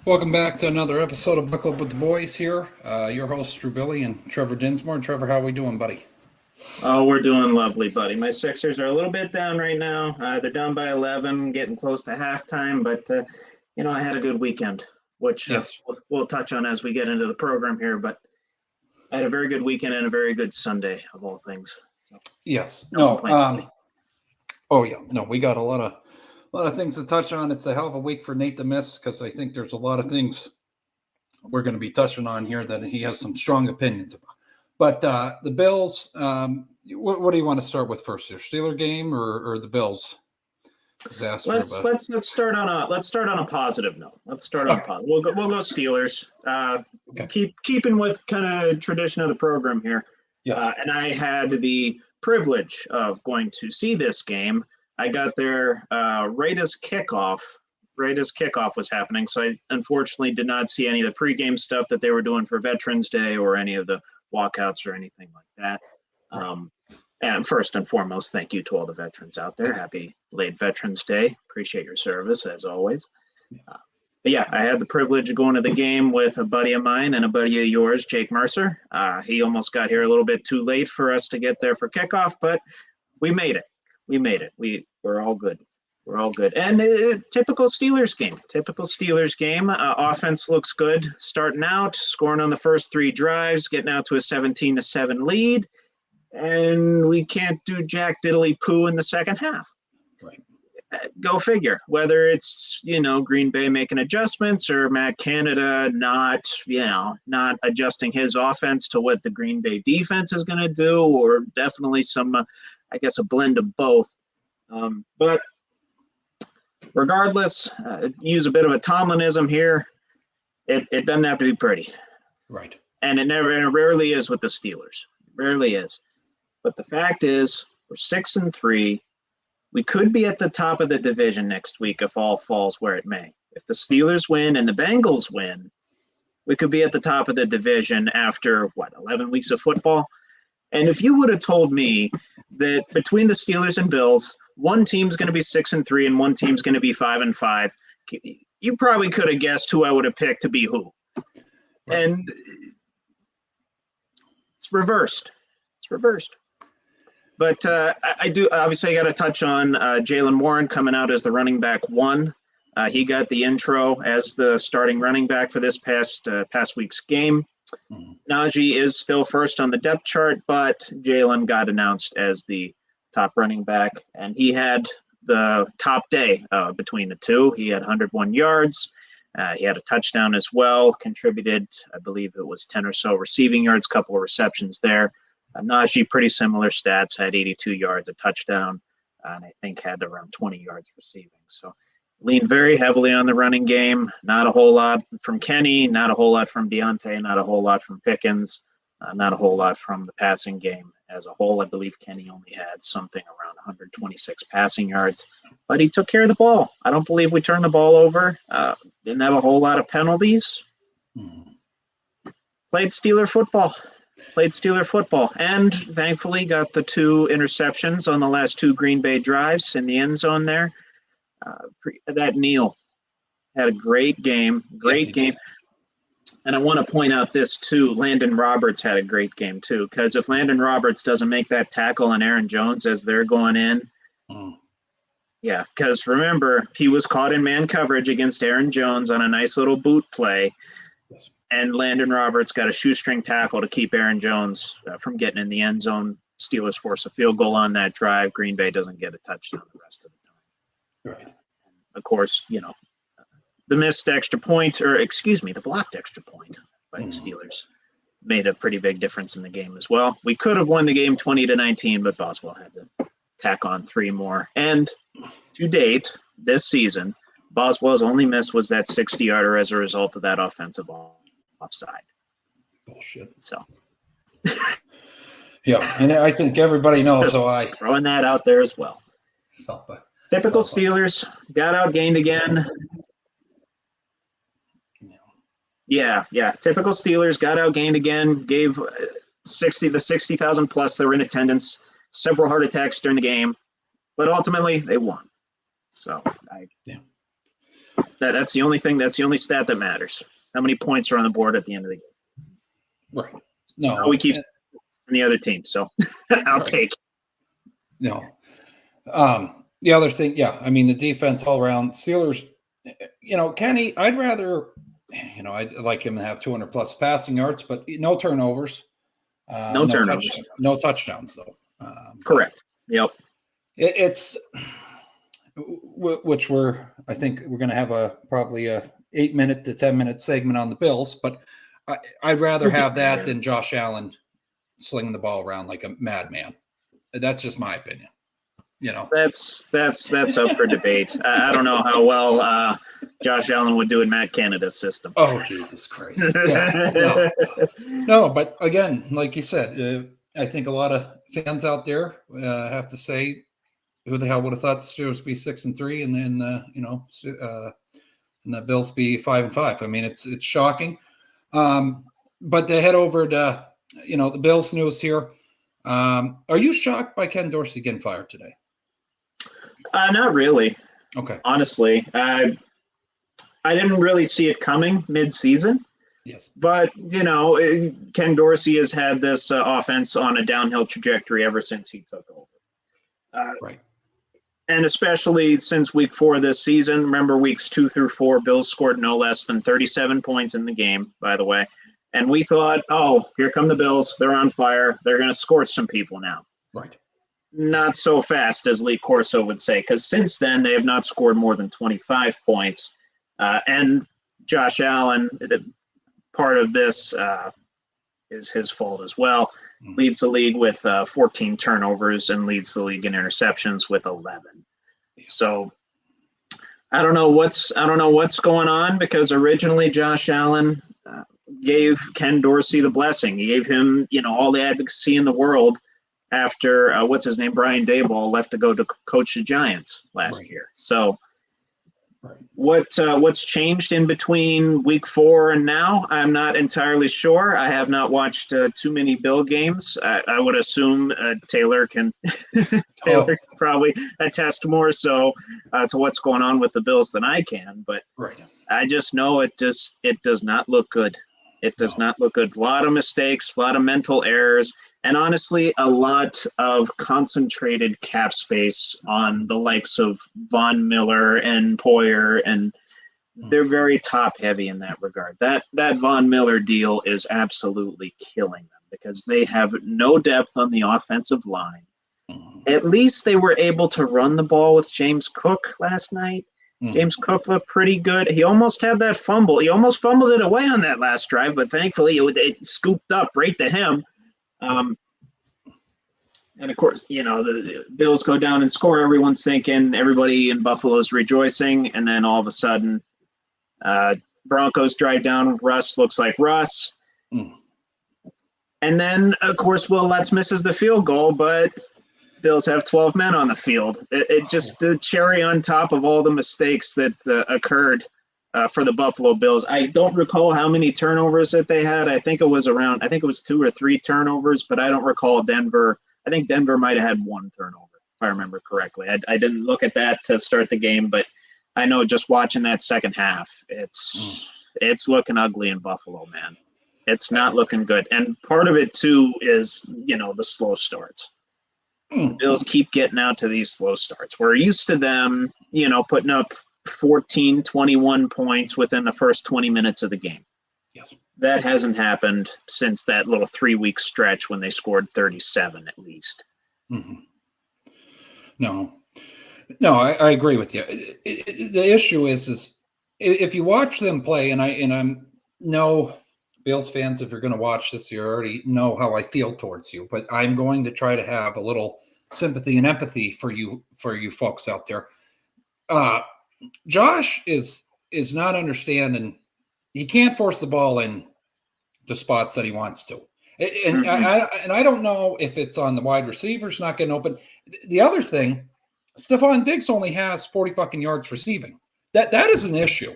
Welcome back to another episode of Buckle Up with the Boys here. Your hosts, Drew Billy and Trevor Dinsmore. Trevor, how we doing, buddy? Oh, we're doing lovely, buddy. My Sixers are a little bit down right now. They're down by 11, getting close to halftime, but I had a good weekend, which Yes. we'll touch on as we get into the program here. But I had a very good weekend and a very good Sunday, of all things. So, Yes. no complaints, buddy. Oh yeah. No, we got a lot of things to touch on. It's a hell of a week for Nate to miss because I think there's a lot of things we're going to be touching on here that he has some strong opinions about. But the Bills, what do you want to start with first here? Steeler game or the Bills disaster? Let's start on a positive note. Let's start on a positive. We'll go Steelers. Okay. Keeping with kind of tradition of the program here. Yes. And I had the privilege of going to see this game. I got there right as kickoff was happening. So I unfortunately did not see any of the pregame stuff that they were doing for Veterans Day or any of the walkouts or anything like that. And first and foremost, thank you to all the veterans out there. Happy late Veterans Day. Appreciate your service as always. But yeah, I had the privilege of going to the game with a buddy of mine and a buddy of yours, Jake Mercer. He almost got here a little bit too late for us to get there for kickoff, but we made it. We're all good. We're all good. And typical Steelers game. Offense looks good starting out, scoring on the first three drives, getting out to a 17-7 lead. And we can't do jack diddly poo in the second half. Right. Go figure. Whether it's, Green Bay making adjustments or Matt Canada not adjusting his offense to what the Green Bay defense is going to do, or definitely some, a blend of both. But regardless, use a bit of a Tomlinism here. It doesn't have to be pretty. Right. And it rarely is with the Steelers. Rarely is. But the fact is, we're 6-3. We could be at the top of the division next week if all falls where it may. If the Steelers win and the Bengals win, we could be at the top of the division after, 11 weeks of football? And if you would have told me that between the Steelers and Bills, one team's going to be 6-3 and one team's going to be 5-5, you probably could have guessed who I would have picked to be who. Right. And it's reversed. But I do obviously got to touch on Jaylen Warren coming out as the running back one. He got the intro as the starting running back for this past week's game. Najee is still first on the depth chart, but Jaylen got announced as the top running back, and he had the top day between the two. He had 101 yards. He had a touchdown as well, contributed, I believe it was 10 or so receiving yards, couple of receptions there. Najee, pretty similar stats, had 82 yards, a touchdown, and I think had around 20 yards receiving. So leaned very heavily on the running game. Not a whole lot from Kenny, not a whole lot from Deontay, not a whole lot from Pickens, not a whole lot from the passing game as a whole. I believe Kenny only had something around 126 passing yards, but he took care of the ball. I don't believe we turned the ball over. Didn't have a whole lot of penalties. Played Steeler football, and thankfully got the 2 interceptions on the last 2 Green Bay drives in the end zone there. That Neal had a great game. And I want to point out this too. Landon Roberts had a great game too, because if Landon Roberts doesn't make that tackle on Aaron Jones as they're going in, yeah, because remember, he was caught in man coverage against Aaron Jones on a nice little boot play. And Landon Roberts got a shoestring tackle to keep Aaron Jones from getting in the end zone. Steelers force a field goal on that drive. Green Bay doesn't get a touchdown the rest of the time. Right. Of course, the missed extra point, the blocked extra point by the Steelers made a pretty big difference in the game as well. We could have won the game 20-19, but Boswell had to tack on 3 more. And to date, this season, Boswell's only miss was that 60-yarder as a result of that offensive offside. Bullshit. So, yeah, and I think everybody knows. So throwing that out there as well. Typical Steelers got outgained again. Yeah. Typical Steelers got outgained again. Gave 60,000 plus that were in attendance several heart attacks during the game, but ultimately they won. So That's the only thing. That's the only stat that matters. How many points are on the board at the end of the game? Right. No, we keep the other team, so I'll take it. No. The other thing, yeah, I mean, the defense all around Steelers, Kenny, I'd rather, I'd like him to have 200 plus passing yards, but no turnovers. No turnovers. No touchdowns, though. Correct. Yep. It's which I think we're going to have probably a 8-minute to 10-minute segment on the Bills, but I'd rather have that than Josh Allen slinging the ball around like a madman. That's just my opinion. That's up for debate. I don't know how well Josh Allen would do in Matt Canada's system. Oh, Jesus Christ. Yeah, no, but again, like you said, I think a lot of fans out there have to say, who the hell would have thought the Steelers would be 6-3 and then, and the Bills be 5-5. I mean, it's shocking. But to head over to, the Bills news here. Are you shocked by Ken Dorsey getting fired today? Not really. Okay. Honestly, I didn't really see it coming mid-season. Yes. But, Ken Dorsey has had this offense on a downhill trajectory ever since he took over. Right. And especially since week 4 this season. Remember, weeks 2 through 4, Bills scored no less than 37 points in the game, by the way. And we thought, oh, here come the Bills. They're on fire. They're going to scorch some people now. Right. Not so fast, as Lee Corso would say, because since then they have not scored more than 25 points. And Josh Allen, part of this is his fault as well. Leads the league with 14 turnovers and leads the league in interceptions with 11. So I don't know what's going on, because originally Josh Allen gave Ken Dorsey the blessing. He gave him, all the advocacy in the world after Brian Daboll left to go to coach the Giants last year. So what's changed in between week 4 and now, I'm not entirely sure. I have not watched too many Bill games. I would assume Taylor can probably attest more so to what's going on with the Bills than I can. But I just know it does not look good. It does not look good. A lot of mistakes, a lot of mental errors, and honestly, a lot of concentrated cap space on the likes of Von Miller and Poyer, and they're very top heavy in that regard. That Von Miller deal is absolutely killing them, because they have no depth on the offensive line. At least they were able to run the ball with James Cook last night. James Cook looked pretty good. He almost had that fumble. He almost fumbled it away on that last drive, but thankfully it scooped up right to him. And of course, the Bills go down and score. Everyone's thinking, everybody in Buffalo's rejoicing, and then all of a sudden, Broncos drive down. Russ looks like Russ. And then, of course, Will Lutz misses the field goal, but Bills have 12 men on the field. It just the cherry on top of all the mistakes that occurred for the Buffalo Bills. I don't recall how many turnovers that they had. I think it was 2 or 3 turnovers, but I don't recall Denver. I think Denver might have had 1 turnover, if I remember correctly. I didn't look at that to start the game, but I know just watching that second half, it's looking ugly in Buffalo, man. It's not looking good. And part of it, too, is, the slow starts. The Bills keep getting out to these slow starts. We're used to them, putting up 14, 21 points within the first 20 minutes of the game. Yes. That hasn't happened since that little 3-week stretch when they scored 37 at least. No, I agree with you. The issue is if you watch them play, and I'm no Bills fans, if you're going to watch this, you already know how I feel towards you, but I'm going to try to have a little sympathy and empathy for you folks out there. Josh is not understanding. He can't force the ball in the spots that he wants to. And I don't know if it's on the wide receivers not getting open. The other thing, Stephon Diggs only has 40 fucking yards receiving. That is an issue.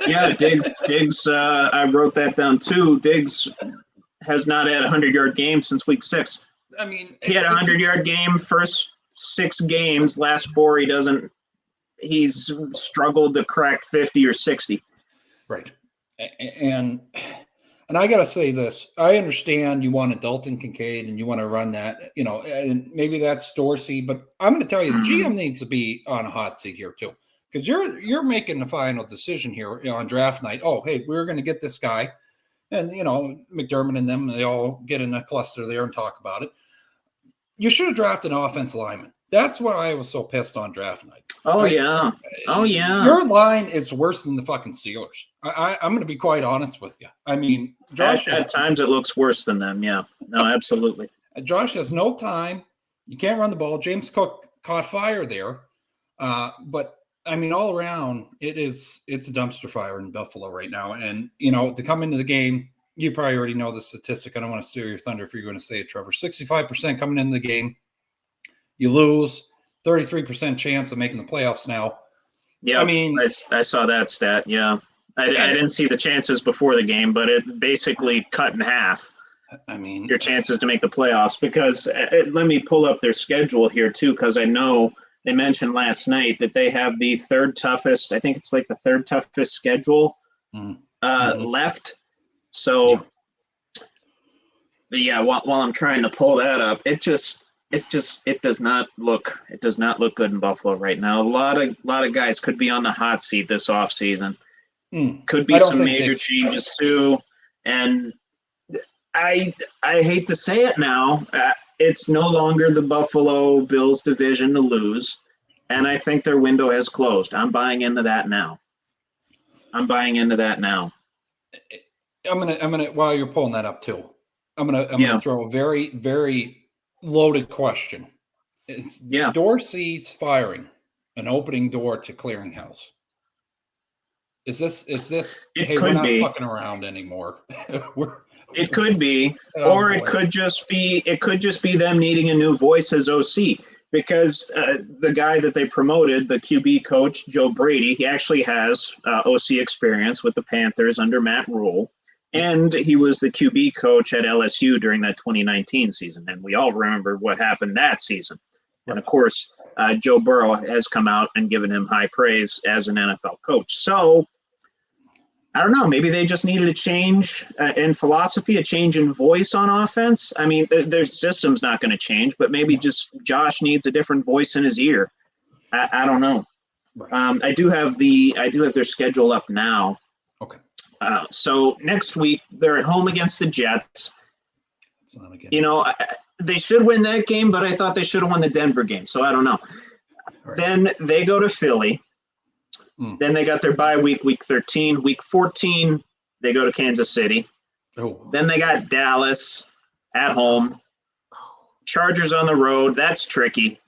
Yeah, Diggs. I wrote that down too. Diggs has not had a 100-yard game since week 6. I mean, he had a 100-yard game first 6 games. Last 4, he doesn't he's struggled to crack 50 or 60. Right. And I got to say this. I understand you want a Dalton Kincaid and you want to run that, and maybe that's Dorsey, but I'm going to tell you, the GM needs to be on a hot seat here too, because you're making the final decision here on draft night. Oh, hey, we're going to get this guy, and McDermott and them, they all get in a cluster there and talk about it. You should have drafted an offensive lineman. That's why I was so pissed on draft night. Oh, yeah. Your line is worse than the fucking Steelers. I'm going to be quite honest with you. I mean, Josh at times it looks worse than them. Yeah. No, absolutely. Josh has no time. You can't run the ball. James Cook caught fire there. But, I mean, all around, it's a dumpster fire in Buffalo right now. And, to come into the game, you probably already know the statistic. I don't want to steal your thunder if you're going to say it, Trevor. 65% coming into the game. You lose, 33% chance of making the playoffs now. Yeah, I mean, I saw that stat. Yeah, I didn't see the chances before the game, but it basically cut in half. I mean, your chances to make the playoffs, because let me pull up their schedule here too, because I know they mentioned last night that they have the third toughest. I think it's like the third toughest schedule left. So, yeah, while I'm trying to pull that up, it does not look good in Buffalo right now. A lot of guys could be on the hot seat this offseason. Could be some major changes too. And I hate to say it now, it's no longer the Buffalo Bills division to lose, and I think their window has closed. I'm buying into that now. I'm gonna while you're pulling that up too, I'm gonna throw a very, very loaded question. Is Dorsey's firing an opening door to clearinghouse? Is this hey, we're not fucking around anymore? It could be, or boy. it could just be them needing a new voice as OC, because the guy that they promoted, the QB coach Joe Brady, he actually has OC experience with the Panthers under Matt Rule. And he was the QB coach at LSU during that 2019 season. And we all remember what happened that season. And, of course, Joe Burrow has come out and given him high praise as an NFL coach. So, I don't know. Maybe they just needed a change in philosophy, a change in voice on offense. I mean, their system's not going to change, but maybe just Josh needs a different voice in his ear. I don't know. Right. I do have their schedule up now. Okay. So next week they're at home against the Jets. They should win that game, but I thought they should have won the Denver game. So I don't know. Right. Then they go to Philly. Then they got their bye week 13. Week 14, they go to Kansas City. Oh. Then they got Dallas at home. Chargers on the road. That's tricky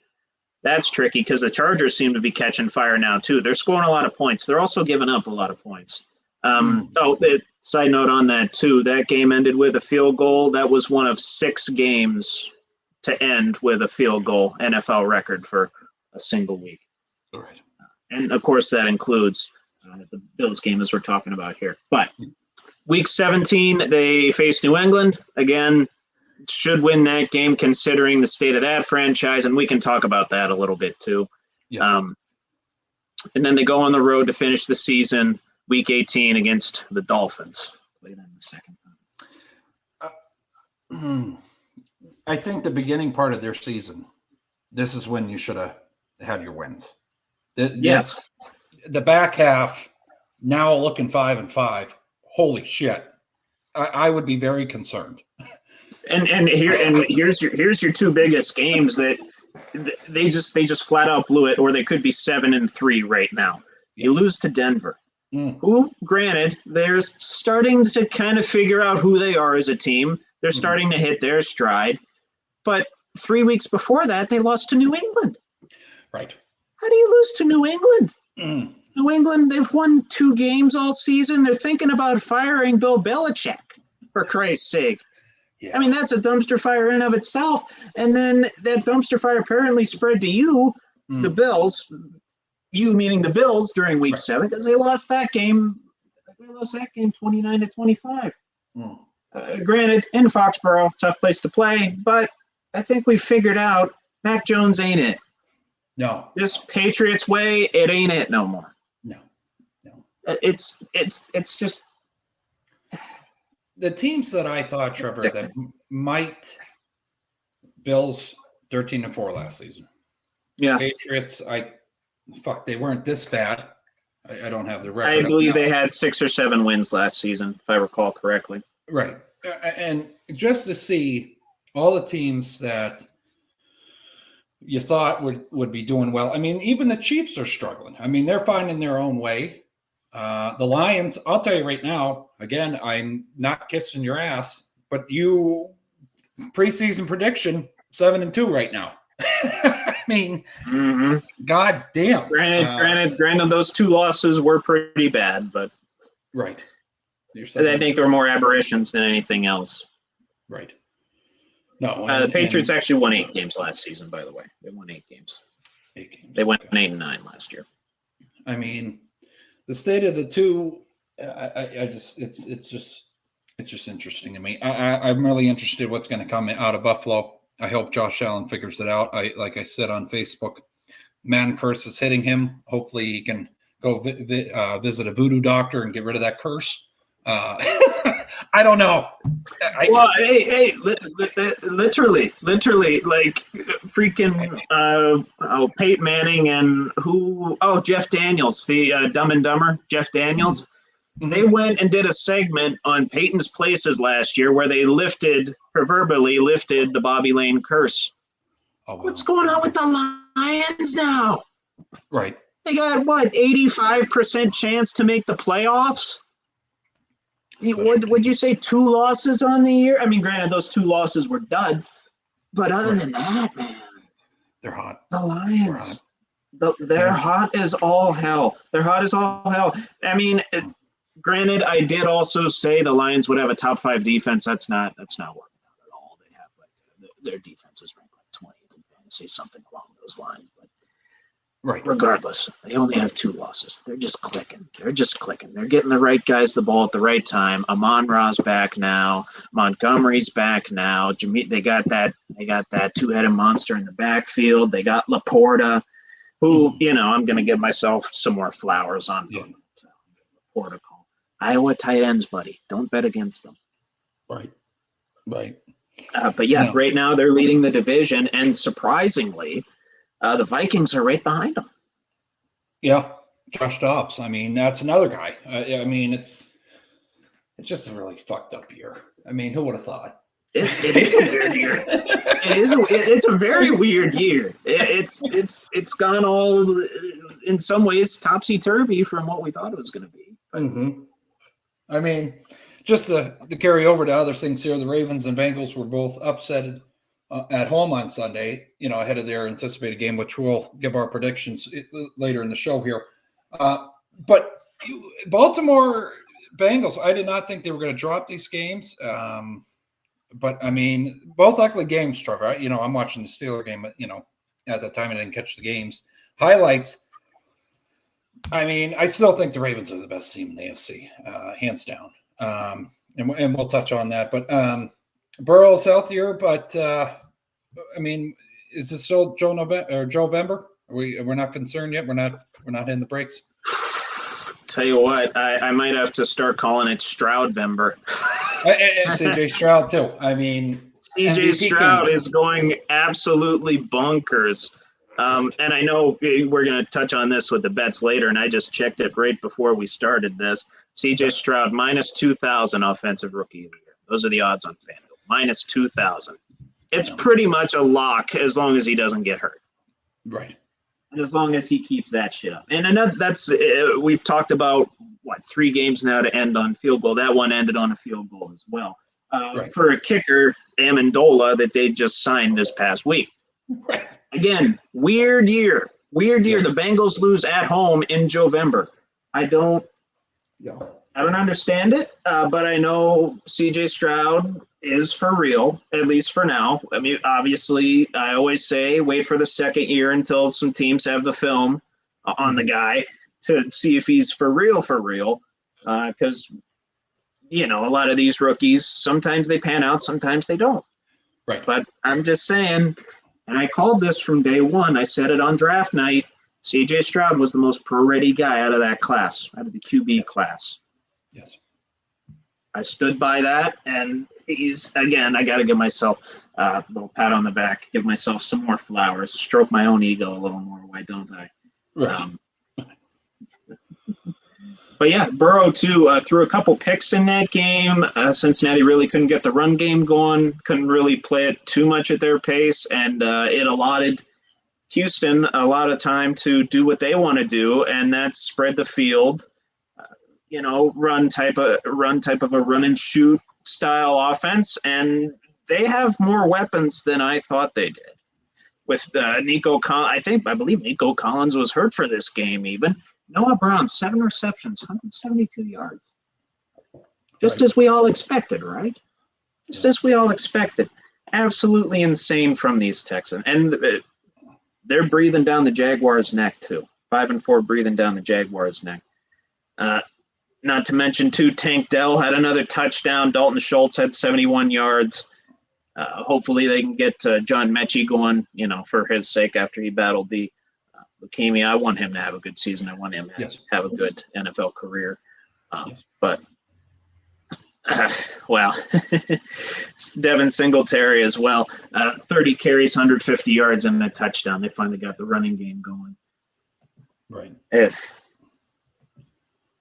because the Chargers seem to be catching fire now too. They're scoring a lot of points. They're also giving up a lot of points. Side note on that too, that game ended with a field goal. That was one of 6 games to end with a field goal, NFL record for a single week. All right. And of course that includes the Bills game as we're talking about here. But week 17, they face New England. Again, should win that game considering the state of that franchise, and we can talk about that a little bit too. Yeah. And then they go on the road to finish the season. Week 18 against the Dolphins. Play them the second time. I think the beginning part of their season, this is when you should have had your wins. Yes. The back half, now looking 5-5. Holy shit. I would be very concerned. And here's your 2 biggest games that they just flat out blew it, or they could be 7-3 right now. You lose to Denver. Who, granted, they're starting to kind of figure out who they are as a team. They're starting to hit their stride. But 3 weeks before that, they lost to New England. Right. How do you lose to New England? New England, they've won 2 games all season. They're thinking about firing Bill Belichick, for Christ's sake. Yeah. I mean, that's a dumpster fire in and of itself. And then that dumpster fire apparently spread to you, the Bills. You meaning the Bills during week 7, because they lost that game. They lost that game 29-25. Granted, in Foxborough, tough place to play, but I think we figured out Mac Jones ain't it. No, This Patriots way, it ain't it no more. no. It's just The teams that I thought, Trevor, that might Bills 13-4 last season. yeah. Patriots, they weren't this bad. I don't have the record. I believe they had 6 or 7 wins last season, if I recall correctly. Right. And just to see all the teams that you thought would be doing well. I mean, even the Chiefs are struggling. I mean, they're finding their own way. The Lions, I'll tell you right now, again, I'm not kissing your ass, but preseason prediction, 7-2 right now. I mean, God damn. Granted, those 2 losses were pretty bad, but right. I think they're more aberrations than anything else. Right. No, the Patriots actually won 8 games last season, by the way. They won 8 games. 8 games. They went 8-9 last year. I mean, the state of the two, it's just interesting to me. I'm really interested what's going to come out of Buffalo. I hope Josh Allen figures it out. Like I said on Facebook, man curse is hitting him. Hopefully he can go visit a voodoo doctor and get rid of that curse. I don't know. Literally, like freaking Peyton Manning and Jeff Daniels, the Dumb and Dumber, Jeff Daniels. Mm-hmm. They went and did a segment on Peyton's Places last year where they proverbially lifted the Bobby Lane curse. Oh, wow. What's going on with the Lions now? Right. They got 85% chance to make the playoffs? Would you say 2 losses on the year? I mean, granted, those 2 losses were duds, but other than that, man, they're hot. The Lions, they're hot as all hell. They're hot as all hell. I mean, granted, I did also say the Lions would have a top 5 defense. That's not working out at all. They have their defense is ranked 20th in fantasy, something along those lines, but. Right. Regardless, they only have 2 losses. They're just clicking. They're getting the right guys the ball at the right time. Amon-Ra's back now. Montgomery's back now. They got that 2-headed monster in the backfield. They got Laporta, who I'm going to give myself some more flowers on. Yes. Laporta call. Iowa tight ends, buddy. Don't bet against them. Right. But yeah, right now they're leading the division, and surprisingly. The Vikings are right behind them. Yeah, Josh Dobbs. I mean, that's another guy. I mean, it's just a really fucked up year. I mean, who would have thought? It is a weird year. It's a very weird year. It's gone all in some ways topsy turvy from what we thought it was going to be. Mm-hmm. I mean, just to carry over to other things here, the Ravens and Bengals were both upset at home on Sunday, ahead of their anticipated game, which we'll give our predictions later in the show here. But Baltimore Bengals, I did not think they were going to drop these games. But I mean, both ugly games, Trevor. I'm watching the Steeler game, but at the time I didn't catch the games. Highlights. I mean, I still think the Ravens are the best team in the AFC, hands down. And we'll touch on that. But Burrow's healthier, but I mean, is it still Joe Vember? We're not concerned yet. We're not in the breaks. Tell you what, I might have to start calling it Stroud Vember. CJ Stroud too. I mean, CJ Stroud is going absolutely bonkers. And I know we're going to touch on this with the bets later, and I just checked it right before we started this. CJ Stroud minus 2,000 offensive rookie of the year. Those are the odds on FanDuel. Minus 2,000. It's pretty much a lock as long as he doesn't get hurt. Right. And as long as he keeps that shit up. And we've talked about 3 games now to end on field goal. That one ended on a field goal as well. For a kicker, Amendola, that they just signed this past week. Right. Again, weird year. Yeah. The Bengals lose at home in November. I don't understand it, but I know CJ Stroud is for real, at least for now. I mean, obviously, I always say wait for the second year until some teams have the film on the guy to see if he's for real, because, a lot of these rookies, sometimes they pan out, sometimes they don't. Right. But I'm just saying, And I called this from day one. I said it on draft night. C.J. Stroud was the most pro-ready guy out of that class, out of the QB class. Yes. I stood by that, and I got to give myself a little pat on the back, give myself some more flowers, stroke my own ego a little more. Why don't I? Right. But yeah, Burrow too threw a couple picks in that game. Cincinnati really couldn't get the run game going, couldn't really play it too much at their pace, and it allotted Houston a lot of time to do what they want to do, and that's spread the field. Run type of a run and shoot style offense, and they have more weapons than I thought they did. With Nico Collins, I believe Nico Collins was hurt for this game even. Noah Brown, 7 receptions, 172 yards. Just as we all expected, right? Just as we all expected. Absolutely insane from these Texans. And they're breathing down the Jaguars' neck, too. 5-4 breathing down the Jaguars' neck. Not to mention, too, Tank Dell had another touchdown. Dalton Schultz had 71 yards. Hopefully they can get John Mechie going, for his sake after he battled the leukemia. I want him to have a good season. I want him to have a good NFL career. But, Devin Singletary as well. 30 carries, 150 yards, and a touchdown. They finally got the running game going. Right.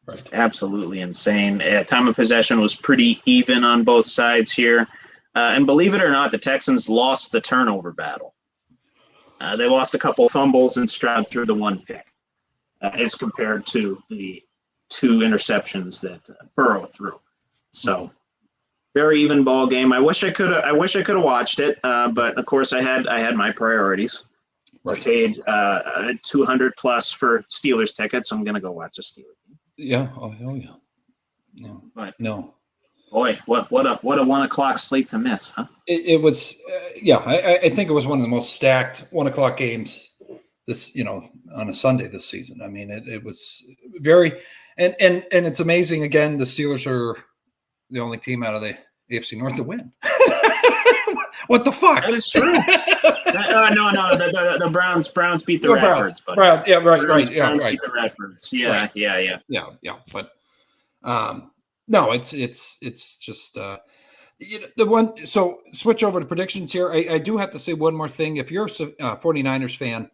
Just absolutely insane. Time of possession was pretty even on both sides here. And believe it or not, the Texans lost the turnover battle. They lost a couple fumbles and Stroud threw the one pick as compared to the 2 interceptions that Burrow threw. So very even ball game. I wish I could have watched it, but of course I had my priorities. Right. I paid $200 plus for Steelers tickets, so I'm gonna go watch a Steelers game. Yeah. Oh hell yeah. No. But no. Boy, what a 1 o'clock sleep to miss, huh? It was, I think it was one of the most stacked 1 o'clock games this, on a Sunday this season. I mean, it was very, and it's amazing. Again, the Steelers are the only team out of the AFC North to win. What the fuck? That is true. No. The Browns beat the Ratbirds. Browns, yeah, right. Browns Right. beat the Ratbirds. Yeah, right. yeah. But no, it's just the one. So switch over to predictions here. I do have to say one more thing. If you're a 49ers fan,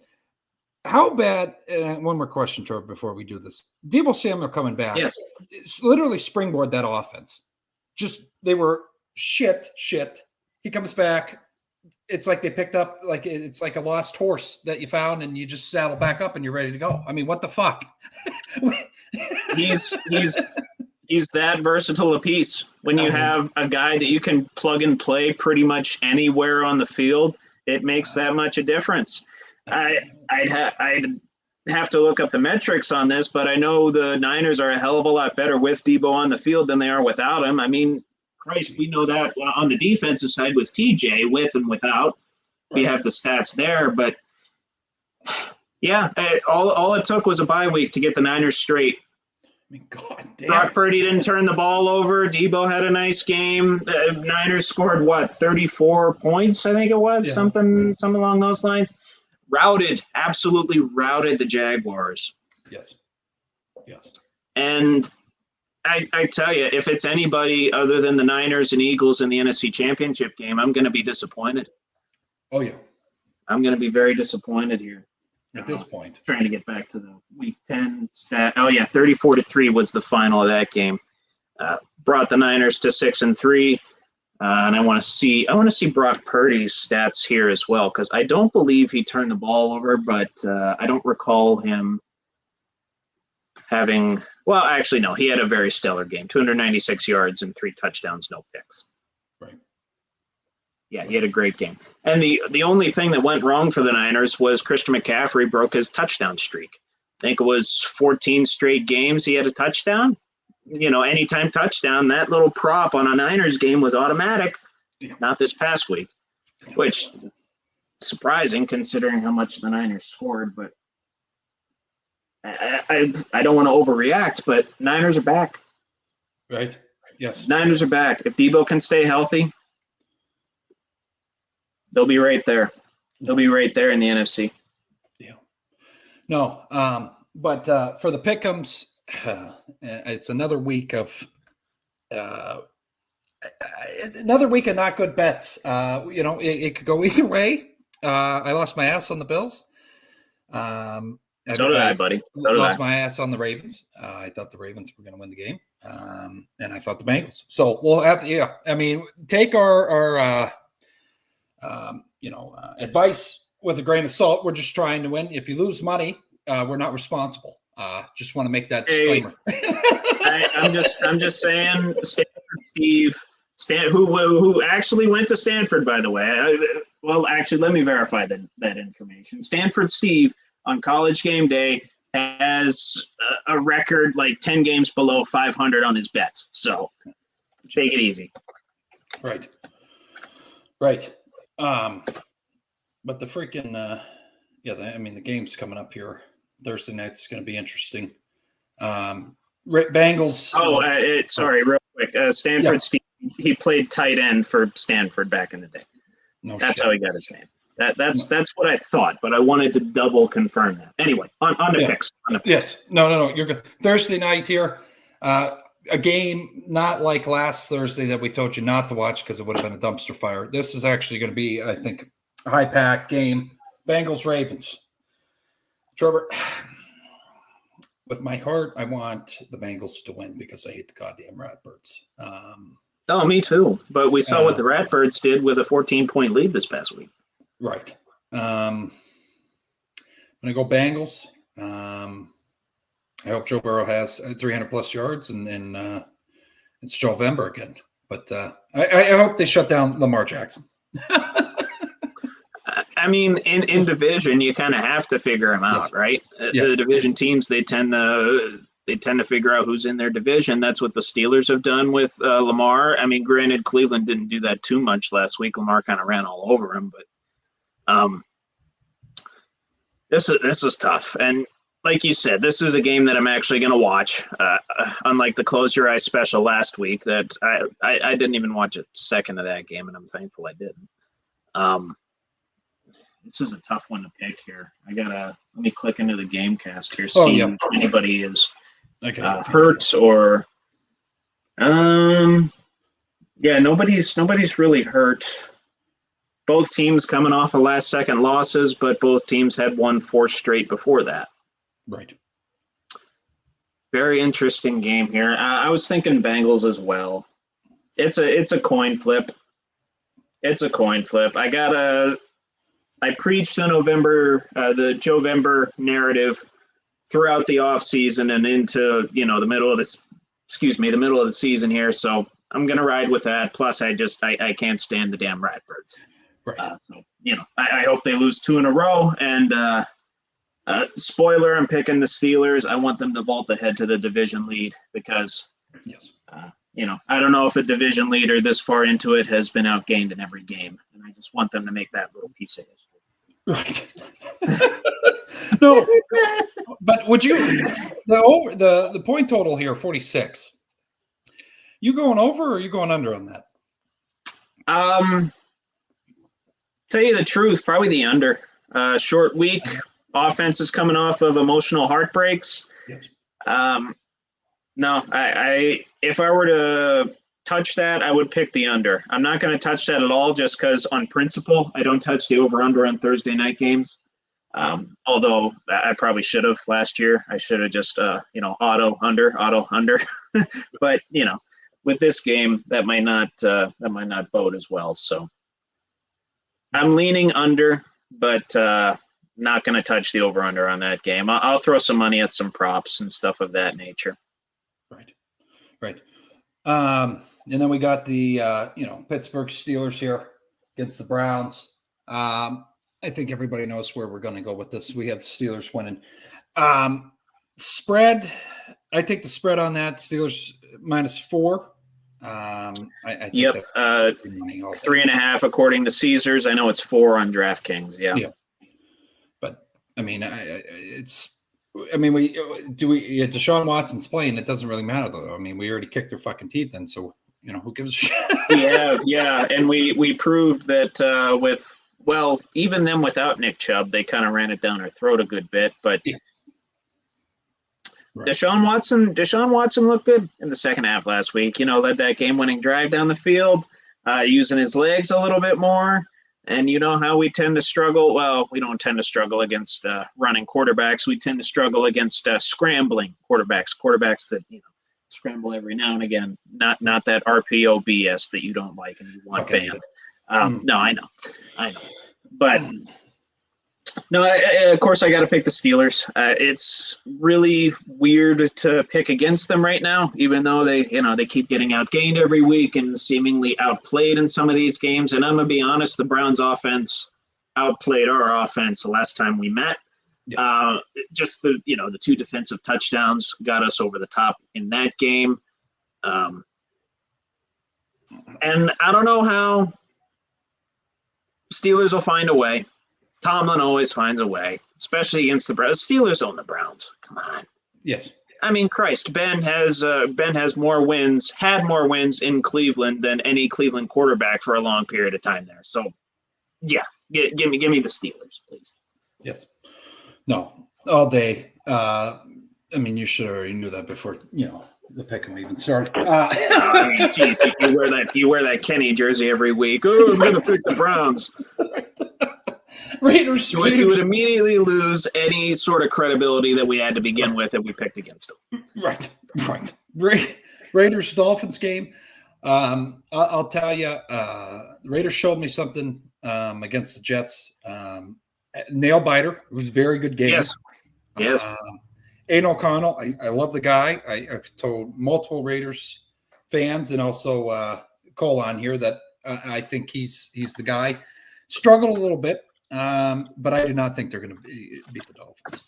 how bad? One more question, Trevor, before we do this. Deebo Samuel coming back. Yes. It's literally springboard that offense. Just they were shit. He comes back. It's like they picked up, like it's like a lost horse that you found, and you just saddle back up and you're ready to go. I mean, what the fuck? He's that versatile a piece. When you have a guy that you can plug and play pretty much anywhere on the field, it makes that much a difference. I'd have to look up the metrics on this, but I know the Niners are a hell of a lot better with Deebo on the field than they are without him. I mean, Christ, we know that on the defensive side with TJ, with and without. We have the stats there, but yeah, all it took was a bye week to get the Niners straight. I mean, God damn. Brock Purdy didn't turn the ball over. Deebo had a nice game. Niners scored 34 points, I think it was, something along those lines. Absolutely routed the Jaguars. Yes. And I tell you, if it's anybody other than the Niners and Eagles in the NFC Championship game, I'm going to be disappointed. Oh, yeah. I'm going to be very disappointed here. At this point. Trying to get back to the Week 10 stat. Oh, yeah, 34-3 was the final of that game. Brought the Niners to 6-3. And I want to see Brock Purdy's stats here as well, because I don't believe he turned the ball over, but I don't recall him having – well, actually, no, he had a very stellar game, 296 yards and 3 touchdowns, no picks. Right. Yeah, he had a great game. And the only thing that went wrong for the Niners was Christian McCaffrey broke his touchdown streak. I think it was 14 straight games he had a touchdown. Anytime touchdown, that little prop on a Niners game was automatic. Not this past week, which surprising considering how much the Niners scored. But I don't want to overreact, but Niners are back. Right. Yes. Niners are back. If Deebo can stay healthy, they'll be right there. They'll be right there in the NFC. Yeah. No, but for the pick'ems, it's another week of not good bets. It could go either way. I lost my ass on the Bills. So did I, buddy. So lost my ass on the Ravens. I thought the Ravens were going to win the game, and I thought the Bengals. So we'll have to, take our advice with a grain of salt. We're just trying to win. If you lose money, we're not responsible. Just want to make that disclaimer. I'm just saying, Stanford Steve, who actually went to Stanford, by the way. Let me verify that information. Stanford Steve on College Game Day has a record like 10 games below 500 on his bets. So take it easy. Right. But the freaking, the game's coming up here. Thursday night's going to be interesting. Bengals. Real quick. Stanford Steve, he played tight end for Stanford back in the day. That's how he got his name. That's what I thought, but I wanted to double confirm that. Anyway, on the picks. Yes. No, you're good. Thursday night here. A game not like last Thursday that we told you not to watch because it would have been a dumpster fire. This is actually going to be, I think, a high-pack game. Bengals-Ravens. Trevor, with my heart, I want the Bengals to win because I hate the goddamn Ratbirds. Me too. But we saw what the Ratbirds did with a 14-point lead this past week. Right. I'm going to go Bengals. I hope Joe Burrow has 300-plus yards, and it's November again. But I hope they shut down Lamar Jackson. In division, you kind of have to figure them out, right? Yes. The division teams, they tend to figure out who's in their division. That's what the Steelers have done with Lamar. Granted, Cleveland didn't do that too much last week. Lamar kind of ran all over him, but this is tough. And like you said, this is a game that I'm actually going to watch. Unlike the Close Your Eyes special last week, that I didn't even watch a second of that game, and I'm thankful I didn't. This is a tough one to pick here. Let me click into the Gamecast here, see if anybody is hurt or. Nobody's really hurt. Both teams coming off of last-second losses, but both teams had won 4 straight before that. Right. Very interesting game here. I was thinking Bengals as well. It's a coin flip. It's a coin flip. I preached the Jovember narrative throughout the offseason and into the middle of the season here. So I'm gonna ride with that. Plus, I can't stand the damn Ratbirds. Right. I hope they lose 2 in a row. And spoiler, I'm picking the Steelers. I want them to vault ahead to the division lead because, I don't know if a division leader this far into it has been outgained in every game, and I just want them to make that little piece of history. Right. No, but would you the point total here 46? You going over or are you going under on that? Tell you the truth, probably the under. Short week, offense is coming off of emotional heartbreaks. Yes. No, if I were to touch that, I would pick the under. I'm not going to touch that at all just because on principle, I don't touch the over-under on Thursday night games. Although I probably should have last year. I should have just, auto under. But, with this game, that might not bode as well. So I'm leaning under, but not going to touch the over-under on that game. I'll throw some money at some props and stuff of that nature. Right. And then we got the, Pittsburgh Steelers here against the Browns. I think everybody knows where we're going to go with this. We have the Steelers winning. Spread, I take the spread on that. Steelers -4. I think yep. 3.5 according to Caesars. I know it's 4 on DraftKings. Yeah. But Deshaun Watson's playing. It doesn't really matter though. We already kicked their fucking teeth in, so who gives a shit? Yeah, and we proved that with well, even them without Nick Chubb, they kind of ran it down our throat a good bit. But Yes. Right. Deshaun Watson looked good in the second half last week. Led that game-winning drive down the field, using his legs a little bit more. And you know how we tend to struggle? Well, we don't tend to struggle against running quarterbacks. We tend to struggle against scrambling quarterbacks that scramble every now and again. Not that RPO BS that you don't like and you want banned. No, I know. But no, of course I got to pick the Steelers. It's really weird to pick against them right now, even though they keep getting outgained every week and seemingly outplayed in some of these games. And I'm gonna be honest, the Browns' offense outplayed our offense the last time we met. Yes. Just the two defensive touchdowns got us over the top in that game. And I don't know how Steelers will find a way. Tomlin always finds a way, especially against the Browns. Steelers own the Browns. Come on. Yes. I mean, Christ, Ben has more wins in Cleveland than any Cleveland quarterback for a long period of time there. So, yeah, give me the Steelers, please. Yes. No, all day. I mean, you should already knew that before the pick'em even started. Geez, you wear that Kenny jersey every week. Oh, I'm gonna pick the Browns. Raiders. You would immediately lose any sort of credibility that we had to begin with if we picked against them. Right. Raiders Dolphins game. I'll tell you, the Raiders showed me something against the Jets. Nail biter. It was a very good game. Yes. Aiden O'Connell. I love the guy. I've told multiple Raiders fans and also Cole on here that I think he's the guy. Struggled a little bit. But I do not think they're going to beat the Dolphins.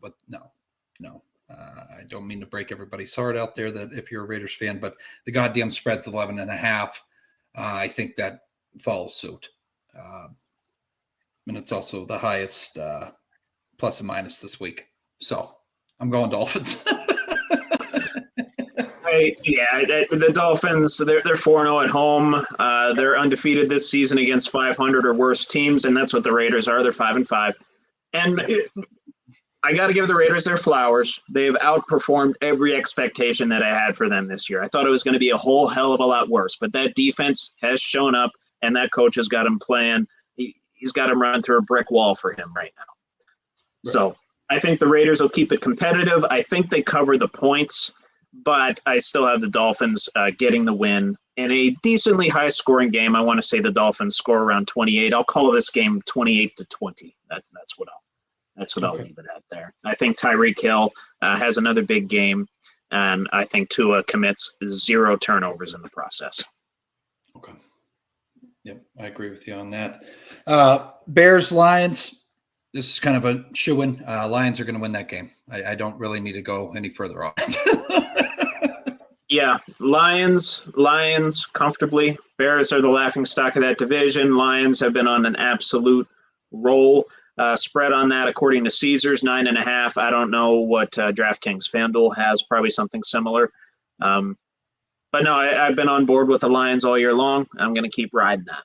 But no. I don't mean to break everybody's heart out there that if you're a Raiders fan, but the goddamn spread's 11.5. I think that follows suit. And it's also the highest plus and minus this week. So I'm going Dolphins. The Dolphins, they're 4-0 at home. They're undefeated this season against 500 or worse teams, and that's what the Raiders are. They're 5-5. And I got to give the Raiders their flowers. They've outperformed every expectation that I had for them this year. I thought it was going to be a whole hell of a lot worse, but that defense has shown up, and that coach has got him playing. He's got him running through a brick wall for him right now. Right. So I think the Raiders will keep it competitive. I think they cover the points. But I still have the Dolphins getting the win in a decently high-scoring game. I want to say the Dolphins score around 28. I'll call this game 28-20. That's what I'll leave it at there. I think Tyreek Hill has another big game, and I think Tua commits 0 turnovers in the process. Okay. Yep, I agree with you on that. Bears Lions. This is kind of a shoo-in. Lions are going to win that game. I don't really need to go any further on. Yeah, Lions comfortably. Bears are the laughingstock of that division. Lions have been on an absolute roll. Spread on that, according to Caesars, 9.5. I don't know what DraftKings FanDuel has, probably something similar. But no, I've been on board with the Lions all year long. I'm going to keep riding that.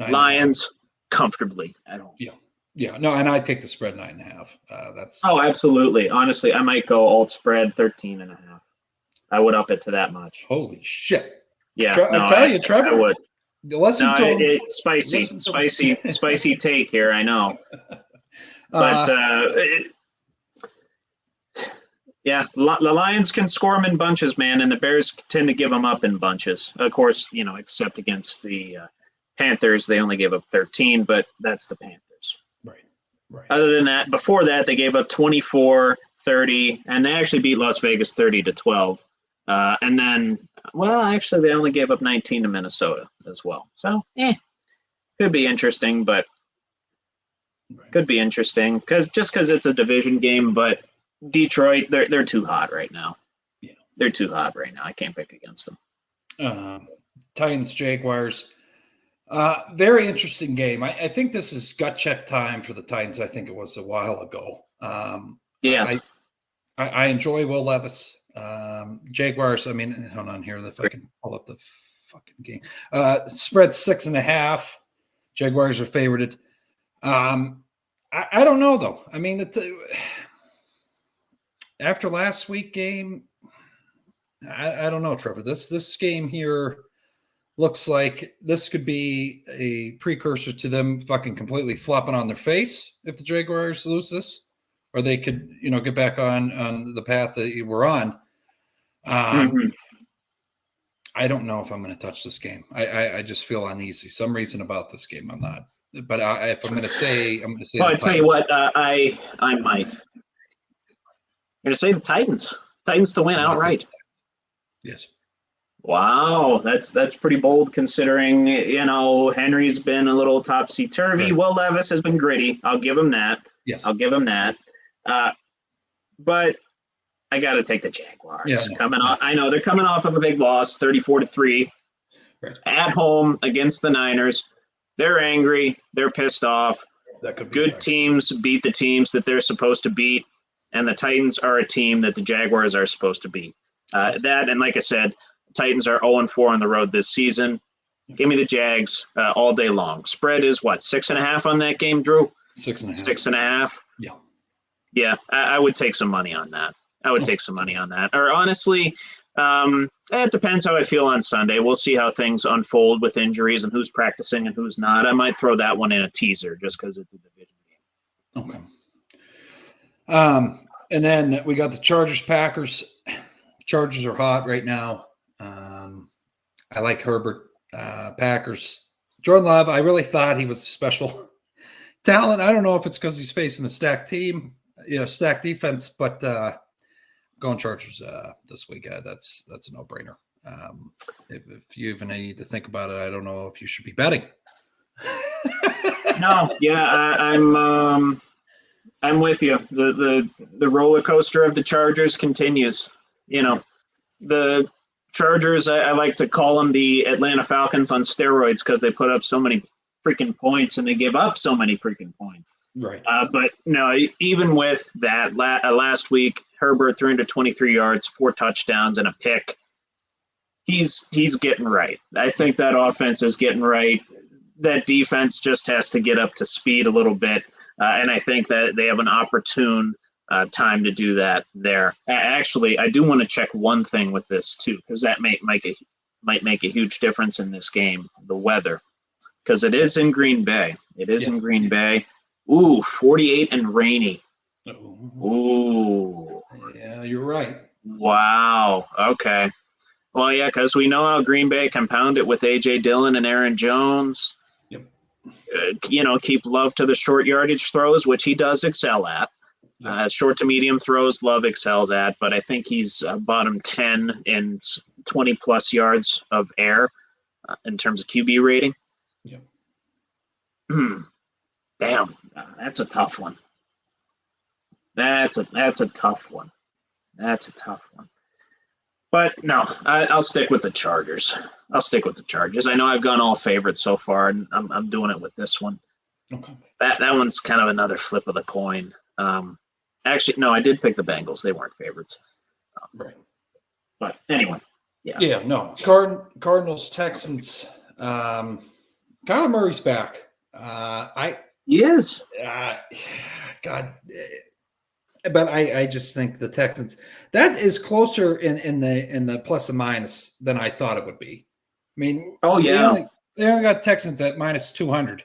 Lions comfortably at home. Yeah. No, and I take the spread 9.5. That's. Oh, absolutely. Honestly, I might go alt spread 13.5. I would up it to that much. Holy shit! Yeah, I tell you, Trevor. I would. It's spicy take here. I know, but the Lions can score them in bunches, man, and the Bears tend to give them up in bunches. Of course, except against the Panthers, they only gave up 13, but that's the Panthers. Right. Other than that, before that, they gave up 24, 30, and they actually beat Las Vegas 30-12. And then, actually, they only gave up 19 to Minnesota as well. So, could be interesting, but could be interesting because it's a division game. But Detroit, they're too hot right now. Yeah, they're too hot right now. I can't pick against them. Titans, Jaguars. Very interesting game. I think this is gut check time for the Titans. I think it was a while ago. Yes. I enjoy Will Levis. Jaguars, I mean, hold on here if I can pull up the fucking game. Spread 6.5. Jaguars are favorited. I don't know though. I mean, after last week game, I don't know, Trevor. This game here looks like this could be a precursor to them fucking completely flopping on their face if the Jaguars lose this, or they could, get back on the path that you were on. I don't know if I'm going to touch this game. I just feel uneasy. Some reason about this game, I'm not. But if I'm going to say, I'm going to say. Well, I tell you what, I might. I'm going to say the Titans. Titans to win outright. Yes. Wow, that's pretty bold considering, Henry's been a little topsy-turvy. Right. Will Levis has been gritty. I'll give him that. Yes. I'll give him that. But I got to take the Jaguars. I know they're coming off of a big loss, 34-3, at home against the Niners. They're angry. They're pissed off. That could be good teams beat the teams that they're supposed to beat, and the Titans are a team that the Jaguars are supposed to beat. That, and like I said, Titans are 0-4 on the road this season. Give me the Jags all day long. Spread is what, 6.5 on that game, Drew? 6.5. 6.5. Yeah. Yeah, I would take some money on that. Take some money on that. Or honestly, it depends how I feel on Sunday. We'll see how things unfold with injuries and who's practicing and who's not. I might throw that one in a teaser just because it's a division game. Okay. And then we got the Chargers-Packers. Chargers are hot right now. I like Herbert. Packers. Jordan Love, I really thought he was a special talent. I don't know if it's because he's facing a stacked team, stacked defense, but going Chargers this week, that's a no-brainer. If you even need to think about it, I don't know if you should be betting. No, yeah, I'm with you. The roller coaster of the Chargers continues. Yes. The Chargers, I like to call them the Atlanta Falcons on steroids because they put up so many freaking points and they give up so many freaking points. Right. But no, even with that, last week, Herbert 323 yards, 4 touchdowns, and a pick. He's getting right. I think that offense is getting right. That defense just has to get up to speed a little bit. And I think that they have an opportune time to do that there. Actually, I do want to check one thing with this too, because that might make a huge difference in this game, the weather. Because it is in Green Bay. In Green Bay. Ooh, 48 and rainy. Ooh. Yeah, you're right. Wow. Okay. Well, yeah, because we know how Green Bay can pound it with A.J. Dillon and Aaron Jones. Yep. Keep Love to the short yardage throws, which he does excel at. Yep. Short to medium throws, Love excels at, but I think he's bottom 10 in 20-plus yards of air in terms of QB rating. Yep. Damn, that's a tough one. That's a tough one. That's a tough one. But no, I'll stick with the Chargers. I know I've gone all favorites so far, and I'm doing it with this one. Okay. That one's kind of another flip of the coin. Actually, no, I did pick the Bengals. They weren't favorites. Right. But anyway, yeah. Yeah, no. Cardinals, Texans. Kyler Murray's back. He is. God. But I just think the Texans, that is closer in the plus and minus than I thought it would be. I mean, oh yeah, they only got Texans at minus 200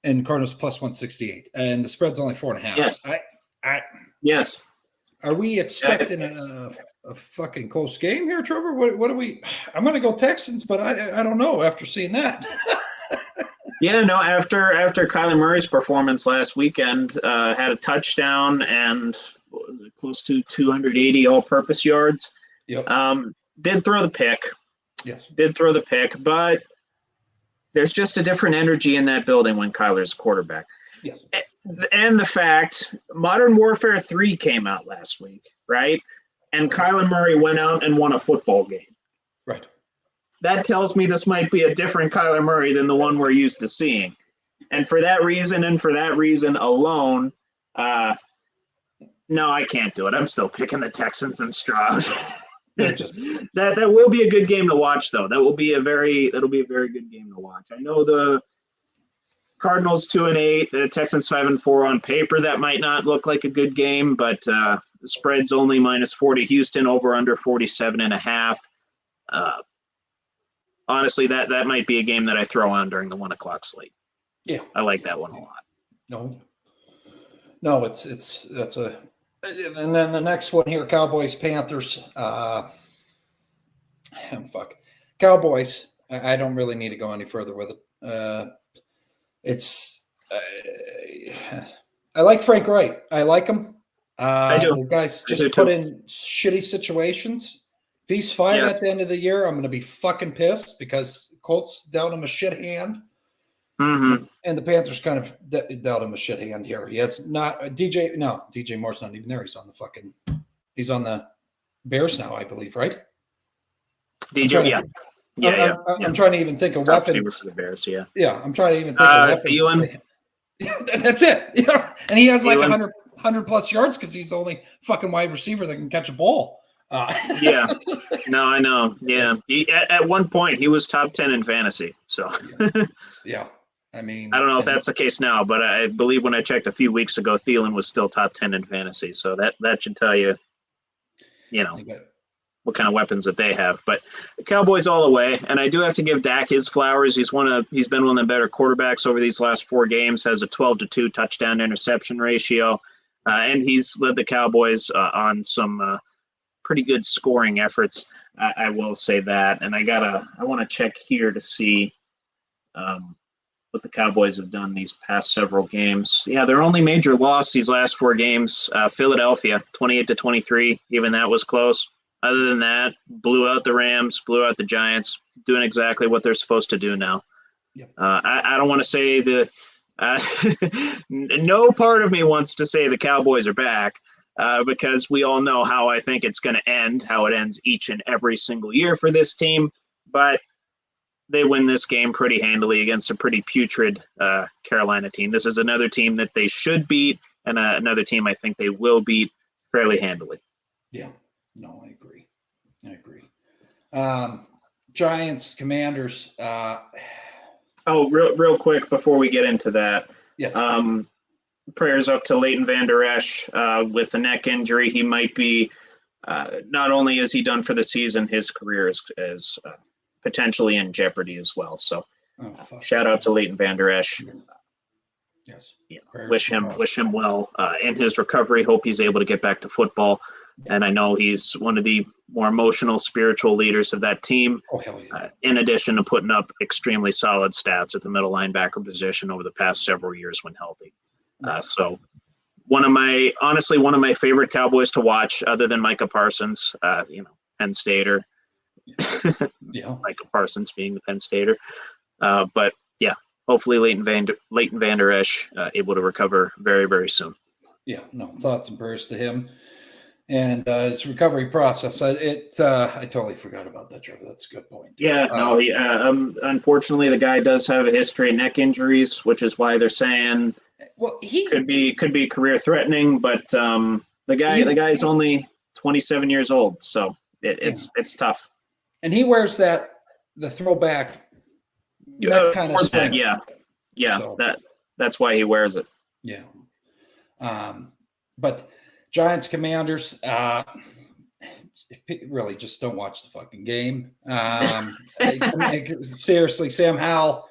and Cardinals plus 168, and the spread's only 4.5. Yes. Yes. Are we expecting a fucking close game here, Trevor? What are we? I'm going to go Texans, but I don't know after seeing that. Yeah, no, after Kyler Murray's performance last weekend, had a touchdown and close to 280 all-purpose yards. Yep. Did throw the pick. Yes. Did throw the pick, but there's just a different energy in that building when Kyler's quarterback. Yes. And the fact, Modern Warfare 3 came out last week, right? And Kyler Murray went out and won a football game. Right. That tells me this might be a different Kyler Murray than the one we're used to seeing. And for that reason alone, no, I can't do it. I'm still picking the Texans and Stroud. That will be a good game to watch, though. That'll be a very good game to watch. I know Cardinals 2-8, the Texans 5-4 on paper. That might not look like a good game, but the spread's only -40. Houston over under 47.5. Honestly, that might be a game that I throw on during the 1:00 slate. Yeah, I like that one a lot. No, that's a. And then the next one here, Cowboys Panthers. Fuck, Cowboys. I don't really need to go any further with it. I like Frank Wright. I like him. I do. The guy's just put in shitty situations. If he's fine at the end of the year, I'm going to be fucking pissed because Colts dealt him a shit hand. Mm-hmm. And the Panthers kind of dealt him a shit hand here. He has not DJ Moore's not even there. He's on the Bears now, I believe, right? DJ, I'm trying to even think of weapons. For the Bears, yeah. Yeah, I'm trying to even think of weapons. Thielen. That's it. And he has like 100 plus yards because he's the only fucking wide receiver that can catch a ball. Yeah. No, I know. Yeah. At one point, he was top 10 in fantasy. So, yeah. I mean, I don't know if that's the case now, but I believe when I checked a few weeks ago, Thielen was still top 10 in fantasy. So that should tell you, what kind of weapons that they have. But the Cowboys all the way. And I do have to give Dak his flowers. He's been one of the better quarterbacks over these last 4 games, has a 12-2 touchdown interception ratio. And he's led the Cowboys on some pretty good scoring efforts. I will say that. And I want to check here to see what the Cowboys have done these past several games. Yeah, their only major loss these last 4 games, Philadelphia, 28-23. Even that was close. Other than that, blew out the Rams, blew out the Giants, doing exactly what they're supposed to do now. Yep. I don't want to say no part of me wants to say the Cowboys are back because we all know how I think it's going to end, how it ends each and every single year for this team. But they win this game pretty handily against a pretty putrid Carolina team. This is another team that they should beat and another team I think they will beat fairly handily. Yeah. No, I agree. Giants, Commanders. Real quick before we get into that. Yes. Prayers up to Leighton Vander Esch with a neck injury. He might be, not only is he done for the season, his career is potentially in jeopardy as well. So shout out to Leighton Vander Esch. Yes. Yeah, wish him well in his recovery. Hope he's able to get back to football. And I know he's one of the more emotional, spiritual leaders of that team. Oh, hell yeah. In addition to putting up extremely solid stats at the middle linebacker position over the past several years when healthy. So one of my favorite Cowboys to watch, other than Micah Parsons, Penn Stater. Yeah. Micah Parsons being the Penn Stater. But yeah, hopefully Leighton Vander Esch able to recover very, very soon. Yeah, no, thoughts and prayers to him and his recovery process. I totally forgot about that, Trevor. That's a good point. Yeah, no, unfortunately, the guy does have a history of neck injuries, which is why they're saying he could be career threatening. But the guy's only 27 years old, so it's tough. And he wears the throwback kind of swing. Yeah. So, that's why he wears it. Yeah. But Giants, Commanders, really just don't watch the fucking game. Seriously, Sam Howell.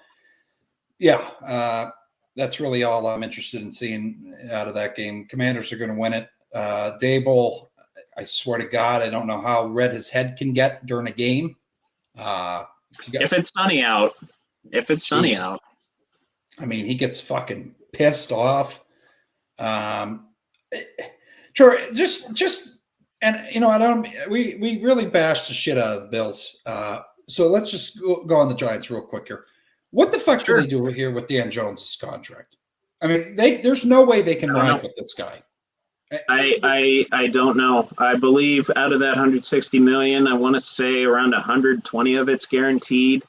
Yeah. That's really all I'm interested in seeing out of that game. Commanders are going to win it. Dable, I swear to God, I don't know how red his head can get during a game. If it's sunny out. I mean, he gets fucking pissed off. Sure, just and I don't. We really bashed the shit out of the Bills. So let's just go on the Giants real quick here. What the fuck do they do here with Dan Jones' contract? I mean, there's no way they can ride with this guy. I don't know. I believe out of that $160 million, I want to say around 120 of it's guaranteed.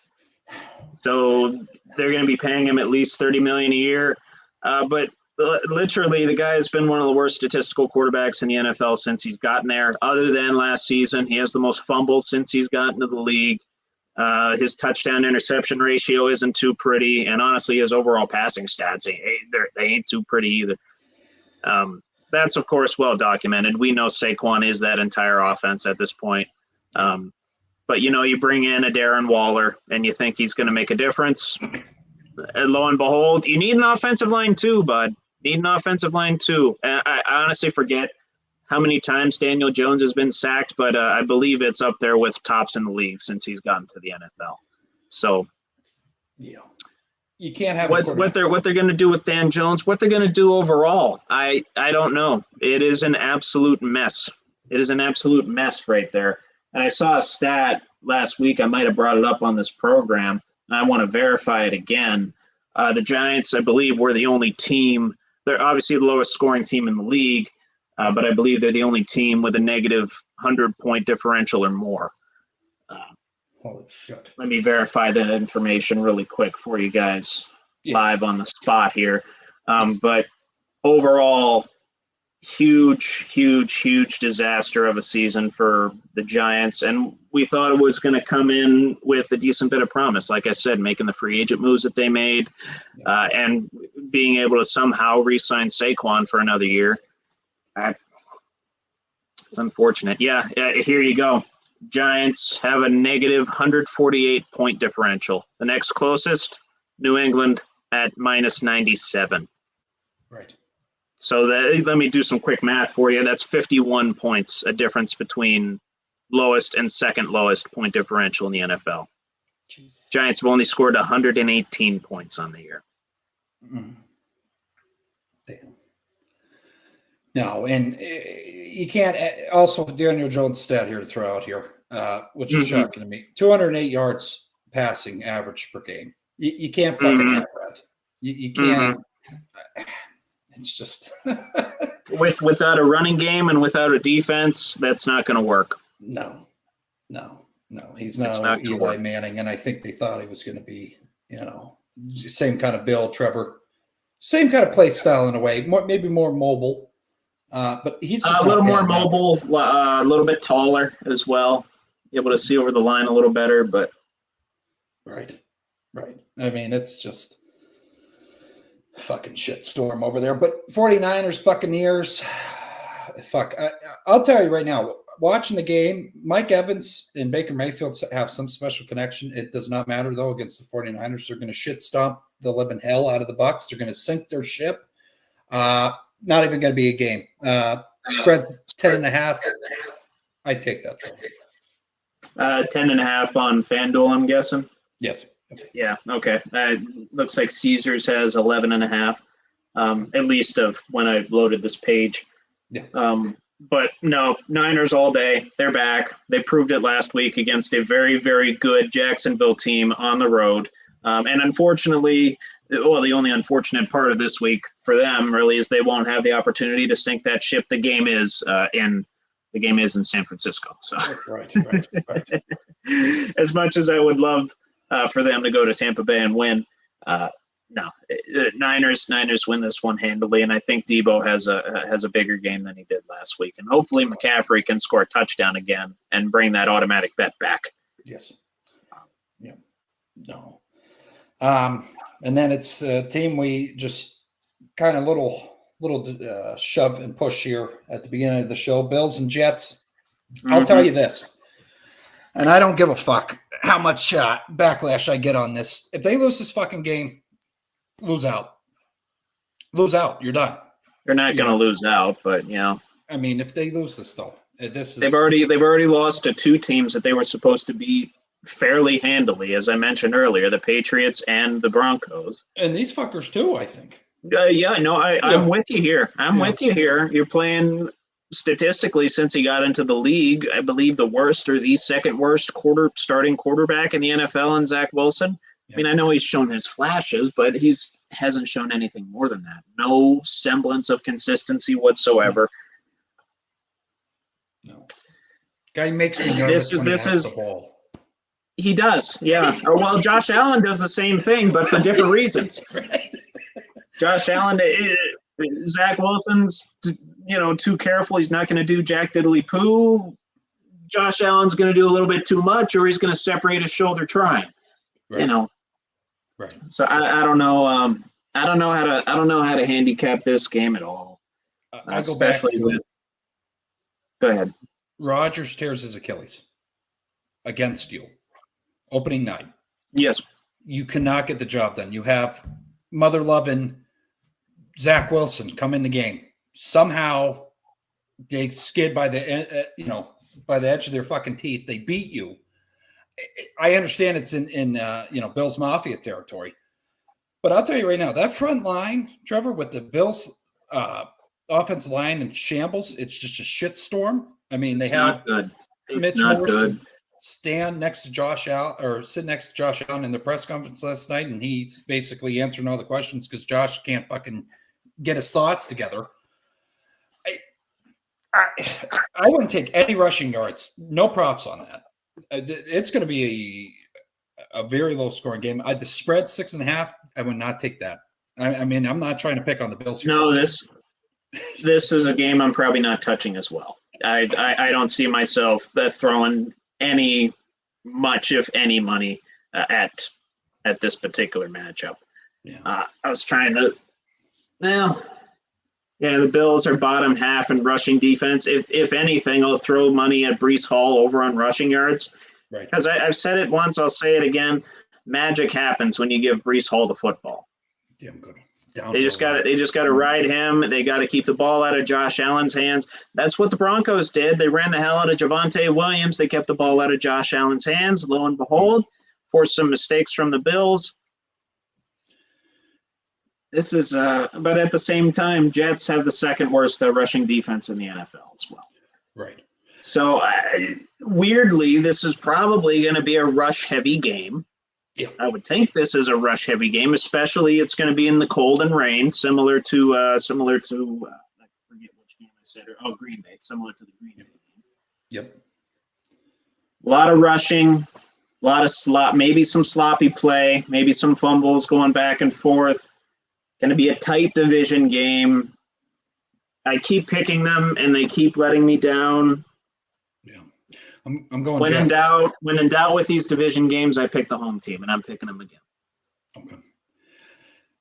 So they're going to be paying him at least $30 million a year. But literally, the guy has been one of the worst statistical quarterbacks in the NFL since he's gotten there. Other than last season, he has the most fumbles since he's gotten to the league. His touchdown interception ratio isn't too pretty, and honestly, his overall passing stats they ain't too pretty either. That's of course well documented. We know Saquon is that entire offense at this point. But you bring in a Darren Waller, and you think he's going to make a difference. And lo and behold, you need an offensive line too, bud. Need an offensive line too. And I honestly forget how many times Daniel Jones has been sacked, but I believe it's up there with tops in the league since he's gotten to the NFL. So, yeah, you can't have what they're going to do with Dan Jones, what they're going to do overall. I don't know. It is an absolute mess. It is an absolute mess right there. And I saw a stat last week. I might have brought it up on this program, and I want to verify it again. The Giants, I believe, were the only team. They're obviously the lowest scoring team in the league. But I believe they're the only team with a negative 100-point differential or more. Holy shit. Let me verify that information really quick for you guys live on the spot here. But overall, huge disaster of a season for the Giants. And we thought it was going to come in with a decent bit of promise. Like I said, making the free agent moves that they made and being able to somehow re-sign Saquon for another year. It's unfortunate. Yeah, here you go. Giants have a negative 148-point differential. The next closest, New England at minus 97. Right. So let me do some quick math for you. That's 51 points, a difference between lowest and second lowest point differential in the NFL. Jesus. Giants have only scored 118 points on the year. Damn. No, and you can't also Daniel Jones stat here to throw out here, which is shocking to me. 208 yards passing average per game. You can't fucking have that. You can't. It's just without a running game and without a defense, that's not going to work. No. He's not Eli Manning, and I think they thought he was going to be, same kind of build, Trevor, same kind of play style in a way, maybe more mobile. But he's just a little more mobile, a little bit taller as well, able to see over the line a little better. But right. I mean, it's just fucking shit storm over there. But 49ers, Buccaneers, fuck. I'll tell you right now, watching the game, Mike Evans and Baker Mayfield have some special connection. It does not matter, though, against the 49ers. They're going to shit stomp the living hell out of the Bucs. They're going to sink their ship. Not even going to be a game. Spread's 10.5. I'd take that. 10.5 on FanDuel, I'm guessing. Yes. Yeah. Okay. Looks like Caesars has 11.5. At least of when I loaded this page. Yeah. But no, Niners all day. They're back. They proved it last week against a very, very good Jacksonville team on the road. And unfortunately, the only unfortunate part of this week for them really is they won't have the opportunity to sink that ship. The game is in San Francisco. So right. As much as I would love for them to go to Tampa Bay and win, no, Niners win this one handily, and I think Debo has a bigger game than he did last week, and hopefully McCaffrey can score a touchdown again and bring that automatic bet back. Yes. Yeah. No. And then it's a team we just kind of little shove and push here at the beginning of the show. Bills and Jets. I'll tell you this, and I don't give a fuck how much backlash I get on this. If they lose this fucking game, lose out. You're done. They're not going to lose out, but I mean, if they lose this though, they've already lost to two teams that they were supposed to beat fairly handily, as I mentioned earlier, the Patriots and the Broncos. And these fuckers too, I think. I'm with you here. With you here. You're playing statistically since he got into the league, I believe the worst or the second worst starting quarterback in the NFL in Zach Wilson. I mean, I know he's shown his flashes, but hasn't shown anything more than that. No semblance of consistency whatsoever. No. Guy makes me nervous. This is the ball. He does, yeah. Well, Josh Allen does the same thing, but for different reasons. Josh Allen, Zach Wilson's, too careful. He's not going to do jack diddly poo. Josh Allen's going to do a little bit too much, or he's going to separate his shoulder trying. Right. Right. So I don't know. I don't know how to handicap this game at all. I go back to Go ahead. Rodgers tears his Achilles against you. Opening night. Yes. You cannot get the job done. You have mother-loving Zach Wilson come in the game. Somehow they skid by the by the edge of their fucking teeth. They beat you. I understand it's in Bills Mafia territory, but I'll tell you right now, that front line, Trevor, with the Bills offensive line in shambles, it's just a shitstorm. I mean, they have good. Mitch Morrison stand next to Josh Allen or sit next to Josh Allen in the press conference last night, and he's basically answering all the questions because Josh can't fucking get his thoughts together. I wouldn't take any rushing yards. No props on that. It's going to be a very low scoring game. The spread 6.5. I would not take that. I mean, I'm not trying to pick on the Bills here. No, this is a game I'm probably not touching as well. I don't see myself throwing much, if any, money at this particular matchup. Yeah. I was trying to. Well, yeah, the Bills are bottom half in rushing defense. If anything, I'll throw money at Breece Hall over on rushing yards. Right. Because I've said it once, I'll say it again. Magic happens when you give Breece Hall the football. Damn good. They just got to ride him. They got to keep the ball out of Josh Allen's hands. That's what the Broncos did. They ran the hell out of Javonte Williams. They kept the ball out of Josh Allen's hands. Lo and behold, forced some mistakes from the Bills. This is, but at the same time, Jets have the second worst rushing defense in the NFL as well. Right. So weirdly, this is probably going to be a rush-heavy game. Yeah. I would think this is a rush-heavy game, especially it's going to be in the cold and rain, similar to I forget which game I said. Green Bay, similar to the Green Bay game. Yep. A lot of rushing, a lot of maybe some sloppy play, maybe some fumbles going back and forth. Going to be a tight division game. I keep picking them, and they keep letting me down. Yeah. I'm going. When in doubt with these division games, I pick the home team, and I'm picking them again. Okay.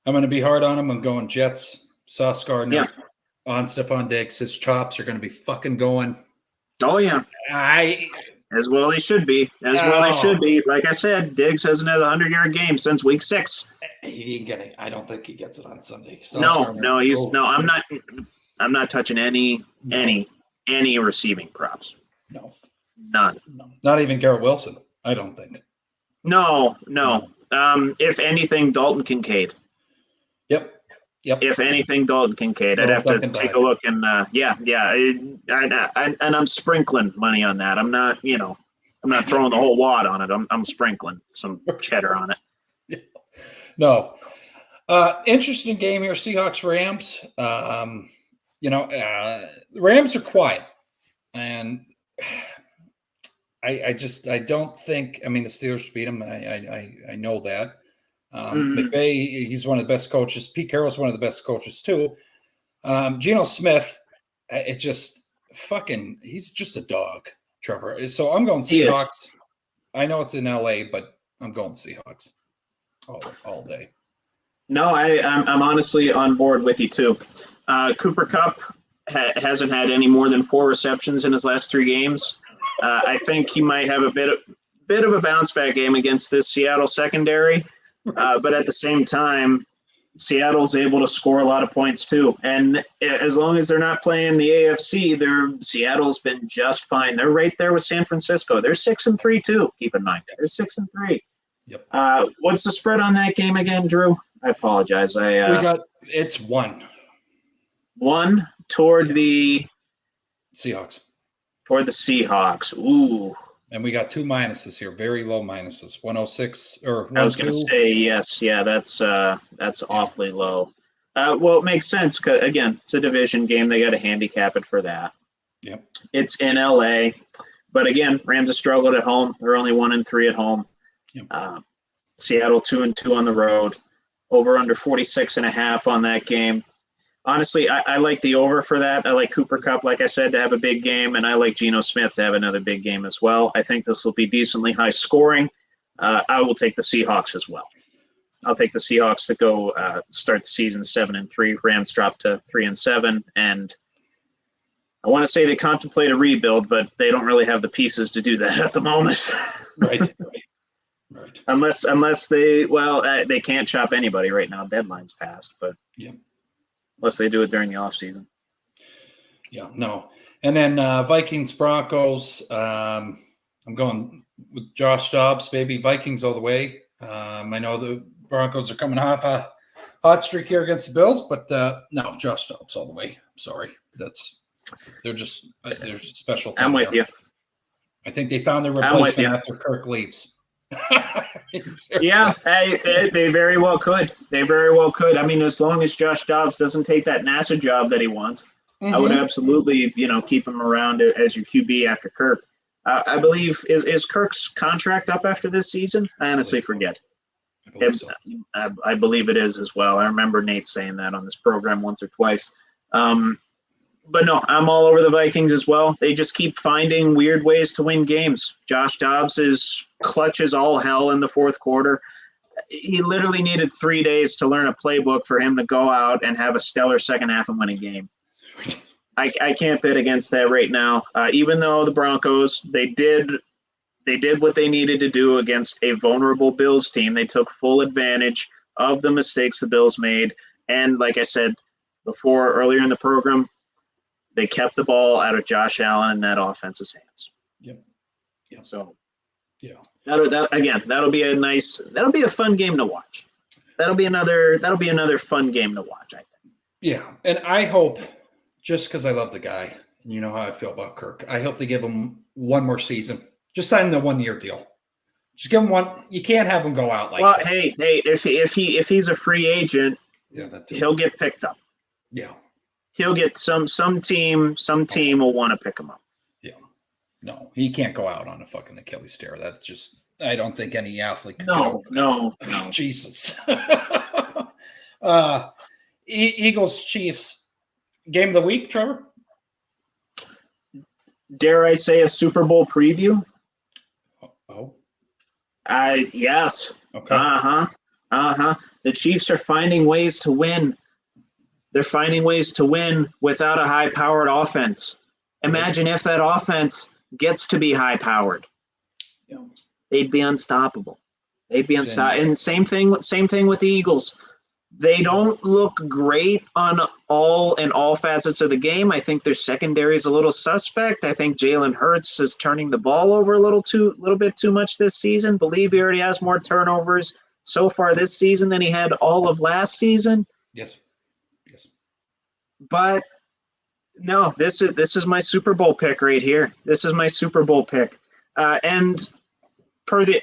I'm going to be hard on him. I'm going Jets. Sauce Gardner on Stephon Diggs. His chops are going to be fucking going. Oh yeah. As well they should be. They should be. Like I said, Diggs hasn't had a 100-yard game since week 6. He ain't getting. I don't think he gets it on Sunday. I'm not touching any receiving props. No. None. No. Not even Garrett Wilson, I don't think. No. If anything, Dalton Kincaid. Yep. If anything, Dalton Kincaid. I'd have to take a look and and I'm sprinkling money on that. I'm not throwing the whole wad on it. I'm sprinkling some cheddar on it. No. Interesting game here, Seahawks Rams. The Rams are quiet, and I don't think. I mean, the Steelers beat them. I know that. McVay, he's one of the best coaches. Pete Carroll's one of the best coaches too. Geno Smith, he's just a dog, Trevor. So I'm going Seahawks. I know it's in LA, but I'm going Seahawks all day. No, I'm honestly on board with you too. Cooper Kupp hasn't had any more than 4 receptions in his last 3 games. I think he might have a bit of a bounce back game against this Seattle secondary. But at the same time, Seattle's able to score a lot of points too. And as long as they're not playing the AFC, Seattle's been just fine. They're right there with San Francisco. They're 6-3 too. Keep in mind, they're 6-3. Yep. What's the spread on that game again, Drew? I apologize. It's 1. 1 toward the Seahawks. Toward the Seahawks. Ooh. And we got 2 minuses here, very low minuses. 106 or 102. I was going to say yes. Yeah, that's awfully low. Well, it makes sense because again, it's a division game. They got to handicap it for that. Yep. It's in LA, but again, Rams have struggled at home. They're only 1-3 at home. Yep. Seattle 2-2 on the road. Over under 46.5 on that game. Honestly, I like the over for that. I like Cooper Kupp, like I said, to have a big game, and I like Geno Smith to have another big game as well. I think this will be decently high scoring. I will take the Seahawks as well. I'll take the Seahawks to go start the season 7-3. Rams drop to 3-7, and I want to say they contemplate a rebuild, but they don't really have the pieces to do that at the moment. Right. Unless they can't shop anybody right now. Deadline's passed, but yeah. Unless they do it during the offseason. Yeah, no. And then Vikings, Broncos. I'm going with Josh Dobbs, baby. Vikings all the way. I know the Broncos are coming off a hot streak here against the Bills, but no, Josh Dobbs all the way. Sorry. They're special. I'm with you. I think they found their replacement after Kirk leaves. Yeah, they very well could. They very well could. I mean, as long as Josh Dobbs doesn't take that NASA job that he wants, I would absolutely, keep him around as your QB after Kirk. I believe is Kirk's contract up after this season? I honestly forget. I believe it is as well. I remember Nate saying that on this program once or twice. But no, I'm all over the Vikings as well. They just keep finding weird ways to win games. Josh Dobbs is clutch as all hell in the fourth quarter. He literally needed 3 days to learn a playbook for him to go out and have a stellar second half and win a game. I can't bet against that right now. Even though the Broncos, they did what they needed to do against a vulnerable Bills team. They took full advantage of the mistakes the Bills made. And like I said before, earlier in the program, they kept the ball out of Josh Allen and that offense's hands. Yep. So, yeah. That'll be a fun game to watch. That'll be another fun game to watch, I think. Yeah. And I hope, just because I love the guy, and you know how I feel about Kirk, I hope they give him one more season. Just sign him a 1-year deal. Just give him one. You can't have him go out like that. Hey, if he's a free agent, he'll get picked up. Yeah. He'll get some team will want to pick him up. Yeah. No, he can't go out on a fucking Achilles tear. That's just, I don't think any athlete could. No. Jesus. Eagles, Chiefs, game of the week, Trevor? Dare I say a Super Bowl preview? Oh. Yes. Okay. The Chiefs are finding ways to win. They're finding ways to win without a high-powered offense. Imagine if that offense gets to be high-powered. Yeah. They'd be unstoppable. And same thing with the Eagles. They don't look great on all facets of the game. I think their secondary is a little suspect. I think Jalen Hurts is turning the ball over a little bit too much this season. Believe he already has more turnovers so far this season than he had all of last season. Yes. But no, this is my Super Bowl pick right here. This is my Super Bowl pick, and per the,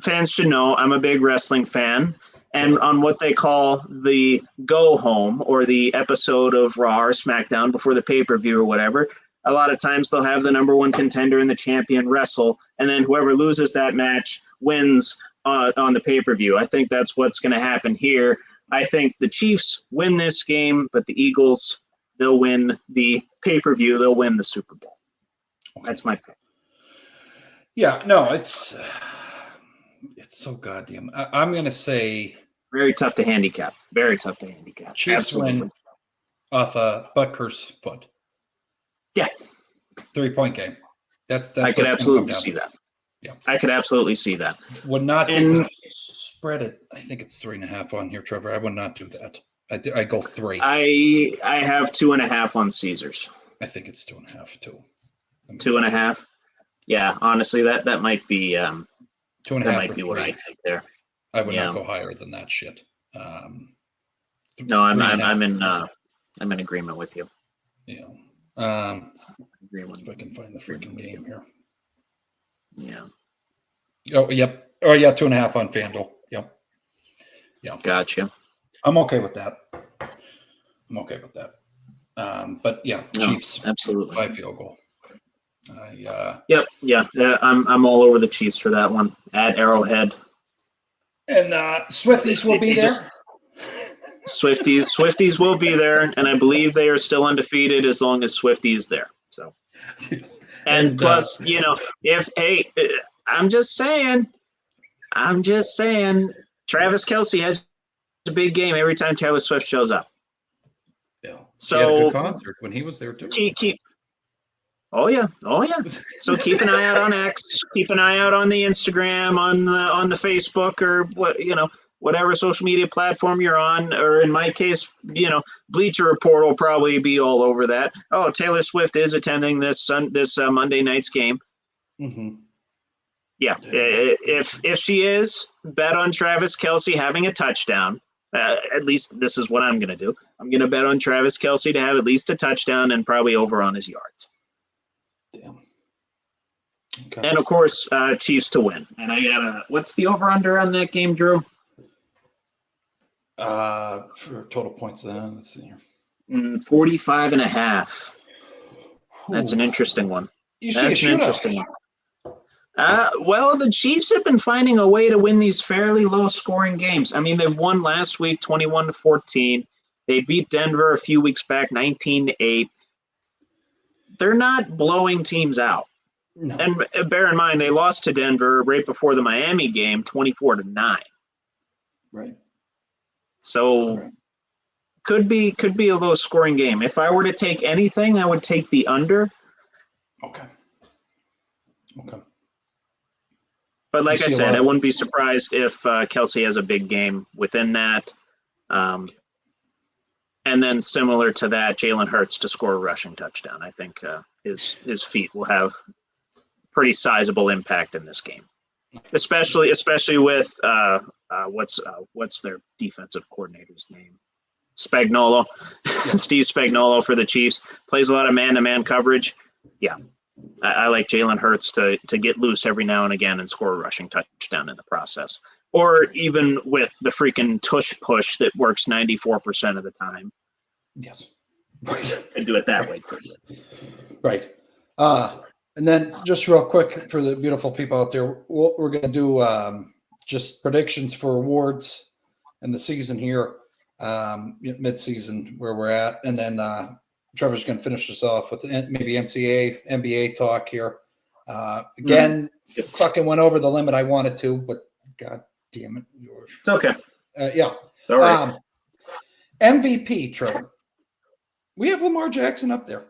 fans should know I'm a big wrestling fan, and on what they call the go home or the episode of Raw or SmackDown before the pay-per-view or whatever, a lot of times they'll have the number one contender and the champion wrestle, and then whoever loses that match wins on the pay-per-view. I think that's what's going to happen here. I think the Chiefs win this game, but the Eagles, they'll win the pay-per-view. They'll win the Super Bowl. That's my pick. Yeah, no, it's so goddamn. I'm going to say very tough to handicap. Very tough to handicap. Chiefs Absolutely. win off a Butker's foot. Yeah. 3-point game. That's I could absolutely see that. Yeah, I could absolutely see that. Would not take spread it. I think it's 3.5 on here, Trevor. I would not do that. I go 3. I have 2.5 on Caesars. I think it's 2.5 too. 2.5. Yeah, honestly, that might be 2.5. That might be what I take there. I would not go higher than that shit. No, I'm in agreement with you. Yeah. If I can find the freaking game here. Yeah. Oh, yep. Oh, yeah, 2.5 on FanDuel. Yep. Yeah. Gotcha. I'm okay with that. But yeah, Chiefs. Absolutely. By field goal. Yep. Yeah. I'm all over the Chiefs for that one at Arrowhead. And Swifties will be there. Swifties will be there, and I believe they are still undefeated as long as Swifty is there. So, and plus, I'm just saying, Travis Kelce has a big game every time Taylor Swift shows up. Yeah. So he had a good concert when he was there too. Oh yeah. So keep an eye out on X. Keep an eye out on the Instagram, on the Facebook, or whatever social media platform you're on. Or in my case, Bleacher Report will probably be all over that. Oh, Taylor Swift is attending this Monday night's game. Mm-hmm. Yeah, if she is, bet on Travis Kelce having a touchdown. At least this is what I'm going to do. I'm going to bet on Travis Kelce to have at least a touchdown and probably over on his yards. Damn. Okay. And of course, Chiefs to win. And I got what's the over/under on that game, Drew? For total points, let's see here. 45.5. That's an interesting one. That's an interesting one. Well, the Chiefs have been finding a way to win these fairly low-scoring games. I mean, they won last week 21-14. They beat Denver a few weeks back 19-8. They're not blowing teams out. No. And bear in mind, they lost to Denver right before the Miami game 24-9. Right. So could be a low-scoring game. If I were to take anything, I would take the under. Okay. But like I said, I wouldn't be surprised if Kelce has a big game within that. And then similar to that, Jalen Hurts to score a rushing touchdown. I think his feet will have pretty sizable impact in this game, especially with what's their defensive coordinator's name? Spagnuolo. Steve Spagnuolo for the Chiefs. Plays a lot of man-to-man coverage. Yeah. I like Jalen Hurts to get loose every now and again and score a rushing touchdown in the process. Or even with the freaking tush push that works 94% of the time. Yes. Right. And do it that way. Right. And then just real quick for the beautiful people out there, we're going to do just predictions for awards in the season here, mid-season where we're at. And then Trevor's going to finish us off with maybe NCAA, NBA talk here. Again, fucking went over the limit I wanted to, but God damn it. It's okay. Yeah. It's all right. MVP, Trevor. We have Lamar Jackson up there.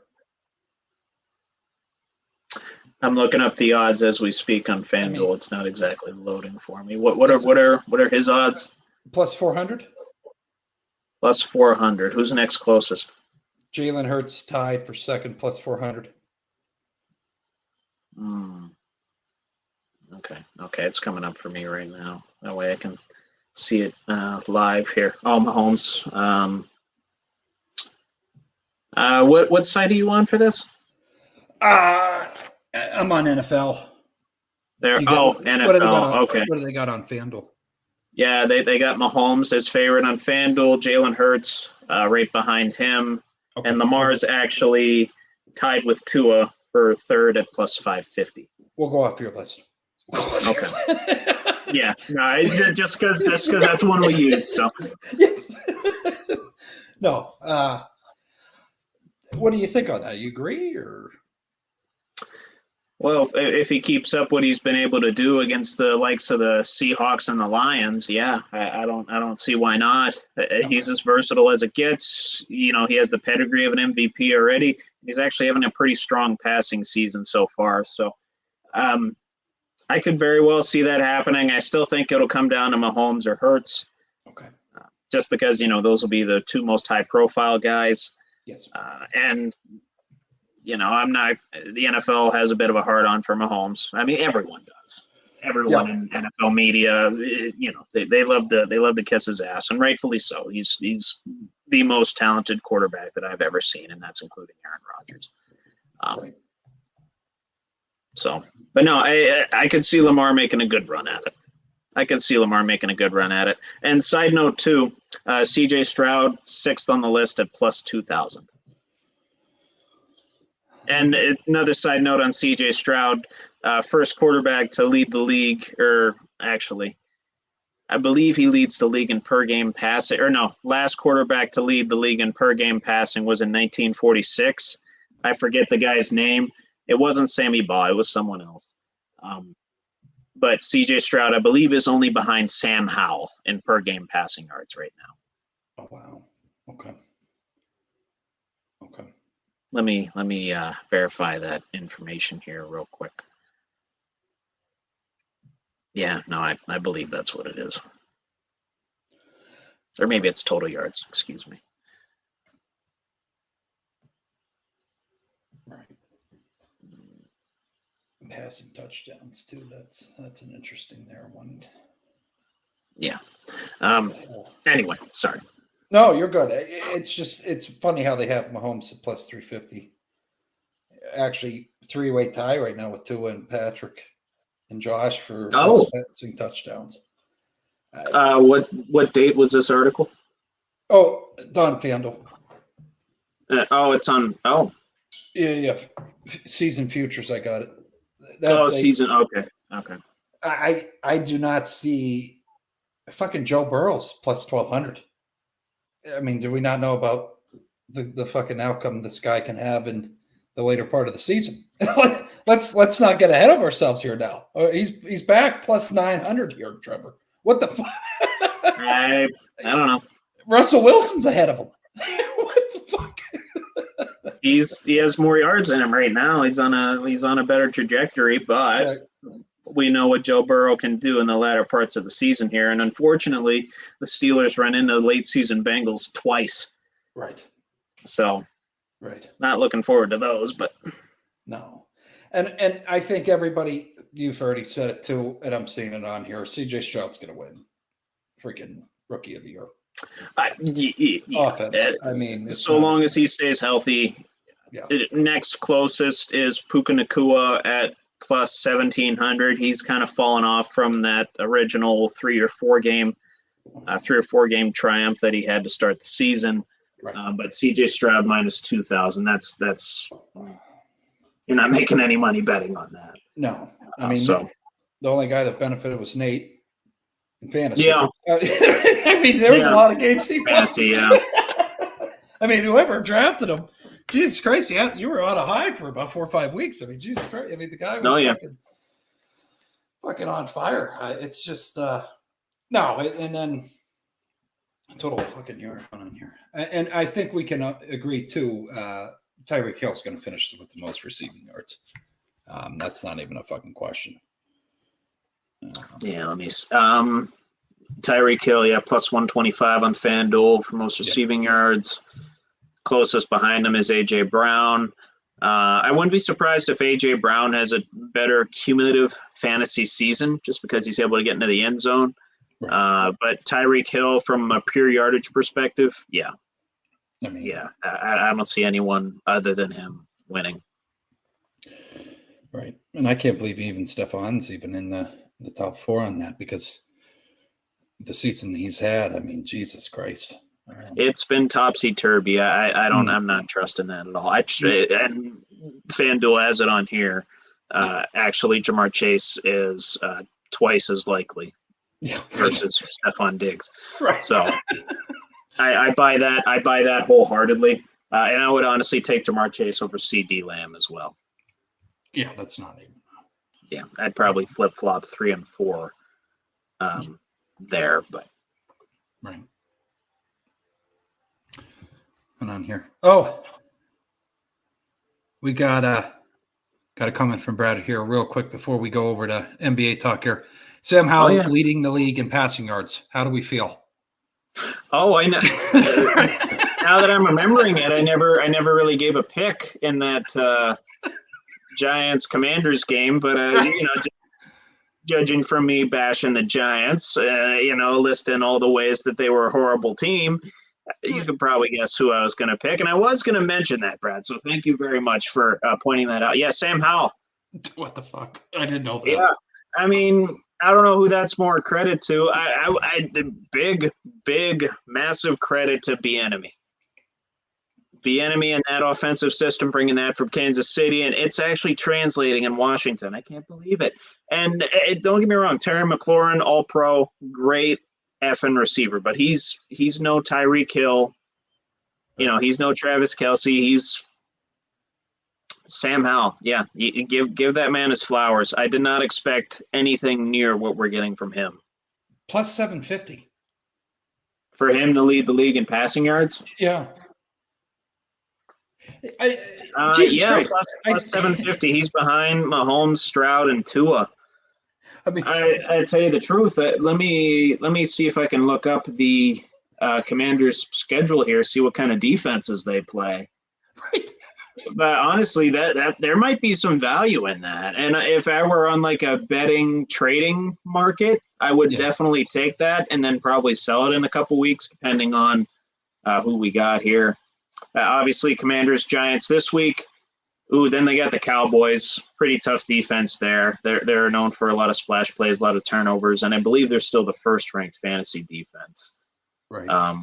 I'm looking up the odds as we speak on FanDuel. It's not exactly loading for me. What are his odds? Plus 400. Plus 400. Who's next closest? Jalen Hurts tied for second, plus 400. Okay, it's coming up for me right now. That way I can see it live here. Oh, Mahomes. What site are you on for this? I'm on NFL. NFL. Okay. What do they got on FanDuel? Yeah, they got Mahomes as favorite on FanDuel. Jalen Hurts right behind him. Okay. And Lamar's actually tied with Tua for third at plus 550. We'll go off your list. Okay. Yeah. No, just because that's one we use. So. Yes. No. What do you think on that? You agree or? Well, if he keeps up what he's been able to do against the likes of the Seahawks and the Lions, yeah, I don't see why not. Okay. He's as versatile as it gets. He has the pedigree of an MVP already. He's actually having a pretty strong passing season so far. So I could very well see that happening. I still think it'll come down to Mahomes or Hurts. Okay. Just because, those will be the two most high-profile guys. Yes. And I'm not. The NFL has a bit of a hard-on for Mahomes. I mean, everyone does. Everyone in NFL media, they love to kiss his ass, and rightfully so. He's the most talented quarterback that I've ever seen, and that's including Aaron Rodgers. Right. So, but no, I could see Lamar making a good run at it. And side note too, C.J. Stroud, 6th on the list at plus 2,000. And another side note on C.J. Stroud, first quarterback to lead the league, or actually, I believe he leads the league in per game passing. Or no, last quarterback to lead the league in per game passing was in 1946. I forget the guy's name. It wasn't Sammy Baugh. It was someone else. But C.J. Stroud, I believe, is only behind Sam Howell in per game passing yards right now. Oh, wow. Okay. Let me verify that information here real quick. Yeah, no, I believe that's what it is. Or maybe it's total yards. Excuse me. Right. Passing touchdowns too. That's an interesting there one. Yeah. Anyway, sorry. No, you're good. It's funny how they have Mahomes at plus 350. Actually, 3-way tie right now with Tua and Patrick and Josh for passing touchdowns. What date was this article? Oh, Don Fandle. It's on. Oh, yeah. Season futures. I got it. Season. Okay. I do not see fucking Joe Burrow's plus 1,200. I mean, do we not know about the fucking outcome this guy can have in the later part of the season? let's not get ahead of ourselves here now. He's back plus 900 here, Trevor. What the fuck? I don't know. Russell Wilson's ahead of him. What the fuck? He has more yards in him right now. He's on a better trajectory, but we know what Joe Burrow can do in the latter parts of the season here. And unfortunately, the Steelers run into late season Bengals twice. Right. So not looking forward to those, but no. And I think everybody, you've already said it too, and I'm seeing it on here. CJ Stroud's going to win freaking Rookie of the Year. Offense. I mean, so long as he stays healthy. Yeah. Next closest is Puka Nacua at plus 1,700. He's kind of fallen off from that original 3 or 4 game triumph that he had to start the season. Right. But CJ Stroud minus 2,000. That's you're not making any money betting on that. No, I mean, the only guy that benefited was Nate in fantasy. Yeah, I mean, there was a lot of games he fantasy. won. Yeah, I mean, whoever drafted him, Jesus Christ, you were on a high for about 4 or 5 weeks. I mean, Jesus Christ, I mean, the guy was fucking on fire. It's just no, and then total fucking yard on here, and I think we can agree too. Tyreek Hill's going to finish with the most receiving yards. That's not even a fucking question. Let me. Tyreek Hill, plus 125 on FanDuel for most receiving yards. Closest behind him is AJ Brown. I wouldn't be surprised if AJ Brown has a better cumulative fantasy season just because he's able to get into the end zone. Right. But Tyreek Hill, from a pure yardage perspective, I don't see anyone other than him winning. Right. And I can't believe even Stefan's even in the top 4 on that because the season he's had, I mean, Jesus Christ. It's been topsy-turvy. I'm not trusting that at all. And FanDuel has it on here. Actually, Jamar Chase is twice as likely versus Stephon Diggs. Right. So I buy that. I buy that wholeheartedly. And I would honestly take Jamar Chase over CD Lamb as well. Yeah, that's not even. Yeah, I'd probably flip-flop 3 and 4 there, but. Right. And on here. Oh, we got a comment from Brad here real quick before we go over to NBA talk here. Sam Howell leading the league in passing yards. How do we feel? Oh, I know. Now that I'm remembering it, I never really gave a pick in that Giants Commanders game, but judging from me bashing the Giants, listing all the ways that they were a horrible team, you could probably guess who I was going to pick. And I was going to mention that, Brad. So thank you very much for pointing that out. Yeah, Sam Howell. What the fuck? I didn't know that. Yeah, I mean, I don't know who that's more credit to. I big, massive credit to Bieniemy. Bieniemy in that offensive system, bringing that from Kansas City, and it's actually translating in Washington. I can't believe it. And don't get me wrong, Terry McLaurin, All-Pro, great effing receiver, but he's no Tyreek Hill. He's no Travis Kelce. He's Sam Howell. Yeah, you give that man his flowers. I did not expect anything near what we're getting from him. Plus 750. For him to lead the league in passing yards? Yeah. Plus 750. He's behind Mahomes, Stroud, and Tua. I mean, I tell you the truth. Let me see if I can look up the Commanders' schedule here. See what kind of defenses they play. Right. But honestly, that there might be some value in that. And if I were on like a betting trading market, I would definitely take that and then probably sell it in a couple weeks, depending on who we got here. Obviously, Commanders, Giants this week. Ooh, then they got the Cowboys. Pretty tough defense there. They're known for a lot of splash plays, a lot of turnovers, and I believe they're still the first-ranked fantasy defense. Right.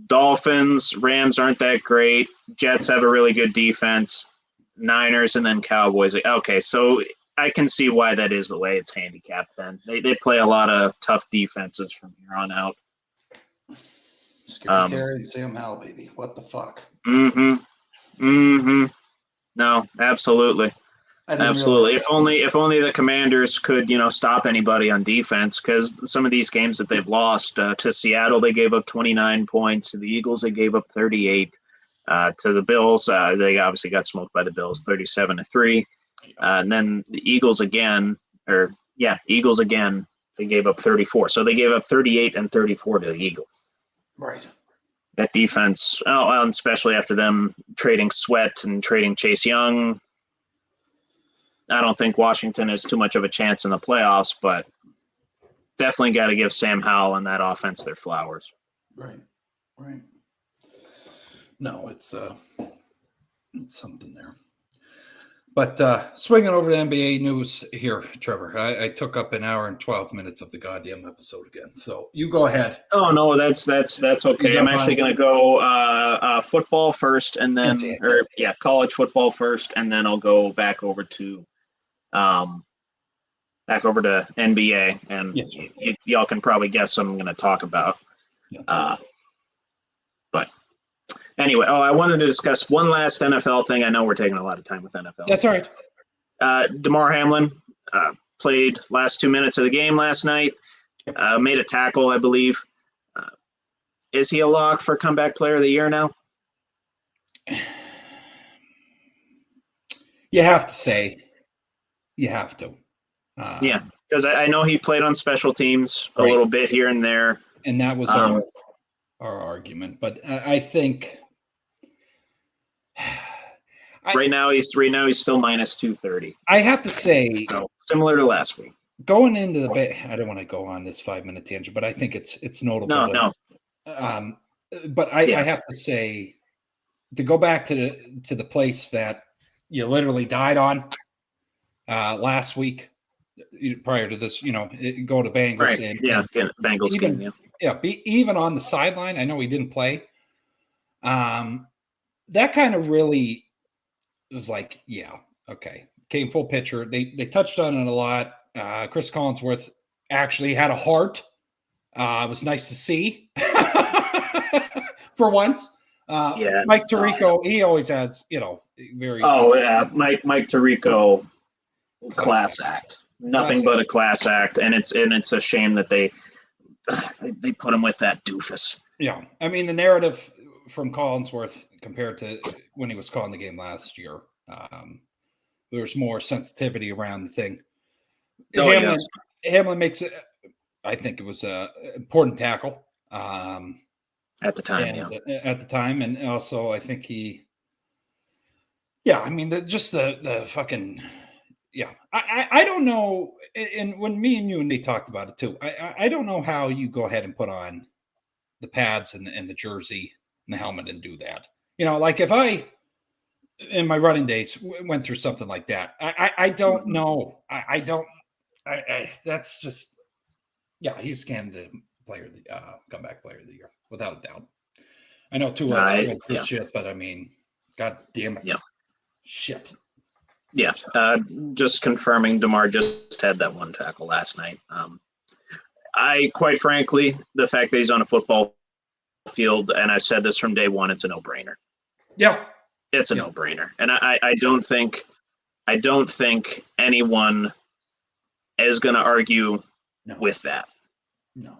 Dolphins, Rams aren't that great. Jets have a really good defense. Niners and then Cowboys. Okay, so I can see why that is the way it's handicapped then. They play a lot of tough defenses from here on out. Scary Terry and Sam Howell, baby. What the fuck? No, absolutely. Absolutely. If only the Commanders could, stop anybody on defense, because some of these games that they've lost to Seattle, they gave up 29 points. To the Eagles, they gave up 38. To the Bills, they obviously got smoked by the Bills, 37-3. And then the Eagles again, they gave up 34. So they gave up 38 and 34 to the Eagles. Right. That defense, and especially after them trading Sweat and trading Chase Young, I don't think Washington has too much of a chance in the playoffs, but definitely got to give Sam Howell and that offense their flowers. Right. No, it's something there. But swinging over to NBA news here, Trevor. I took up an hour and 12 minutes of the goddamn episode again. So you go ahead. Oh no, that's okay. I'm actually going to go football first, and then college football first, and then I'll go back over to NBA, and y'all can probably guess what I'm going to talk about. Yeah. But anyway, I wanted to discuss one last NFL thing. I know we're taking a lot of time with NFL. That's all right. DeMar Hamlin played last 2 minutes of the game last night, made a tackle, I believe. Is he a lock for comeback player of the year now? You have to say. You have to. Because I know he played on special teams a little bit here and there. And that was our argument. But I think right now he's still minus 230. I have to say, so, similar to last week. Going into the I don't want to go on this 5-minute tangent, but I think it's notable. No. But I have to say, to go back to the place that you literally died on last week, prior to this, go to Bengals. Right. And Bengals game. Even on the sideline, I know he didn't play. That kind of really was like, okay. Came full picture. They touched on it a lot. Chris Collinsworth actually had a heart. It was nice to see for once. Mike Tirico, he always has, very. Oh yeah, Mike Tirico, class act. Nothing but a class act, and it's a shame that they put him with that doofus. Yeah, I mean the narrative from Collinsworth compared to when he was calling the game last year, there's more sensitivity around the thing. Hamlin makes it. I think it was an important tackle at the time. At the time, and also I think he. Yeah, I mean the fucking. Yeah, I don't know. And when me and you and they talked about it too, I don't know how you go ahead and put on the pads and the jersey and the helmet and do that. Like if I in my running days went through something like that, I don't know. I don't. That's just. Yeah, he's candidate player, the comeback player of the year, without a doubt. I know two of us went through yeah. shit, but I mean, God damn it. Yeah. Shit. Yeah. Just confirming, DeMar just had that one tackle last night. I, quite frankly, the fact that he's on a football field, and I've said this from day one, it's a no-brainer. Yeah. It's a no-brainer. And I don't think anyone is going to argue with that. No.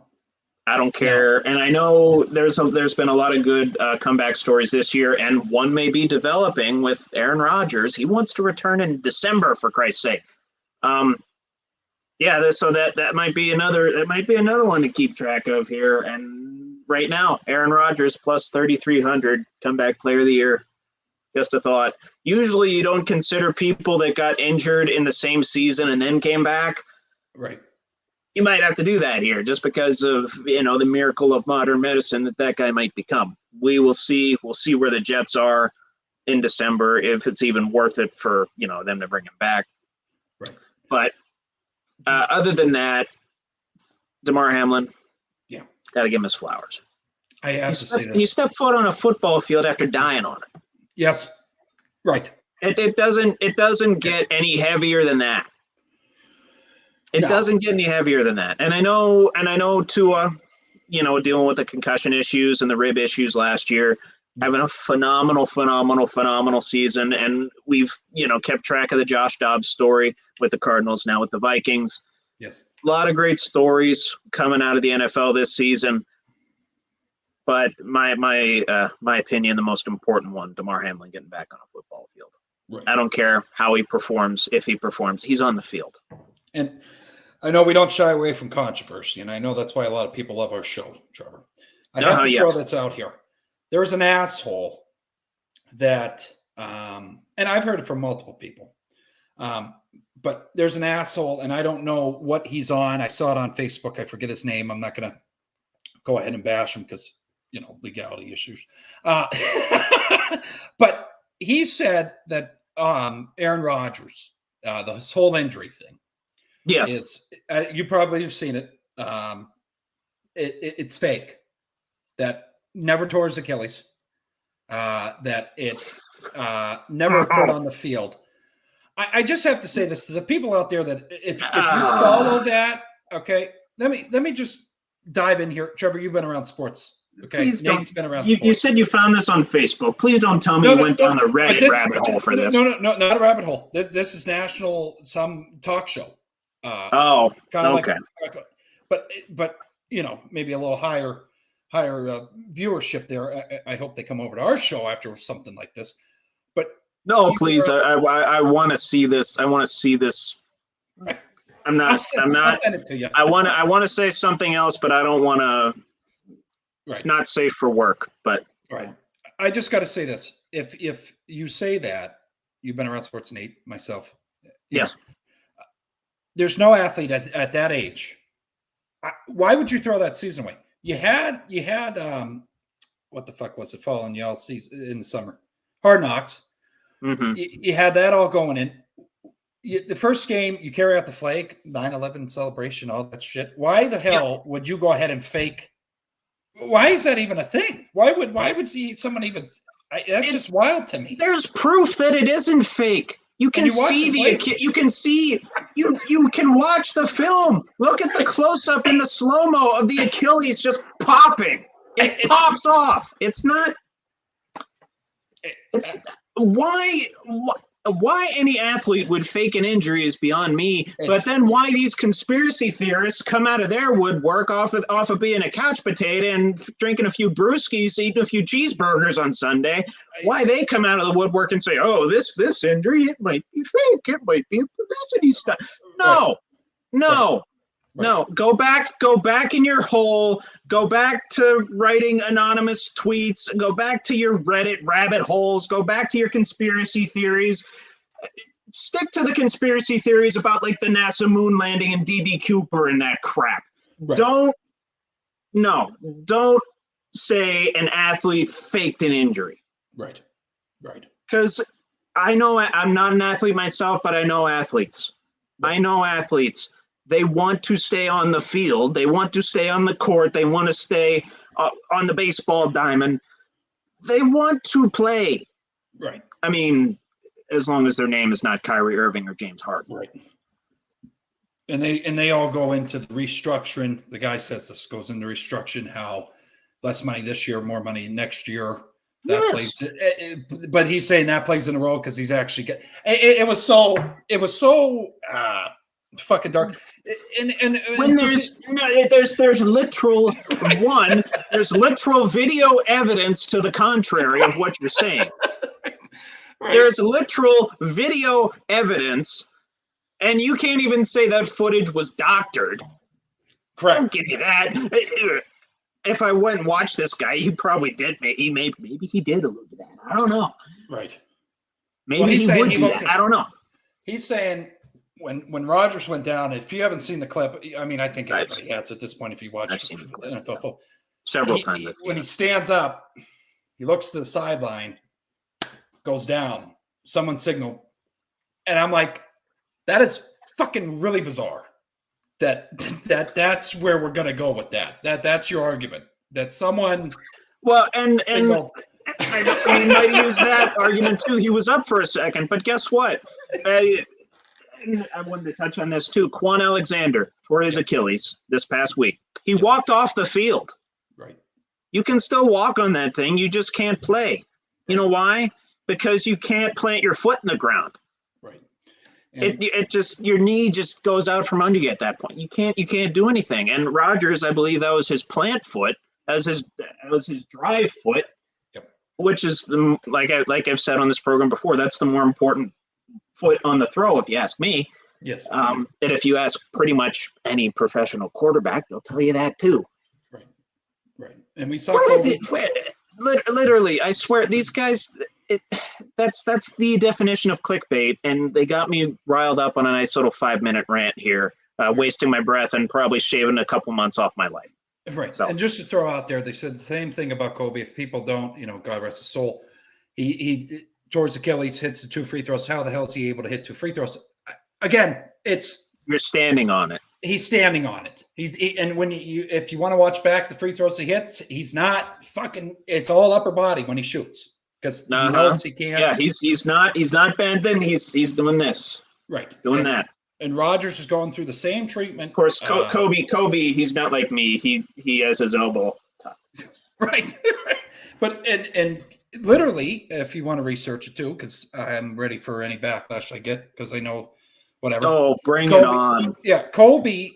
I don't care. No. And I know there's been a lot of good comeback stories this year, and one may be developing with Aaron Rodgers. He wants to return in December, for Christ's sake. So that might be another one to keep track of here. And right now, Aaron Rodgers plus 3,300 comeback player of the year. Just a thought. Usually you don't consider people that got injured in the same season and then came back. Right. You might have to do that here just because of, the miracle of modern medicine that guy might become. We will see. We'll see where the Jets are in December, if it's even worth it for, them to bring him back. Right. But other than that, DeMar Hamlin, got to give him his flowers. I have to say that. He stepped foot on a football field after dying on it. Yes. Right. It doesn't get any heavier than that. It doesn't get any heavier than that. And I know Tua, dealing with the concussion issues and the rib issues last year, having a phenomenal season. And we've, kept track of the Josh Dobbs story with the Cardinals, now with the Vikings. Yes. A lot of great stories coming out of the NFL this season. But my opinion, the most important one, DeMar Hamlin getting back on a football field. Right. I don't care how he performs, if he performs, he's on the field. And I know we don't shy away from controversy, and I know that's why a lot of people love our show, Trevor. I have to throw this out here. There's an asshole that, and I've heard it from multiple people, but there's an asshole, and I don't know what he's on. I saw it on Facebook. I forget his name. I'm not going to go ahead and bash him because, legality issues. But he said that Aaron Rodgers, this whole injury thing, is you probably have seen it. It's fake. That never tore his Achilles. That it never occurred on the field. I just have to say this to the people out there that if you follow that, okay, let me just dive in here. Trevor, you've been around sports. Okay, Nate's been around sports. You said you found this on Facebook. Please don't tell me you went down the Reddit rabbit hole for this. No, not a rabbit hole. This is some talk show. Okay. But maybe a little higher viewership there. I hope they come over to our show after something like this. But no, please. I want to see this. I want to see this. I'm not. I'll send it to you. I want to say something else, but I don't want to. Right. It's not safe for work. But right. I just got to say this: if you say that, you've been around sports, Nate, myself. Yes. There's no athlete at that age. Why would you throw that season away? You had what the fuck was it? Falling y'all season in the summer, Hard Knocks. Mm-hmm. You had that all going in. The first game, you carry out the flag, 9/11 celebration, all that shit. Why the hell would you go ahead and fake? Why is that even a thing? Why would someone even? That's just wild to me. There's proof that it isn't fake. You can see you can watch the film. Look at the close up in the slow-mo of the Achilles just popping. It pops off. It's not. It's why any athlete would fake an injury is beyond me. But then why these conspiracy theorists come out of their woodwork off of being a couch potato and drinking a few brewskis, eating a few cheeseburgers on Sunday. Why they come out of the woodwork and say, "Oh, this injury, it might be fake. It might be publicity stuff." No. No, go back in your hole, go back to writing anonymous tweets, go back to your Reddit rabbit holes, go back to your conspiracy theories. Stick to the conspiracy theories about like the NASA moon landing and DB Cooper and that crap. Right. Don't say an athlete faked an injury. Right. Because I know I'm not an athlete myself, but I know athletes. They want to stay on the field. They want to stay on the court. They want to stay on the baseball diamond. They want to play. Right. I mean, as long as their name is not Kyrie Irving or James Harden. Right. And they all go into the restructuring. The guy says this goes into restructuring, how less money this year, more money next year. That Yes. plays, but he's saying that plays in a role because he's actually get. It was so fucking dark. And when there's literal right. there's literal video evidence to the contrary of what you're saying. Right. There's literal video evidence, and you can't even say that footage was doctored. Correct. Don't give me that. If I went and watched this guy, he probably did. Maybe he did allude to that. I don't know. Right. Maybe he would do that. I don't know. He's saying when Rodgers went down, if you haven't seen the clip, I mean, I think everybody has at this point. If you watch NFL football, several times, when he stands up, he looks to the sideline, goes down. Someone signaled, and I'm like, that is fucking really bizarre. That's where we're gonna go with that. That's your argument. That someone and he might use that argument too. He was up for a second, but guess what? I wanted to touch on this too. Quan Alexander tore his Achilles this past week. He walked off the field. Right. You can still walk on that thing. You just can't play. You know why? Because you can't plant your foot in the ground. Right. It just, your knee just goes out from under you at that point. You can't do anything. And Rodgers, I believe that was his plant foot, as his drive foot, which is like I've said on this program before, that's the more important foot on the throw, if you ask me. Yes. And if you ask pretty much any professional quarterback, they'll tell you that too. Right. Right. And we saw literally, I swear, these guys. That's the definition of clickbait, and they got me riled up on a nice little 5-minute rant here, wasting my breath and probably shaving a couple months off my life. Right. So. And just to throw out there, they said the same thing about Kobe. If people don't, God rest his soul, he towards Achilles, hits the 2 free throws. How the hell is he able to hit 2 free throws? Again, you're standing on it. He's standing on it. And when if you want to watch back the free throws he hits, he's not fucking. It's all upper body when he shoots. Because he knows he can't. Yeah, he's not bending. He's doing this. Right. Doing that. And Rodgers is going through the same treatment. Of course, Kobe, he's not like me. He has his elbow tucked. Right. But and literally, if you want to research it too, because I'm ready for any backlash I get, because I know whatever. Oh, bring it on. Yeah, Kobe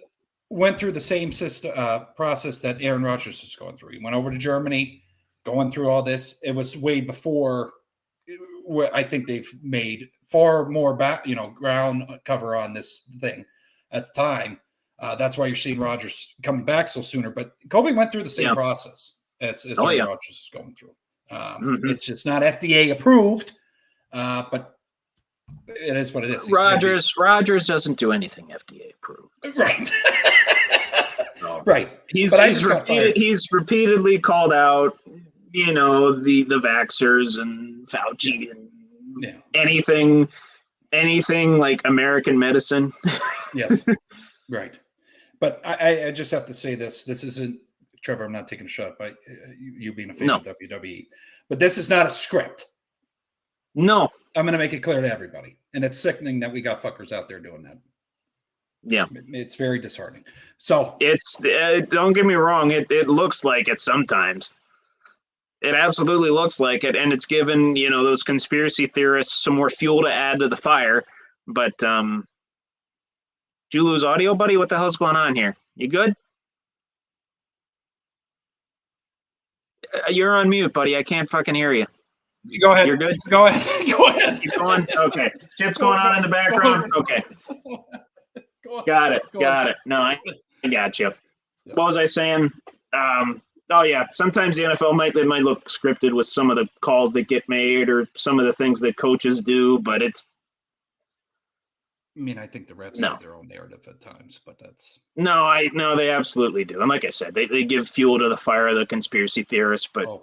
went through the same process that Aaron Rodgers is going through. He went over to Germany. Going through all this, it was way before. I think they've made far more ground cover on this thing at the time. That's why you're seeing Rodgers coming back so sooner. But Kobe went through the same process as Aaron Rodgers is going through. It's just not FDA approved, but it is what it is. Rodgers doesn't do anything FDA approved. Right. Right. He's repeatedly called out. The vaxxers and Fauci and anything like American medicine. Yes, right. But I just have to say this. This isn't, Trevor, I'm not taking a shot by you being a fan of WWE. But this is not a script. No. I'm going to make it clear to everybody. And it's sickening that we got fuckers out there doing that. Yeah. It's very disheartening. So. It's don't get me wrong. It looks like it sometimes. It absolutely looks like it, and it's given those conspiracy theorists some more fuel to add to the fire. But did you lose audio, buddy? What the hell's going on here? You good? You're on mute, buddy. I can't fucking hear you. Go ahead. You're good. Go ahead. Go ahead. He's going. Okay. Shit's going on in the background. Okay. Got it. No, I got you. What was I saying? Oh yeah, sometimes the NFL might look scripted with some of the calls that get made or some of the things that coaches do, but it's. I mean, I think the refs have their own narrative at times, but that's. No, they absolutely do, and like I said, they give fuel to the fire of the conspiracy theorists, but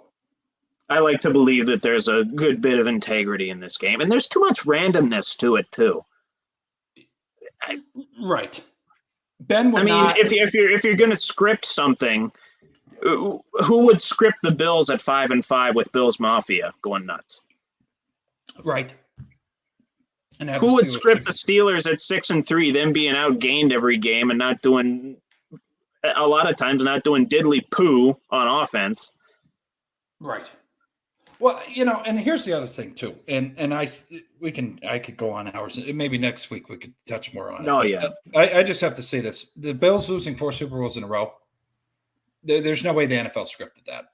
I like to believe that there's a good bit of integrity in this game, and there's too much randomness to it too. Right. Ben would if you're going to script something. Who would script the Bills at 5-5 with Bills Mafia going nuts? Right. And Who would script the Steelers at 6-3, them being outgained every game and not doing a lot of times not doing diddly poo on offense? Right. Well, and here's the other thing too, and I could go on hours. Maybe next week we could touch more on it. Oh yeah. I just have to say this: the Bills losing 4 Super Bowls in a row. There's no way the NFL scripted that.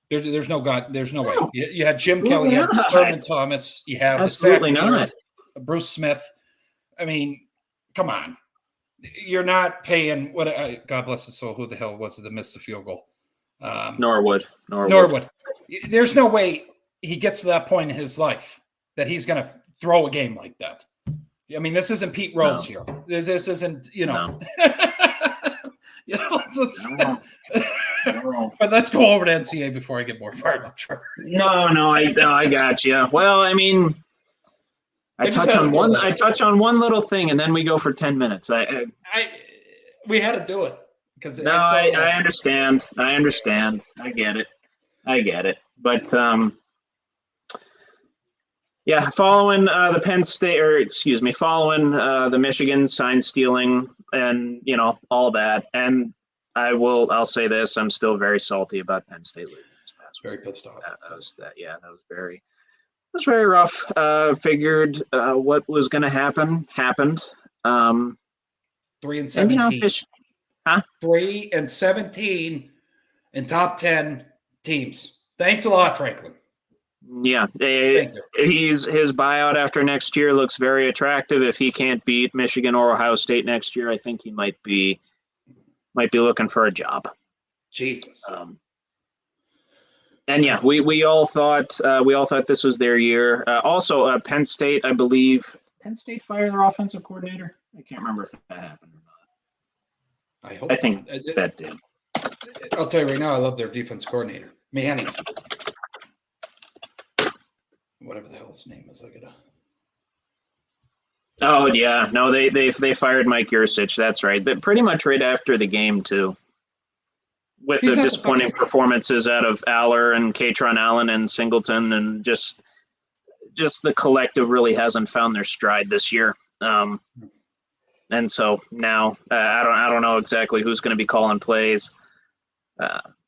There's no way. You had Jim Kelly, you had Thurman Thomas, you have absolutely not Bruce Smith. I mean, come on, you're not paying what? God bless his soul. Who the hell was it that missed the field goal? Norwood. There's no way he gets to that point in his life that he's going to throw a game like that. I mean, this isn't Pete Rose here. This isn't, No. But let's go over to NCAA before I get more fired up, Trevor. No, I got you. Well, I mean, I touch on one little thing, and then we go for 10 minutes. We had to do it because I understand. I get it. But following the Penn State, following the Michigan sign stealing and all that, and I'll say this: I'm still very salty about Penn State losing this past week. Very pissed off. That was very rough. Figured what was going to happen happened. 3-17. 3-17 in top 10 teams. Thanks a lot, Franklin. Yeah, his buyout after next year looks very attractive. If he can't beat Michigan or Ohio State next year, I think he might be looking for a job. Jesus. And yeah, we all thought this was their year. Also, Penn State, I believe, fired their offensive coordinator. I can't remember if that happened or not. I think that did. I'll tell you right now, I love their defense coordinator, Manny. Whatever the hell his name is, Oh yeah, no, they fired Mike Yurcich. That's right. But pretty much right after the game too, with the disappointing performances out of Aller and Katron Allen and Singleton, and just the collective really hasn't found their stride this year. And so now I don't know exactly who's going to be calling plays.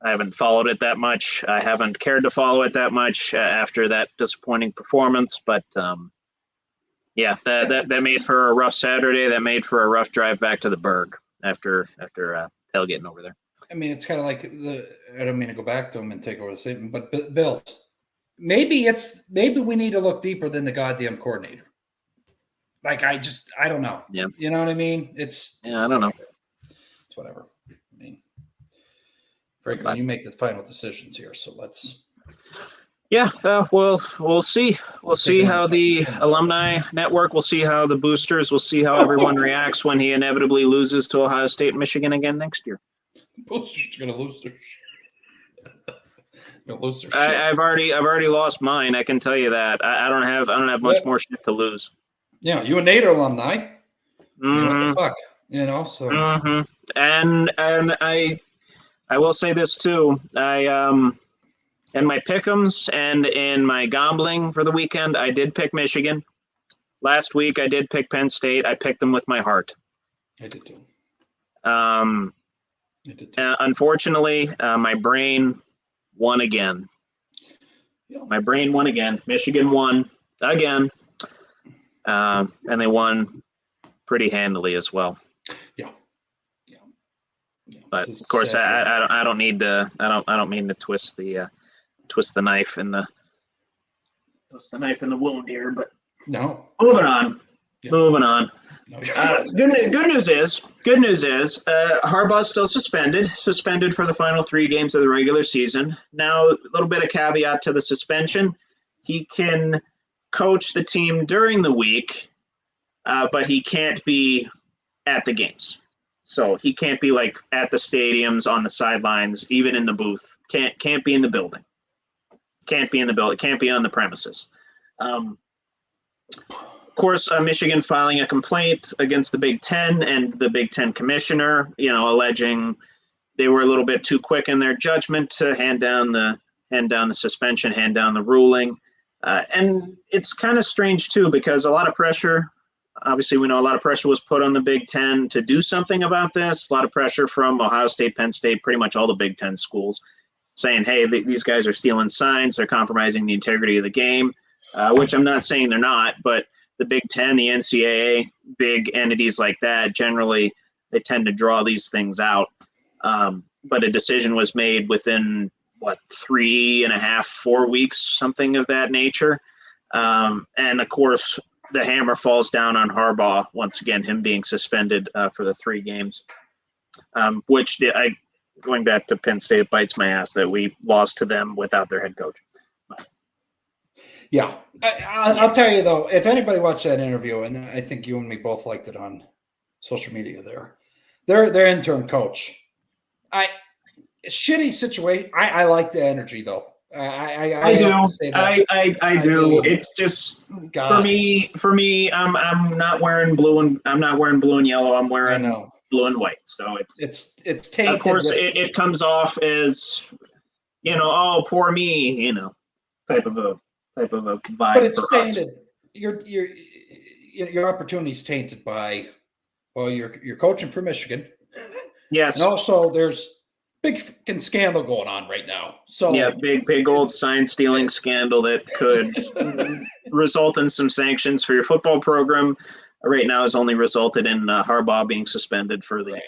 I haven't followed it that much. I haven't cared to follow it that much after that disappointing performance. But that made for a rough Saturday. That made for a rough drive back to the Berg after tailgating over there. I mean, it's kind of like I don't mean to go back to them and take over the statement, but Bills. Maybe we need to look deeper than the goddamn coordinator. Like I don't know. Yeah. You know what I mean? I don't know. It's whatever. I mean, Franklin, you make the final decisions here, so let's. Yeah, we'll see. We'll see how the alumni network. We'll see how the boosters. We'll see how everyone reacts when he inevitably loses to Ohio State and Michigan again next year. The boosters are gonna lose their shit. I've already lost mine. I can tell you that. I don't have much more shit to lose. Yeah, you and Nate are alumni. Mm-hmm. What the fuck, so. Mm-hmm. And I will say this too. In my pick'ems and in my gambling for the weekend, I did pick Michigan. Last week, I did pick Penn State. I picked them with my heart. I did too. Unfortunately, my brain won again. Yeah. My brain won again. Michigan won again. And they won pretty handily as well. Yeah. But of course, I don't mean to twist the knife in the wound here. But no. Moving on. Yeah. Moving on. No, Good news is Harbaugh's still suspended for the final 3 games of the regular season. Now, a little bit of caveat to the suspension: he can coach the team during the week, but he can't be at the games. So he can't be like at the stadiums, on the sidelines, even in the booth. Can't be in the building. Can't be on the premises. Of course, Michigan filing a complaint against the Big Ten and the Big Ten commissioner, alleging they were a little bit too quick in their judgment to hand down the suspension, hand down the ruling. And it's kind of strange too, because a lot of pressure, obviously we know a lot of pressure was put on the Big Ten to do something about this. A lot of pressure from Ohio State, Penn State, pretty much all the Big Ten schools saying, hey, these guys are stealing signs, they're compromising the integrity of the game, which I'm not saying they're not, but the Big Ten, the NCAA, big entities like that, generally they tend to draw these things out. But a decision was made within, 3.5, 4 weeks, something of that nature. And of course, the hammer falls down on Harbaugh, once again, him being suspended for the 3 games, which going back to Penn State, bites my ass that we lost to them without their head coach. Yeah. I'll tell you, though, if anybody watched that interview, and I think you and me both liked it on social media their interim coach, shitty situation. I like the energy, though. I do. have to say that. I do. Mean, it's just God. For me. I'm not wearing blue and yellow. I'm wearing blue and white. So it's tainted. Of course, it comes off as, oh, poor me, type of a vibe. But it's for tainted. Your opportunity's tainted by, you're coaching for Michigan. Yes. And also there's big fucking scandal going on right now. So yeah, big old sign stealing scandal that could result in some sanctions for your football program. Right now has only resulted in Harbaugh being suspended for the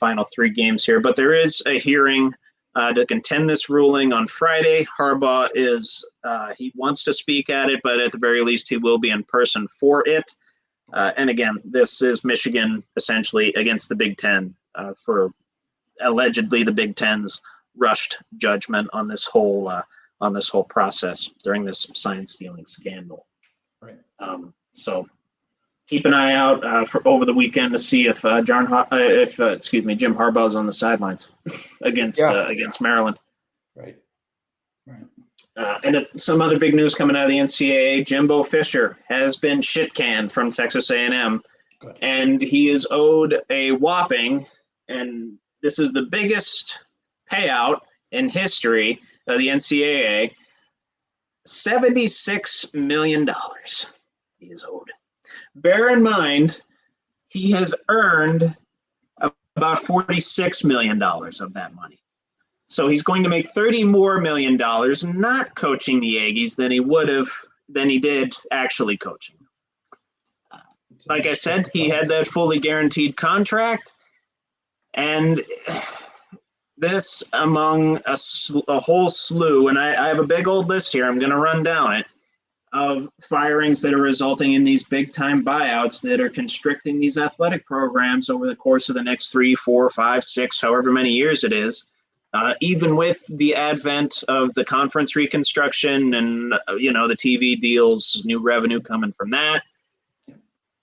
final 3 games here. But there is a hearing to contend this ruling on Friday. Harbaugh he wants to speak at it, but at the very least he will be in person for it. And again, this is Michigan essentially against the Big Ten for allegedly the Big Ten's rushed judgment on this whole process during this sign stealing scandal. Right. So keep an eye out for over the weekend to see if Jim Harbaugh's on the sidelines against Maryland. Right. And some other big news coming out of the NCAA: Jimbo Fisher has been shit canned from Texas A&M, and he is owed a whopping, and this is the biggest payout in history of the NCAA, $76 million he is owed. Bear in mind, he has earned about $46 million of that money. So he's going to make $30 more million not coaching the Aggies than he did actually coaching. Like I said, he had that fully guaranteed contract. And this, among a whole slew, and I have a big old list here, I'm going to run down it, of firings that are resulting in these big-time buyouts that are constricting these athletic programs over the course of the next 3, 4, 5, 6, however many years it is. Even with the advent of the conference reconstruction and, the TV deals, new revenue coming from that,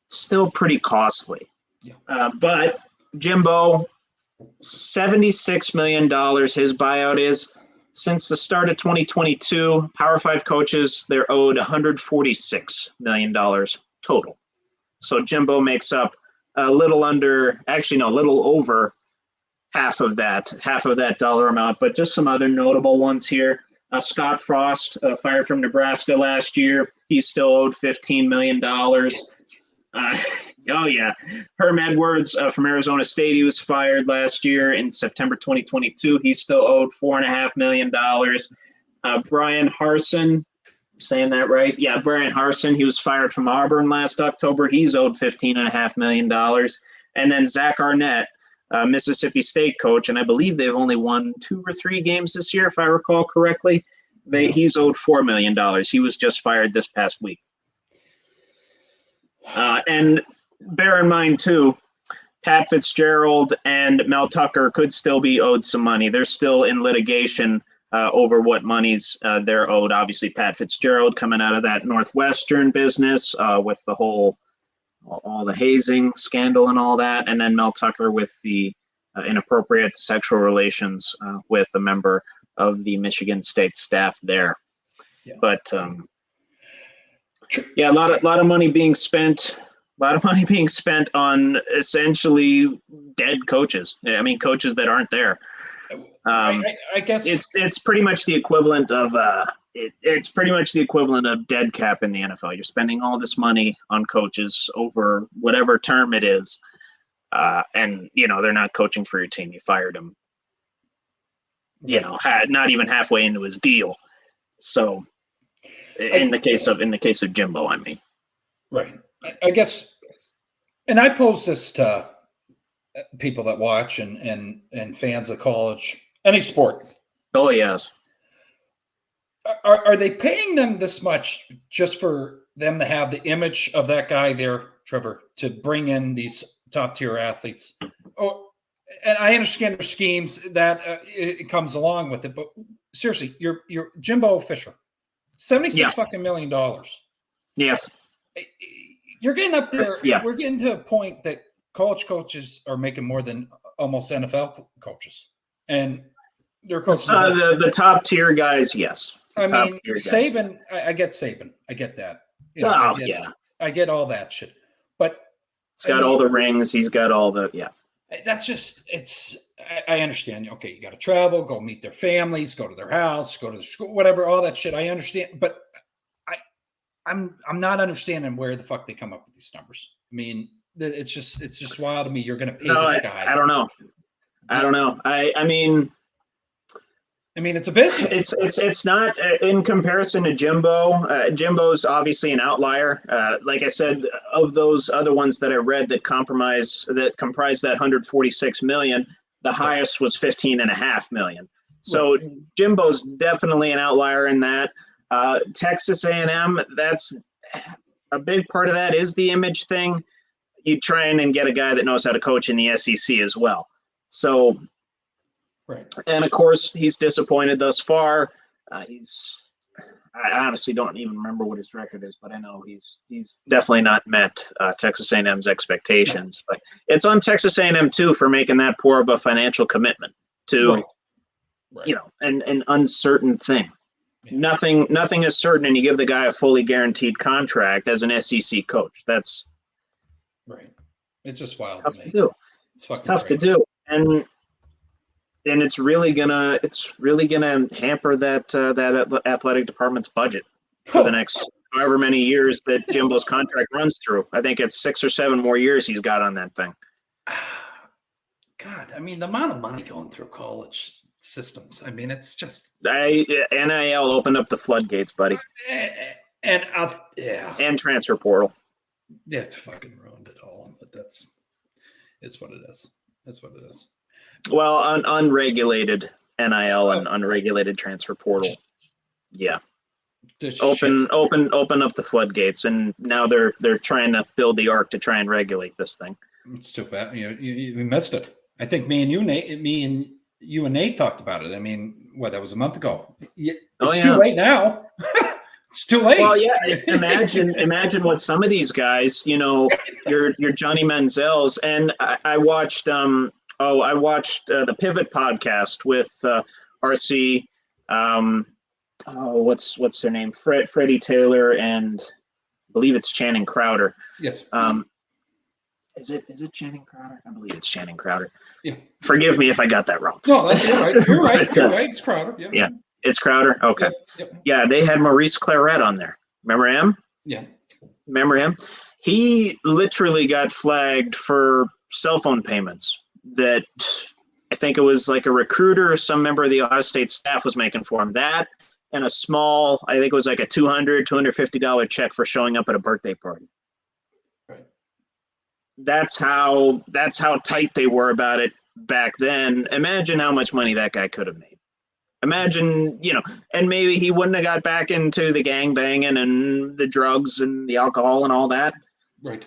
still pretty costly. Yeah. But Jimbo, $76 million his buyout is. Since the start of 2022, Power 5 coaches, they're owed $146 million total. So Jimbo makes up a little over half of that dollar amount. But just some other notable ones here. Scott Frost, fired from Nebraska last year. He's still owed $15 million. Herm Edwards from Arizona State, he was fired last year in September 2022. He's still owed $4.5 million. Brian Harsin, saying that right? Yeah, Brian Harsin, he was fired from Auburn last October. He's owed $15.5 million. And then Zach Arnett, Mississippi State coach, and I believe they've only won 2 or 3 games this year, if I recall correctly. He's owed $4 million. He was just fired this past week. And bear in mind, too, Pat Fitzgerald and Mel Tucker could still be owed some money. They're still in litigation over what monies they're owed. Obviously, Pat Fitzgerald coming out of that Northwestern business with the all the hazing scandal and all that. And then Mel Tucker with the inappropriate sexual relations with a member of the Michigan State staff there. Yeah. But a lot of money being spent. A lot of money being spent on essentially dead coaches. I mean, coaches that aren't there. I guess it's pretty much the equivalent of it's pretty much the equivalent of dead cap in the NFL. You're spending all this money on coaches over whatever term it is, and they're not coaching for your team. You fired him, not even halfway into his deal. So, in the case of Jimbo, I mean, right. I guess, and I pose this to people that watch and fans of college, any sport. Oh yes. Are they paying them this much just for them to have the image of that guy there, Trevor, to bring in these top tier athletes? Oh, and I understand their schemes that it comes along with it, but seriously, you're Jimbo Fisher, $76 fucking million. Yes. You're getting up there. Yeah. We're getting to a point that college coaches are making more than almost NFL coaches, and they're coaching the top tier guys. Yes. I mean, Saban. I get Saban. I get that. I get all that shit. But he's got all the rings. He's got all the That's just I understand. Okay, you got to travel, go meet their families, go to their house, go to the school, whatever, all that shit. I understand, but I'm not understanding where the fuck they come up with these numbers. I mean, it's just wild to me. You're going to pay this guy. I don't know. I mean, it's a business. It's not in comparison to Jimbo. Jimbo's obviously an outlier. Like I said, of those other ones that I read that comprise that 146 million, the highest was 15.5 million. So Jimbo's definitely an outlier in that. Texas A&M, that's a big part of that is the image thing. You try and get a guy that knows how to coach in the SEC as well. So. Right. And of course, he's disappointed thus far. I honestly don't even remember what his record is, but I know he's definitely not met Texas A&M's expectations. But it's on Texas A&M too for making that poor of a financial commitment to, an uncertain thing. Yeah. Nothing is certain, and you give the guy a fully guaranteed contract as an SEC coach. That's right. It's just wild tough to do. It's tough to do, and it's really gonna hamper that athletic department's budget for the next however many years that Jimbo's contract runs through. I think it's 6 or 7 more years he's got on that thing. God, I mean, the amount of money going through college systems. I mean, it's just NIL opened up the floodgates, buddy, and transfer portal. Yeah, it fucking ruined it all. But it's what it is. That's what it is. Well, unregulated NIL and unregulated transfer portal. Yeah. Open up the floodgates, and now they're trying to build the ark to try and regulate this thing. It's too bad. We missed it. I think me and you and Nate talked about it. I mean, that was a month ago. It's too late now. It's too late. Well, yeah. Imagine what some of these guys, your Johnny Manziel's, and I watched the Pivot podcast with RC. What's their name? Freddie Taylor and I believe it's Channing Crowder. Yes. Is it Channing Crowder? I believe it's Channing Crowder. Yeah. Forgive me if I got that wrong. No, you're right. You're right. You're right. It's Crowder. Yeah. Yeah. It's Crowder. Okay. Yep. Yeah, they had Maurice Claret on there. Remember him? Yeah. Remember him? He literally got flagged for cell phone payments that I think it was like a recruiter or some member of the Ohio State staff was making for him. That and a small, I think it was like a $250 check for showing up at a birthday party. Right. That's how tight they were about it back then. Imagine how much money that guy could have made. Imagine, and maybe he wouldn't have got back into the gangbanging and the drugs and the alcohol and all that. Right.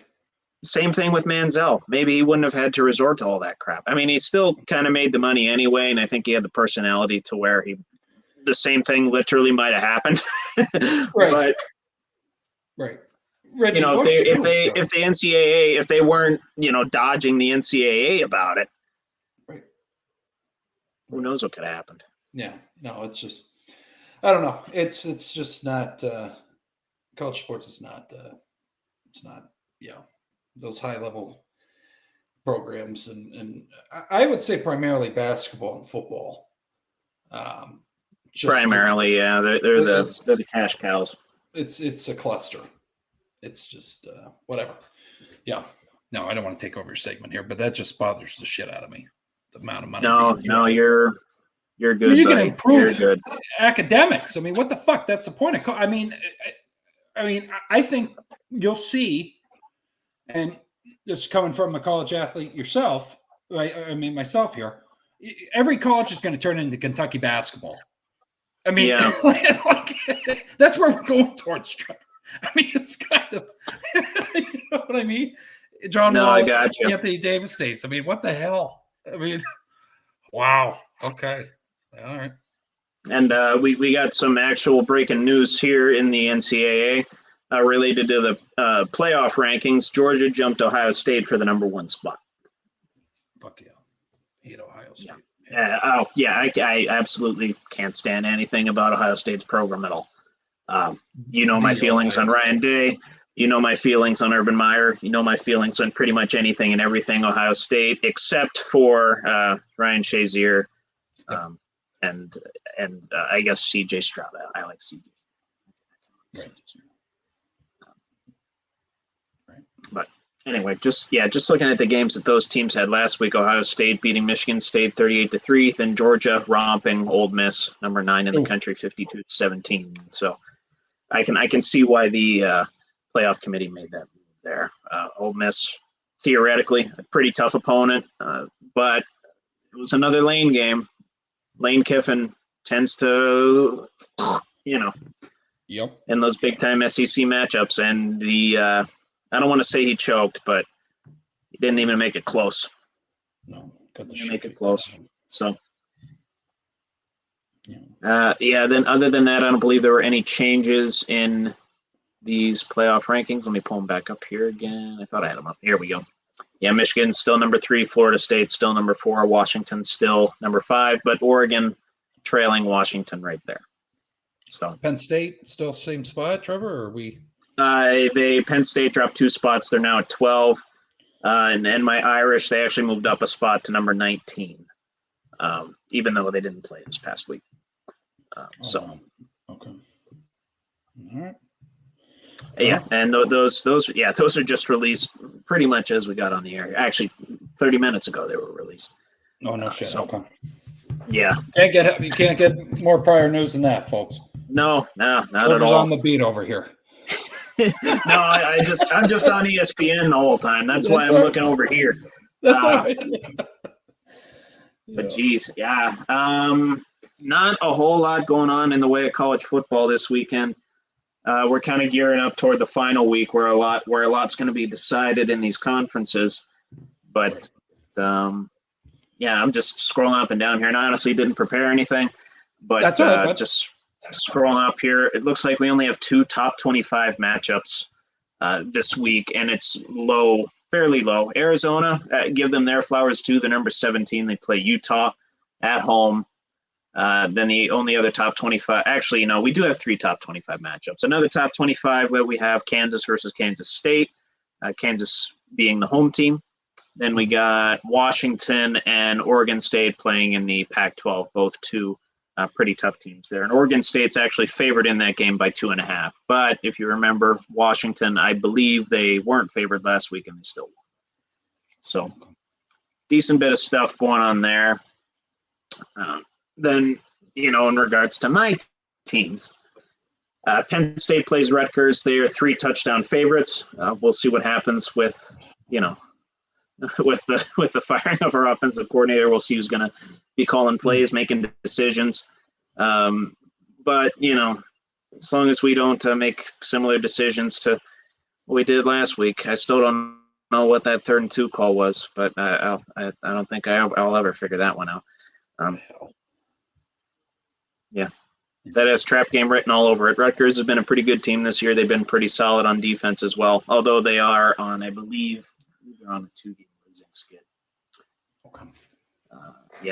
Same thing with Manziel. Maybe he wouldn't have had to resort to all that crap. I mean, he still kind of made the money anyway, and I think he had the personality to where the same thing literally might have happened. Right. But, right. Reggie, if the NCAA, if they weren't, dodging the NCAA about it, right, who knows what could have happened? Yeah. No, it's just, I don't know. It's just not college sports is not. It's not. Yeah. Those high level programs, and I would say primarily basketball and football. Primarily, yeah, they're the cash cows. It's a cluster. It's just whatever. Yeah. No, I don't want to take over your segment here, but that just bothers the shit out of me. The amount of money. No, you're good. I mean, you can improve academics. I mean, what the fuck? That's the point. I mean, I think you'll see, and this is coming from a college athlete yourself, right? I mean, myself here. Every college is going to turn into Kentucky basketball. I mean, yeah. That's where we're going towards, Trevor. I mean, it's kind of, you know what I mean? John Wall, I got you. Anthony Davis States. I mean, what the hell? I mean, wow. Okay. All right. And we got some actual breaking news here in the NCAA related to the playoff rankings. Georgia jumped Ohio State for the number 1 spot. Fuck yeah. Hate Ohio State. Yeah. I absolutely can't stand anything about Ohio State's program at all. You know my feelings on Ryan Day. You know my feelings on Urban Meyer. You know my feelings on pretty much anything and everything Ohio State, except for Ryan Shazier, and I guess CJ Stroud. I like CJ. Right. But anyway, just looking at the games that those teams had last week: Ohio State beating Michigan State 38-3, then Georgia romping Ole Miss, number 9 in the country, 52-17. So I can see why the playoff committee made that move there. Ole Miss, theoretically, a pretty tough opponent, but it was another Lane game. Lane Kiffin tends to, in those big-time SEC matchups, and I don't want to say he choked, but he didn't even make it close. No, make it close. So, then other than that, I don't believe there were any changes in these playoff rankings. Let me pull them back up here again. I thought I had them up. Here we go. Yeah, Michigan still number 3, Florida State still number 4, Washington still number 5, but Oregon trailing Washington right there. So Penn State still same spot, Trevor, or are we? Penn State dropped 2 spots. They're now at 12. And my Irish, they actually moved up a spot to number 19, even though they didn't play this past week. Okay. All right. Yeah, and those are just released pretty much as we got on the air. Actually, 30 minutes ago they were released. Oh no shit. Okay. Yeah. You can't get more prior news than that, folks. No, not Trevor's at all. on the beat over here. No, I'm just on ESPN the whole time. That's why I'm looking over here. That's all right. But geez, yeah. Not a whole lot going on in the way of college football this weekend. We're kind of gearing up toward the final week where a lot's going to be decided in these conferences. But I'm just scrolling up and down here, and I honestly didn't prepare anything. But that's all right, just scrolling up here, it looks like we only have 2 top 25 matchups this week, and it's low, fairly low. Arizona, give them their flowers too. They're number 17. They play Utah at home. Then the only other top 25, actually, we do have 3 top 25 matchups. Another top 25 where we have Kansas versus Kansas State, Kansas being the home team. Then we got Washington and Oregon State playing in the Pac-12, both 2 pretty tough teams there. And Oregon State's actually favored in that game by 2.5. But if you remember, Washington, I believe they weren't favored last week and they still won. So decent bit of stuff going on there. Then, in regards to my teams, Penn State plays Rutgers. They are 3 touchdown favorites. We'll see what happens with the firing of our offensive coordinator. We'll see who's going to be calling plays, making decisions. But, as long as we don't make similar decisions to what we did last week, I still don't know what that 3rd and 2 call was, but I don't think I'll ever figure that one out. Yeah, that has trap game written all over it. Rutgers has been a pretty good team this year. They've been pretty solid on defense as well, although they are on, I believe, they're on a 2-game losing skid. Okay.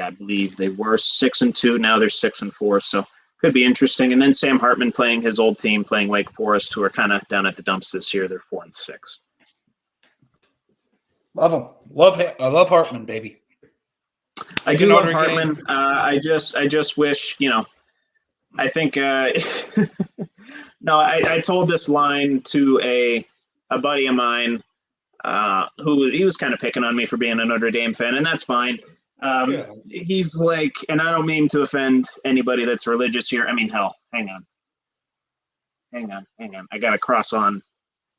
I believe they were 6-2. Now they're 6-4, so could be interesting. And then Sam Hartman playing his old team, playing Wake Forest, who are kind of down at the dumps this year. They're 4-6. Love him. I love Hartman, baby. I do love Hartman. I just wish, I think, no, I told this line to a buddy of mine who he was kind of picking on me for being a Notre Dame fan, and that's fine. He's like, and I don't mean to offend anybody that's religious here. I mean, hell, hang on. I got a cross on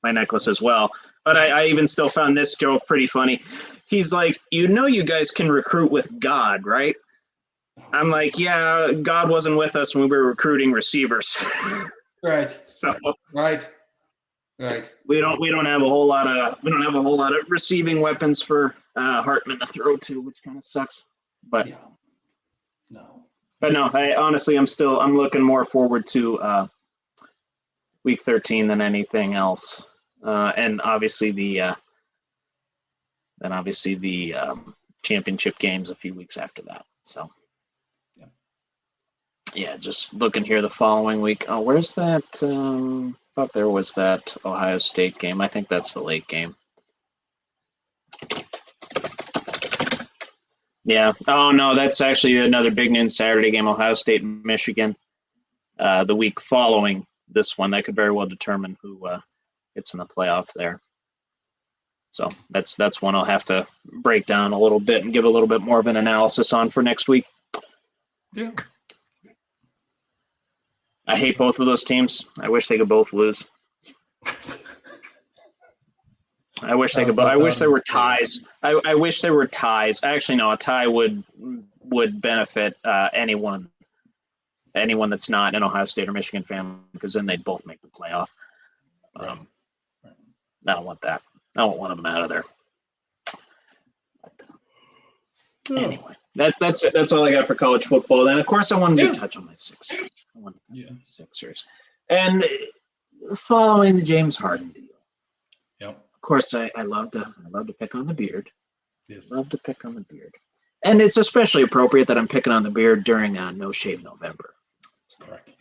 my necklace as well. But I even still found this joke pretty funny. He's like, you guys can recruit with God, right? I'm like, yeah, God wasn't with us when we were recruiting receivers. Right. So Right. We don't have a whole lot of receiving weapons for Hartman to throw to, which kind of sucks. But yeah. No. But no, I'm looking more forward to week 13 than anything else. And obviously the championship games a few weeks after that. So yeah, just looking here the following week. Oh, where's that? Thought there was that Ohio State game. I think that's the late game. Yeah. Oh no, that's actually another big noon Saturday game. Ohio State and Michigan. The week following this one, that could very well determine who gets in the playoff there. So that's one I'll have to break down a little bit and give a little bit more of an analysis on for next week. Yeah. I hate both of those teams. I wish they could both lose. I wish they could. I wish there were ties. I wish there were ties. Actually, no. A tie would benefit anyone that's not an Ohio State or Michigan fan, because then they'd both make the playoff. I don't want that. I don't want them out of there. Anyway, that's all I got for college football. Then, of course, I wanted to touch on my Sixers. Sixers, and following the James Harden deal. Yep. Of course, I love to pick on the beard. Yes. Love to pick on the beard, and it's especially appropriate that I'm picking on the beard during No Shave November. Correct.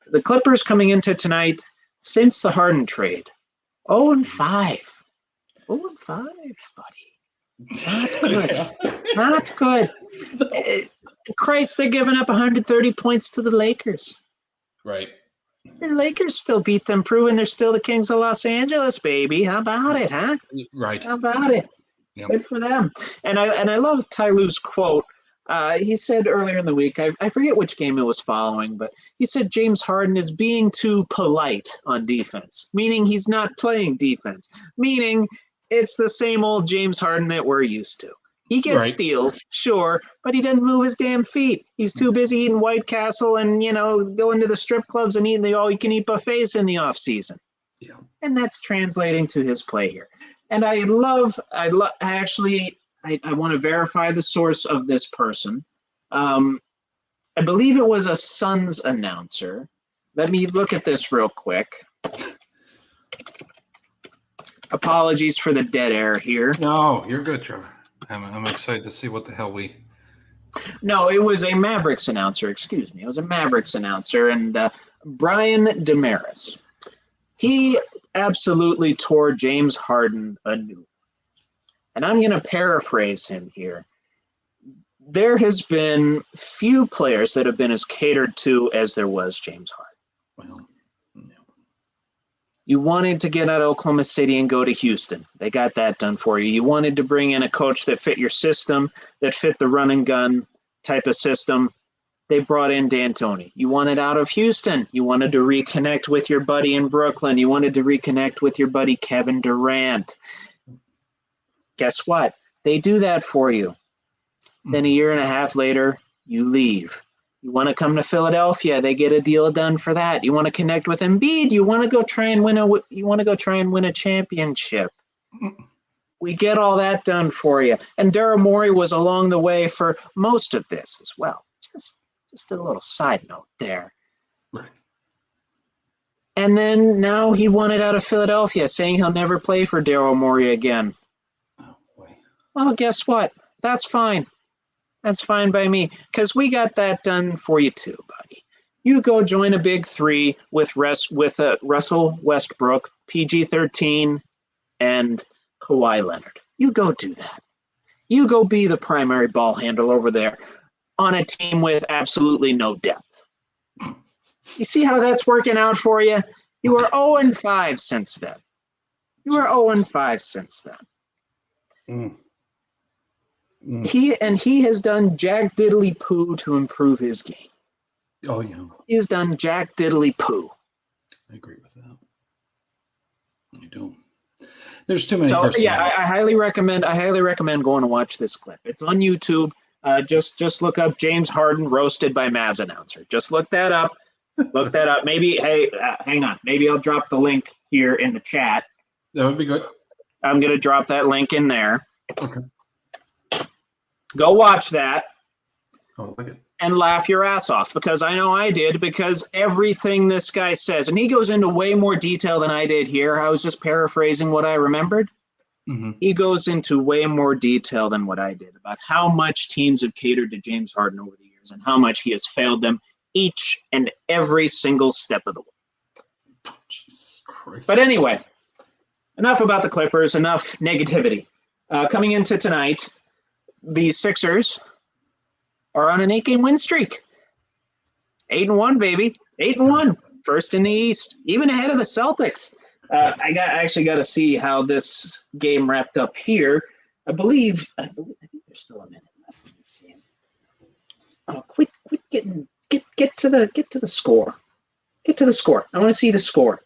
The Clippers coming into tonight, since the Harden trade, 0-5. 0-5, buddy. Not good. Not good. Christ, they're giving up 130 points to the Lakers. Right. The Lakers still beat them, proving they're still the Kings of Los Angeles, baby. How about it, huh? Right. How about it? Yep. Good for them. And I love Ty Lue's quote. He said earlier in the week, I forget which game it was following, but he said James Harden is being too polite on defense, meaning he's not playing defense, meaning it's the same old James Harden that we're used to. He gets steals, sure, but he doesn't move his damn feet. He's too busy eating White Castle and, going to the strip clubs and eating the all-you-can-eat buffets in the offseason. Yeah. And that's translating to his play here. And I want to verify the source of this person. I believe it was a Suns announcer. Let me look at this real quick. Apologies for the dead air here. No, you're good, Trevor. I'm excited to see what the hell we... No, it was a Mavericks announcer. Excuse me. It was a Mavericks announcer, and Brian Damaris. He absolutely tore James Harden anew. And I'm going to paraphrase him here. There has been few players that have been as catered to as there was James Harden. Well, yeah. You wanted to get out of Oklahoma City and go to Houston. They got that done for you. You wanted to bring in a coach that fit your system, that fit the run and gun type of system. They brought in D'Antoni. You wanted out of Houston. You wanted to reconnect with your buddy in Brooklyn. You wanted to reconnect with your buddy Kevin Durant. Guess what? They do that for you. Then a year and a half later, you leave. You want to come to Philadelphia? They get a deal done for that. You want to connect with Embiid? You want to go try and win a championship? We get all that done for you. And Daryl Morey was along the way for most of this as well. Just a little side note there. Right. And then now he wanted out of Philadelphia, saying he'll never play for Daryl Morey again. Oh, boy. Well, guess what? That's fine. That's fine by me, because we got that done for you too, buddy. You go join a big three with Russell Westbrook, PG-13, and Kawhi Leonard. You go do that. You go be the primary ball handler over there on a team with absolutely no depth. You see how that's working out for you? You are 0-5 since then. You are 0-5 since then. He has done jack diddly poo to improve his game. Oh yeah, He has done jack diddly poo. I agree with that. I do. There's too many. So yeah, I highly recommend going to watch this clip. It's on YouTube. Just look up James Harden roasted by Mavs announcer. Just look that up. Look that up. Maybe hang on. Maybe I'll drop the link here in the chat. That would be good. I'm gonna drop that link in there. Okay. Go watch that. Oh, look at. And laugh your ass off, because I know I did, because everything this guy says, and he goes into way more detail than I did here. I was just paraphrasing what I remembered. Mm-hmm. He goes into way more detail than what I did about how much teams have catered to James Harden over the years and how much he has failed them each and every single step of the way. Oh, Jesus Christ. But anyway, enough about the Clippers, enough negativity. Coming into tonight, the Sixers are on an 8-game win streak. 8-1, baby. 8-1. First in the East, even ahead of the Celtics. I actually got to see how this game wrapped up here. I think there's still a minute left in this game. Quit getting get to the score. Get to the score. I want to see the score.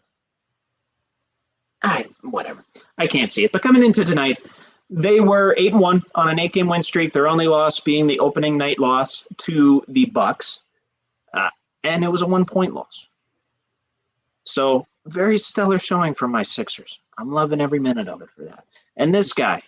Whatever. I can't see it. But coming into tonight, they were 8-1 on an 8-game win streak. Their only loss being the opening night loss to the Bucks, and it was a 1-point loss. So very stellar showing from my Sixers. I'm loving every minute of it for that. And this guy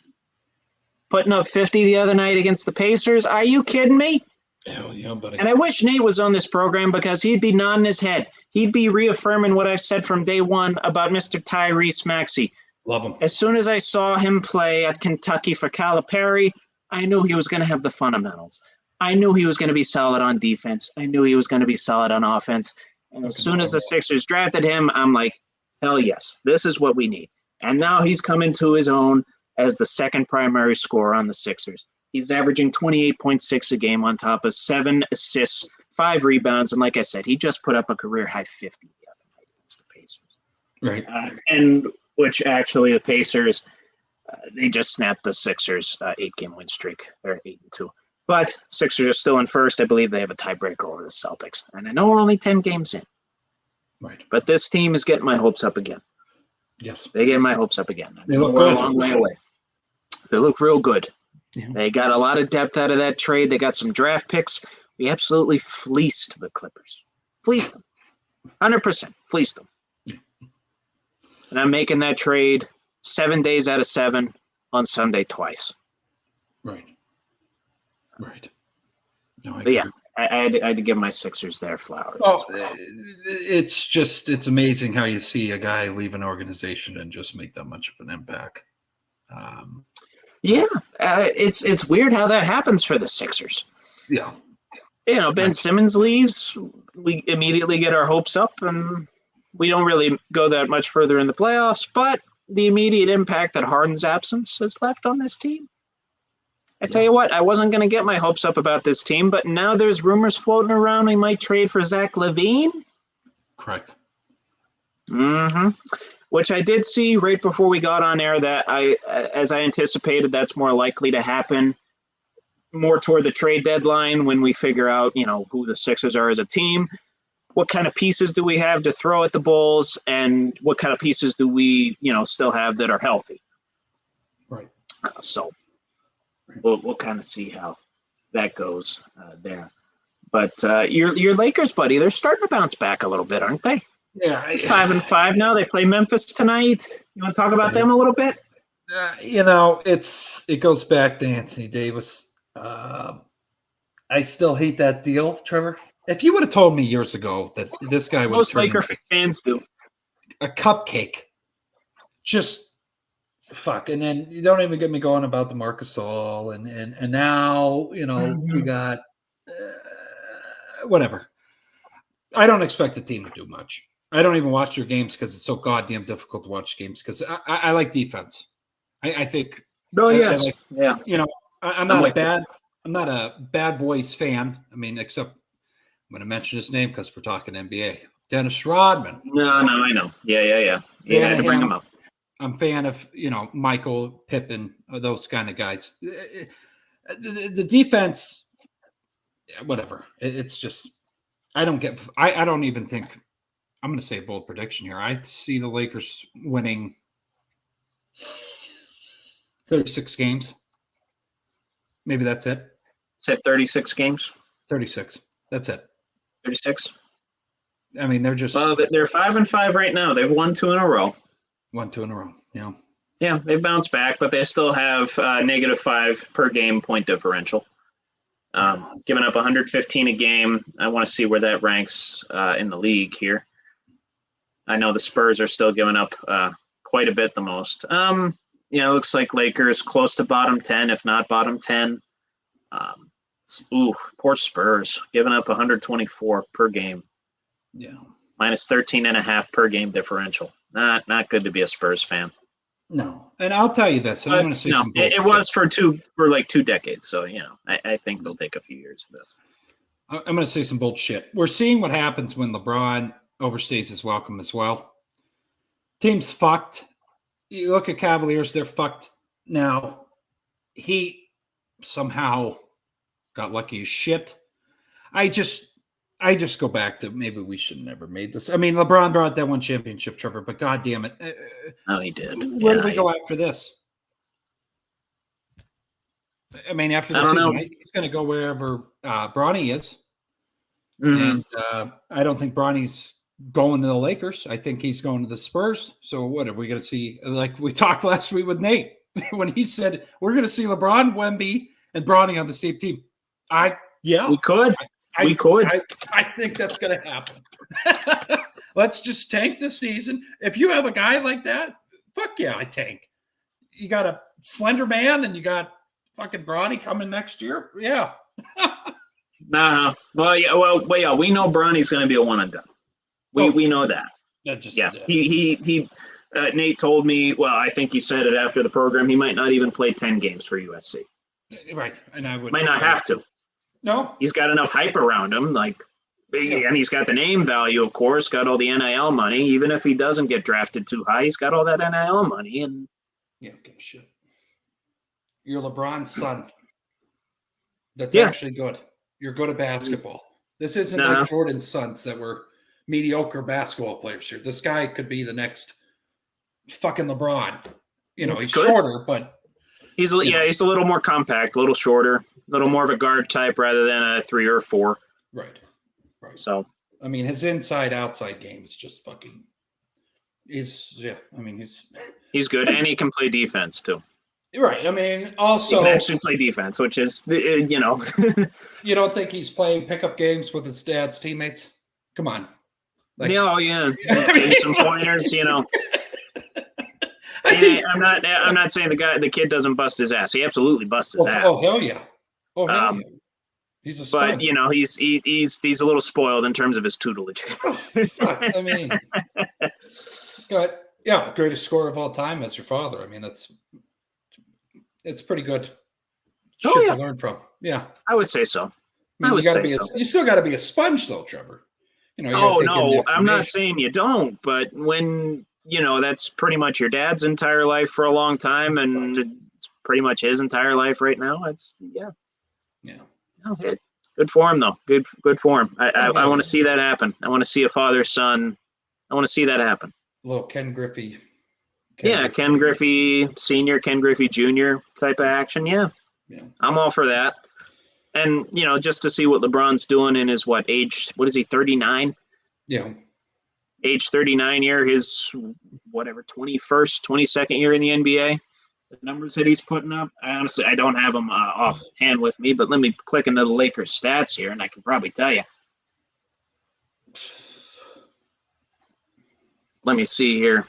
putting up 50 the other night against the Pacers. Are you kidding me? Hell yeah, buddy. And I wish Nate was on this program, because he'd be nodding his head. He'd be reaffirming what I've said from day one about Mr. Tyrese Maxey. Love him. As soon as I saw him play at Kentucky for Calipari, I knew he was going to have the fundamentals. I knew he was going to be solid on defense. I knew he was going to be solid on offense. And as soon as the Sixers drafted him, I'm like, hell yes, this is what we need. And now he's come into his own as the second primary scorer on the Sixers. He's averaging 28.6 a game on top of 7 assists, 5 rebounds. And like I said, he just put up a career-high 50 the other night against the Pacers. Right. And which actually the Pacers, they just snapped the Sixers' 8-game win streak. They're 8-2. But Sixers are still in first. I believe they have a tiebreaker over the Celtics. And I know we're only 10 games in. Right. But this team is getting my hopes up again. Yes. They get my hopes up again. They look We're good. a long way away. They look real good. Yeah. They got a lot of depth out of that trade. They got some draft picks. We absolutely fleeced the Clippers. Fleeced them. 100%. Fleeced them. Yeah. And I'm making that trade 7 days out of 7 on Sunday twice. Right. Right. No, But yeah, I had to give my Sixers their flowers. Oh, it's amazing how you see a guy leave an organization and just make that much of an impact. It's weird how that happens for the Sixers. Yeah. Ben Simmons leaves, we immediately get our hopes up, and we don't really go that much further in the playoffs, but the immediate impact that Harden's absence has left on this team. I tell you what, I wasn't going to get my hopes up about this team, but now there's rumors floating around we might trade for Zach LaVine. Correct. Mm-hmm. Which I did see right before we got on air that as I anticipated, that's more likely to happen more toward the trade deadline when we figure out, who the Sixers are as a team. What kind of pieces do we have to throw at the Bulls, and what kind of pieces do we, still have that are healthy? Right. So we'll kind of see how that goes there. But your Lakers, buddy, they're starting to bounce back a little bit, aren't they? Yeah. 5-5 now. They play Memphis tonight. You want to talk about them a little bit? It goes back to Anthony Davis. I still hate that deal, Trevor. If you would have told me years ago that this guy would Most Laker fans do. A cupcake, just fuck. And then you don't even get me going about the Marc Gasol, and now we got whatever. I don't expect the team to do much. I don't even watch their games because it's so goddamn difficult to watch games because I like defense. I think Oh, I yes. like, Yeah. I'm I'm not with you. I'm not a Bad Boys fan. I mean, except I'm going to mention his name because we're talking NBA. Dennis Rodman. No, I know. Yeah. You Fan had of to bring him. him up. I'm fan of Michael Pippen, those kind of guys. The defense, whatever. It's just I don't get. I don't even think. I'm going to say a bold prediction here. I see the Lakers winning 36 games. Maybe that's it. Said 36 games. 36. That's it. 36. I mean, they're just Well, they're 5-5 right now. They've won 2 in a row. 1-2 in a row. Yeah, they've bounced back, but they still have -5 per game point differential. Giving up 115 a game. I want to see where that ranks in the league here. I know the Spurs are still giving up quite a bit the most. It looks like Lakers close to bottom 10, if not bottom 10. Poor Spurs, giving up 124 per game. Yeah. -13.5 per game differential. Not good to be a Spurs fan. No. And I'll tell you this. And I'm going to say some bullshit. It was for 2 decades. So, I think they'll take a few years of this. I'm going to say some bullshit. We're seeing what happens when LeBron overstays his welcome as well. Team's fucked. You look at Cavaliers, they're fucked now. He somehow got lucky as shit. I just go back to maybe we should have never made this. I mean, LeBron brought that one championship, Trevor, but God damn it. Oh, he did. Where do we go after this? I mean, after the season, he's going to go wherever Bronny is. Mm-hmm. And I don't think Bronny's going to the Lakers. I think he's going to the Spurs. So what are we going to see? Like we talked last week with Nate when he said we're going to see LeBron, Wemby, and Bronny on the same team. We could. I think that's going to happen. Let's just tank this season. If you have a guy like that, fuck yeah, I tank. You got a slender man and you got fucking Bronny coming next year. Yeah. Nah. Well, yeah. We know Bronny's going to be a one and done. We know that. He Nate told me. Well, I think he said it after the program. He might not even play 10 games for USC. Right, and I would might not have to. No, he's got enough hype around him. And he's got the name value, of course. Got all the NIL money. Even if he doesn't get drafted too high, he's got all that NIL money. And don't give a shit. You're LeBron's son. That's actually good. You're good at basketball. This isn't like Jordan's sons that were mediocre basketball players here. This guy could be the next fucking LeBron. He's shorter, but he's a little more compact, a little shorter, a little more of a guard type rather than a 3 or 4. Right. So I mean, his inside-outside game is just fucking. He's good, and he can play defense too. Right. I mean, also he can actually play defense, which is You don't think he's playing pickup games with his dad's teammates? Come on. Yeah. Some pointers, I'm not saying the kid doesn't bust his ass. He absolutely busts his ass. Oh hell yeah. Yeah. He's a stud. But he's a little spoiled in terms of his tutelage. I mean, greatest scorer of all time as your father. I mean, it's pretty good shit to learn from. Yeah, I would say so. You still got to be a sponge, though, Trevor. No, I'm not saying you don't, but when that's pretty much your dad's entire life for a long time, and it's pretty much his entire life right now. Good for him, though. Good for him. I want to see that happen. I want to see a father-son. I want to see that happen. A little Ken Griffey. Ken Griffey Sr., Ken Griffey Jr. type of action. Yeah. I'm all for that. And, just to see what LeBron's doing in his, age, what is he, 39? Yeah. Age 39 year, his, 22nd year in the NBA. The numbers that he's putting up, I don't have them offhand with me, but let me click into the Lakers stats here, and I can probably tell you. Let me see here.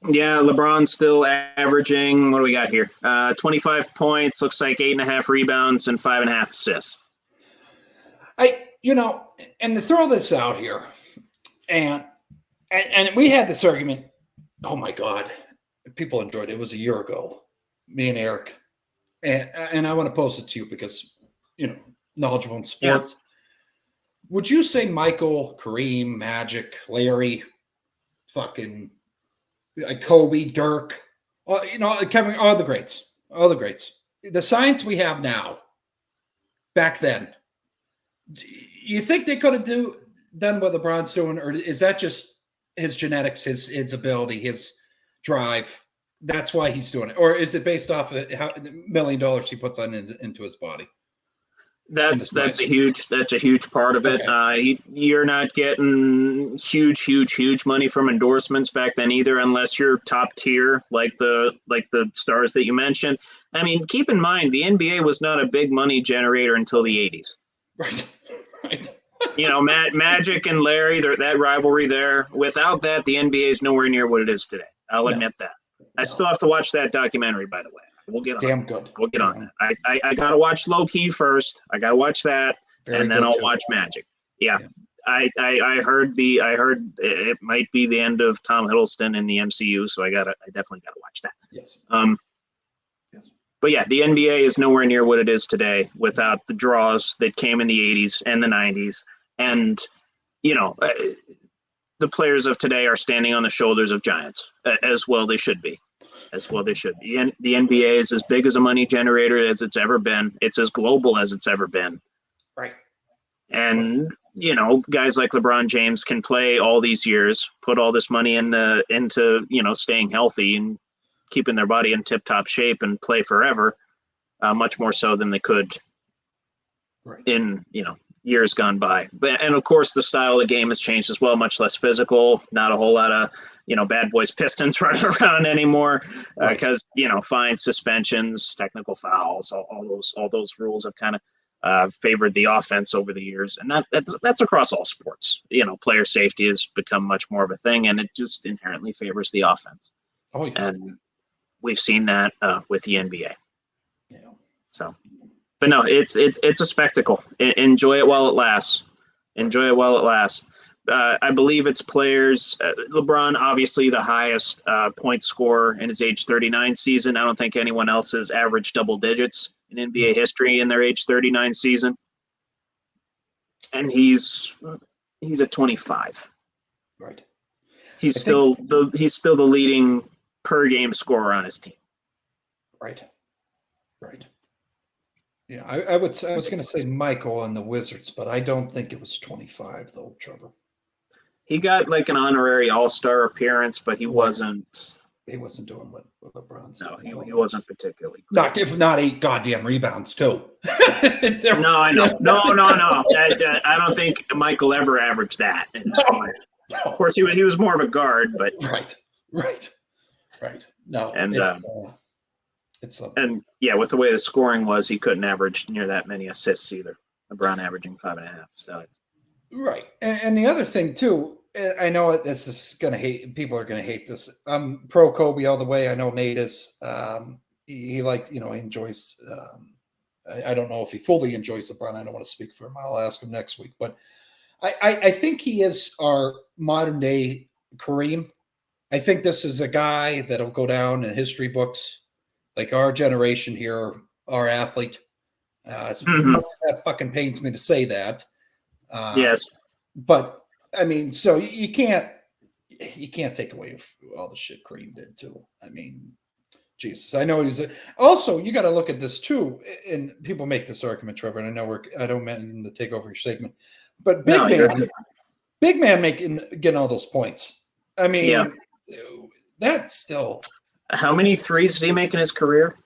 Yeah, LeBron's still averaging, what do we got here? 25 points, looks like 8.5 rebounds and 5.5 assists. And to throw this out here, and we had this argument, oh my God, people enjoyed it. It was a year ago. Me and Eric, and I want to post it to you because knowledgeable in Yeah. sports. Would you say Michael, Kareem, Magic, Larry, fucking Kobe, Dirk, Kevin, all the greats, the science we have now, back then, you think they could have done what LeBron's doing, or is that just his genetics, his ability, his drive? That's why he's doing it, or is it based off of how $1 million he puts on into his body? That's a huge part of it. Okay. You're not getting huge money from endorsements back then either, unless you're top tier like the stars that you mentioned. I mean, keep in mind the NBA was not a big money generator until the 80s. Right. Magic and Larry, that rivalry there. Without that, the NBA is nowhere near what it is today. I'll admit that. I still have to watch that documentary, by the way. We'll get on. Damn good. We'll get on that. I gotta watch Low Key first. I gotta watch that, and then I'll watch Magic. Yeah. I heard it might be the end of Tom Hiddleston in the MCU, so I definitely gotta watch that. Yes. Yes. But yeah, the NBA is nowhere near what it is today without the draws that came in the 80s and the 90s, and the players of today are standing on the shoulders of giants, as well they should be. And the NBA is as big as a money generator as it's ever been. It's as global as it's ever been. Right. And, guys like LeBron James can play all these years, put all this money into staying healthy and keeping their body in tip-top shape and play forever, much more so than they could in, years gone by. And of course, the style of the game has changed as well, much less physical, not a whole lot of, bad boys Pistons running around anymore because, fines, suspensions, technical fouls, all those rules have kind of favored the offense over the years. And that's across all sports. Player safety has become much more of a thing, and it just inherently favors the offense. Oh, yeah. And we've seen that with the NBA. Yeah. So. But no, it's a spectacle. Enjoy it while it lasts. I believe it's players. LeBron, obviously the highest point scorer in his age 39 season. I don't think anyone else has averaged double digits in NBA history in their age 39 season. And he's at 25. Right. He's still the leading per game scorer on his team. Right. Yeah, I was going to say Michael and the Wizards, but I don't think it was 25 though, Trevor. He got like an honorary All-Star appearance, but he wasn't. He wasn't doing what LeBron's doing. No, he wasn't particularly great. If not 8 goddamn rebounds too. No, I know. No. I don't think Michael ever averaged that in his career. No. Of course, he was more of a guard, but right. No, and it's something. And yeah, with the way the scoring was, he couldn't average near that many assists either. LeBron averaging 5.5. So right, and the other thing too, I know this is people are gonna hate this. I'm pro Kobe all the way. I know Nate is. He he enjoys. I don't know if he fully enjoys LeBron. I don't want to speak for him. I'll ask him next week. But I think he is our modern day Kareem. I think this is a guy that'll go down in history books. Like our generation here, our athlete. That fucking pains me to say that. Yes. But I mean, so you can't take away all the shit Kareem did too. I mean, Jesus, I know he's also, you got to look at this too. And people make this argument, Trevor, and I know I don't mean to take over your segment, but big man getting all those points. I mean, that's still. How many threes did he make in his career?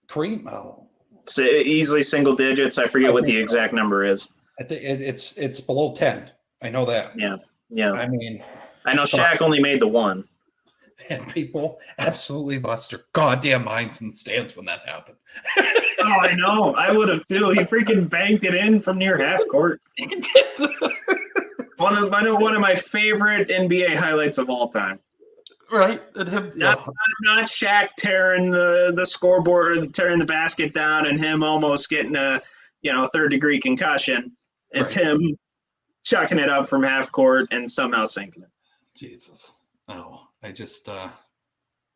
Kareem, so easily single digits. I forget what the exact number is. I think it's below 10. I know that. Yeah. I mean, I know Shaq only made the one. And people absolutely lost their goddamn minds in the stands when that happened. Oh, I know. I would have too. He freaking banked it in from near half court. One of my favorite NBA highlights of all time. Right. Not Shaq tearing the scoreboard or tearing the basket down and him almost getting a third degree concussion. It's him chucking it up from half court and somehow sinking it. Jesus. Oh, I just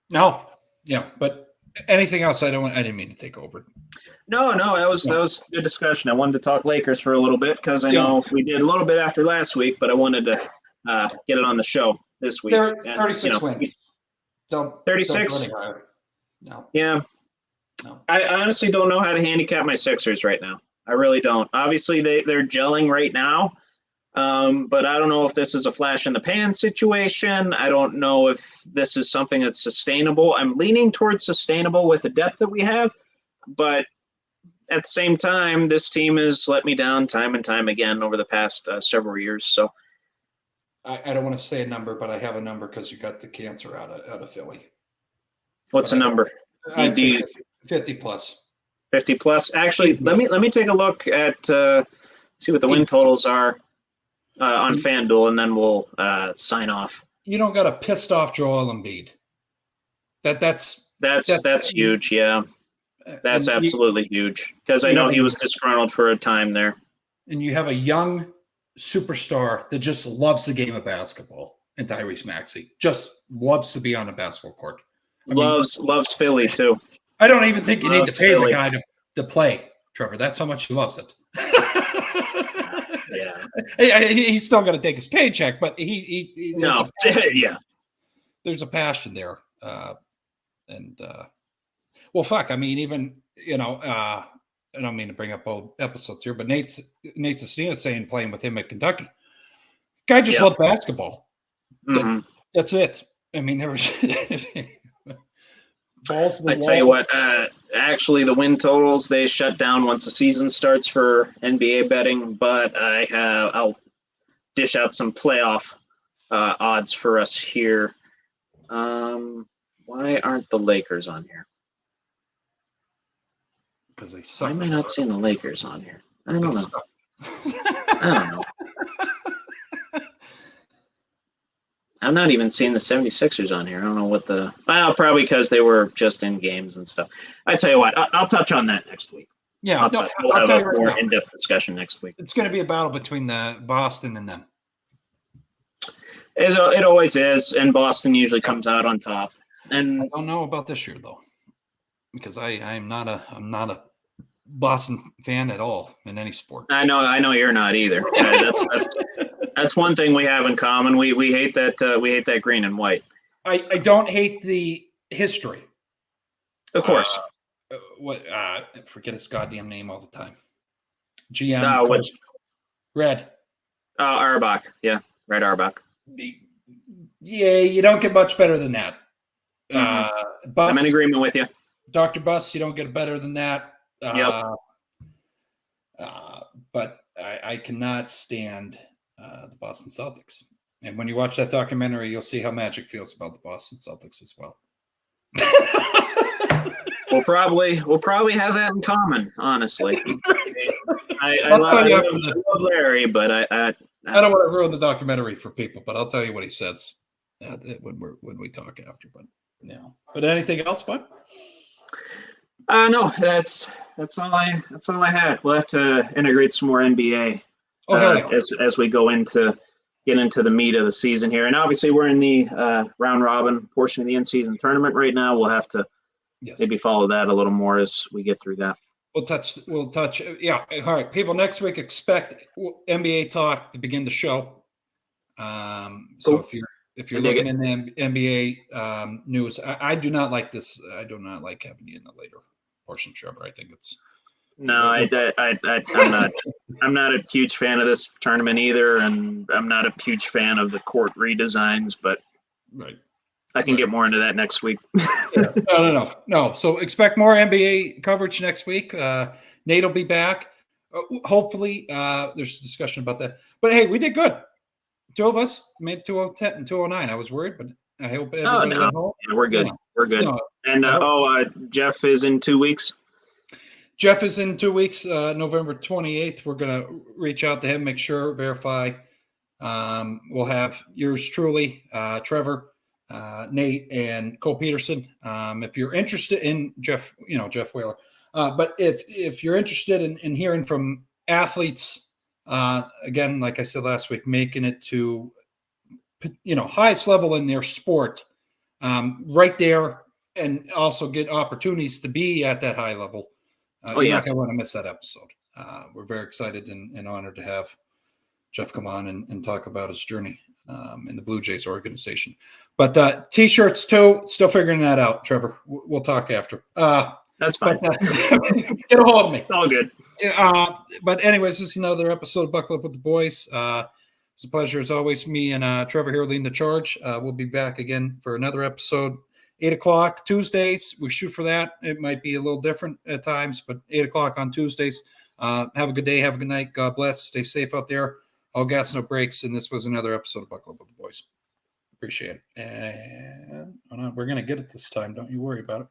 No, yeah, but anything else? I didn't mean to take over. No, that was good discussion. I wanted to talk Lakers for a little bit because I know we did a little bit after last week, but I wanted to get it on the show this week. They're 36 wins. Don't 36. Go any higher. No. Yeah. No. I honestly don't know how to handicap my Sixers right now. I really don't. Obviously, they're gelling right now, but I don't know if this is a flash in the pan situation. I don't know if this is something that's sustainable. I'm leaning towards sustainable with the depth that we have, but at the same time, this team has let me down time and time again over the past several years. So I don't want to say a number, but I have a number because you got the cancer out of Philly. What's the number? I'd say 50 plus. 50 plus. Actually, let me take a look at see what the win totals are on FanDuel, and then we'll sign off. You don't got a pissed off Joel Embiid. That's huge. Yeah, that's absolutely huge because I know he was disgruntled for a time there. And you have a young superstar that just loves the game of basketball, and Tyrese Maxey just loves to be on a basketball court. Loves Philly too. I don't even think you need to pay the guy to play, Trevor. That's how much he loves it. Yeah, he's still going to take his paycheck, but there's a passion there, well, fuck. I mean, even I don't mean to bring up old episodes here, but Nate Sestina saying playing with him at Kentucky, guy just loved basketball. Mm-hmm. That's it. I mean, there was. I tell you what, actually the win totals, they shut down once the season starts for NBA betting, but I'll dish out some playoff odds for us here. Why aren't the Lakers on here? Because they suck. Why am I not seeing the Lakers on here? I don't know. I don't know. I'm not even seeing the 76ers on here. I don't know what probably because they were just in games and stuff. I tell you what, I'll touch on that next week. Yeah, we'll have a more in-depth discussion next week. It's going to be a battle between the Boston and them. It always is, and Boston usually comes out on top. And I don't know about this year though, because I'm not a Boston fan at all in any sport. I know you're not either. That's one thing we have in common. We hate that green and white. I don't hate the history. Of course. Forget his goddamn name all the time. GM. Red. Auerbach. Yeah, Red Auerbach. Yeah, you don't get much better than that. Mm-hmm. I'm in agreement with you. Dr. Buss, you don't get better than that. Yep. But I cannot stand the Boston Celtics. And when you watch that documentary, you'll see how Magic feels about the Boston Celtics as well. We'll probably have that in common, honestly. I love Larry, but I don't want to ruin the documentary for people, but I'll tell you what he says when we talk after. But yeah. But anything else, bud? No, that's all I had. We'll have to integrate some more NBA as we get into the meat of the season here. And obviously we're in the round robin portion of the in-season tournament right now. We'll have to maybe follow that a little more as we get through that. We'll touch. Yeah. All right. People, next week expect NBA talk to begin the show. So if you're looking in the NBA news, I do not like this. I do not like having you in the later portion, Trevor. I think it's I'm not a huge fan of this tournament either, and I'm not a huge fan of the court redesigns. But I can get more into that next week. No. So expect more NBA coverage next week. Nate will be back. Hopefully, there's a discussion about that. But hey, we did good. Two of us made 210 and 209. I was worried, but I hope everybody went home. Yeah, we're good. We're good. And Jeff is in 2 weeks. Jeff is in 2 weeks, November 28th. We're going to reach out to him, make sure, verify. We'll have yours truly, Trevor, Nate, and Cole Peterson. If you're interested in Jeff Whaler. But if you're interested in hearing from athletes, again, like I said last week, making it to highest level in their sport, right there and also get opportunities to be at that high level. You're yes. not going to want to miss that episode. We're very excited and honored to have Jeff come on and talk about his journey in the Blue Jays organization. But T-shirts too, still figuring that out, Trevor. We'll talk after. That's fine. But, get a hold of me. It's all good. But anyways, this is another episode of Buckle Up with the Boys. It's a pleasure as always. Me and Trevor here leading the charge. We'll be back again for another episode. 8 o'clock Tuesdays. We shoot for that. It might be a little different at times, but 8 o'clock on Tuesdays. Have a good day. Have a good night. God bless. Stay safe out there. All gas, no breaks. And this was another episode of Buckle Up with the Boys. Appreciate it. And we're going to get it this time. Don't you worry about it.